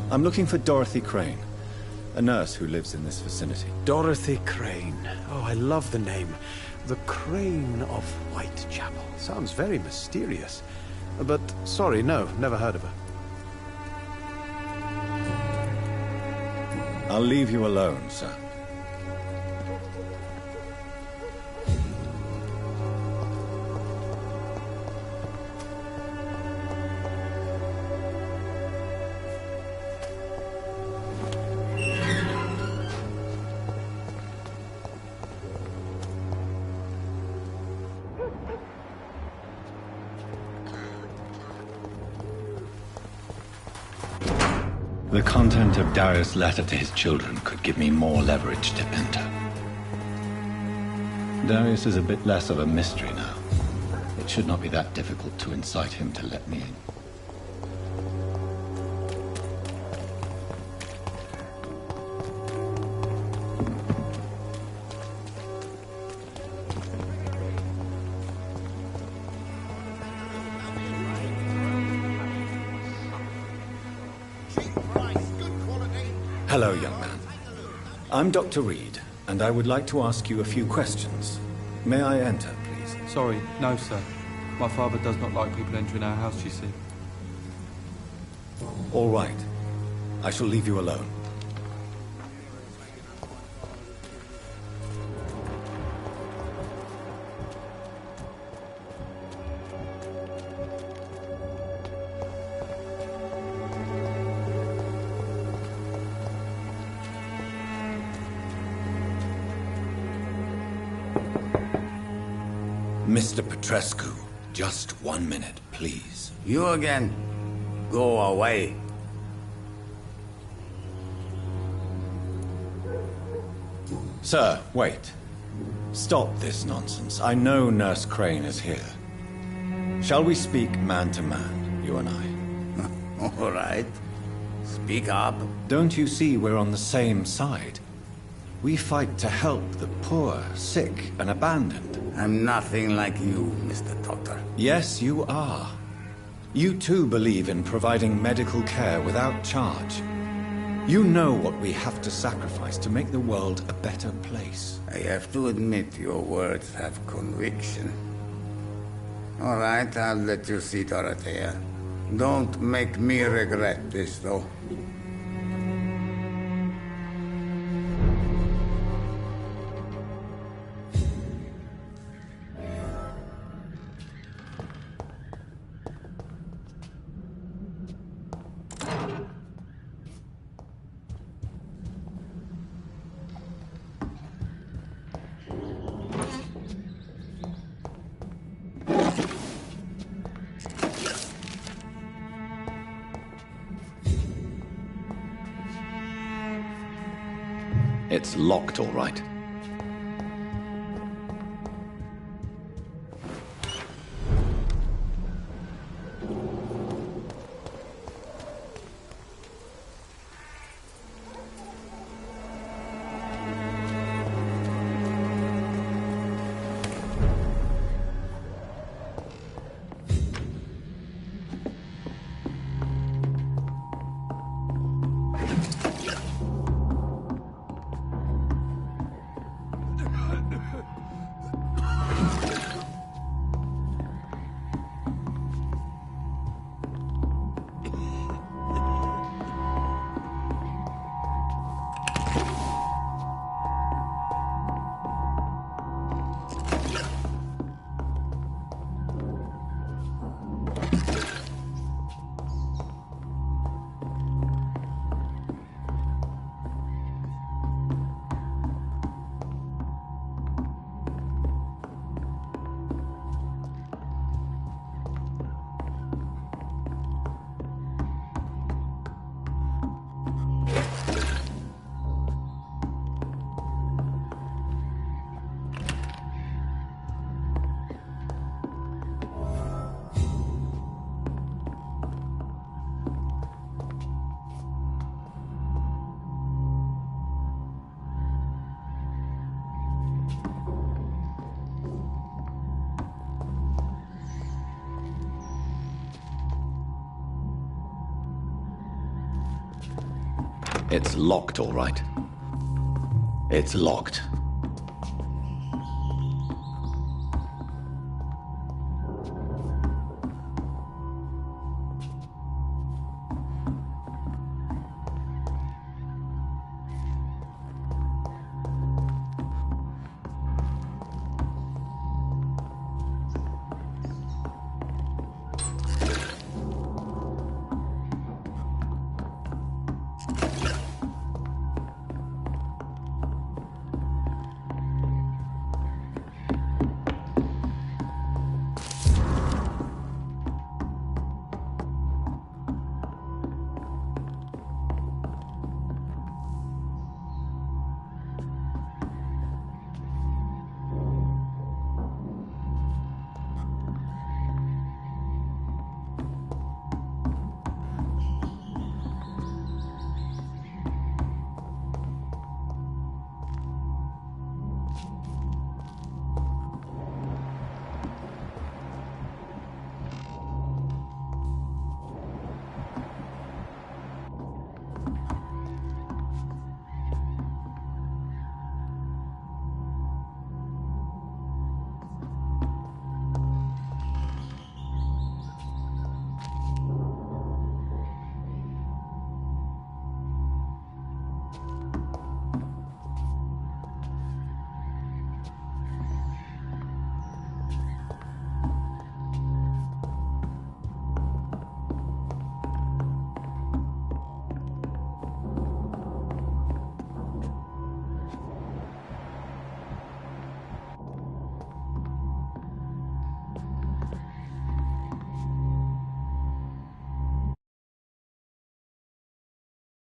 I'm looking for Dorothy Crane, a nurse who lives in this vicinity. Dorothy Crane. Oh, I love the name. The Crane of Whitechapel. Sounds very mysterious. But, sorry, no, never heard of her. I'll leave you alone, sir. The content of Darius' letter to his children could give me more leverage to enter. Darius is a bit less of a mystery now. It should not be that difficult to incite him to let me in. Hello, young man. I'm Dr. Reid, and I would like to ask you a few questions. May I enter, please? Sorry, no, sir. My father does not like people entering our house, you see. All right. I shall leave you alone. Mr. Petrescu, just 1 minute, please. You again? Go away. Sir, wait. Stop this nonsense. I know Nurse Crane is here. Shall we speak man to man, you and I? All right. Speak up. Don't you see we're on the same side? We fight to help the poor, sick, and abandoned. I'm nothing like you, Mr. Doctor. Yes, you are. You too believe in providing medical care without charge. You know what we have to sacrifice to make the world a better place. I have to admit your words have conviction. All right, I'll let you see, Dorothea. Don't make me regret this, though. It's locked, all right. It's locked, all right. It's locked.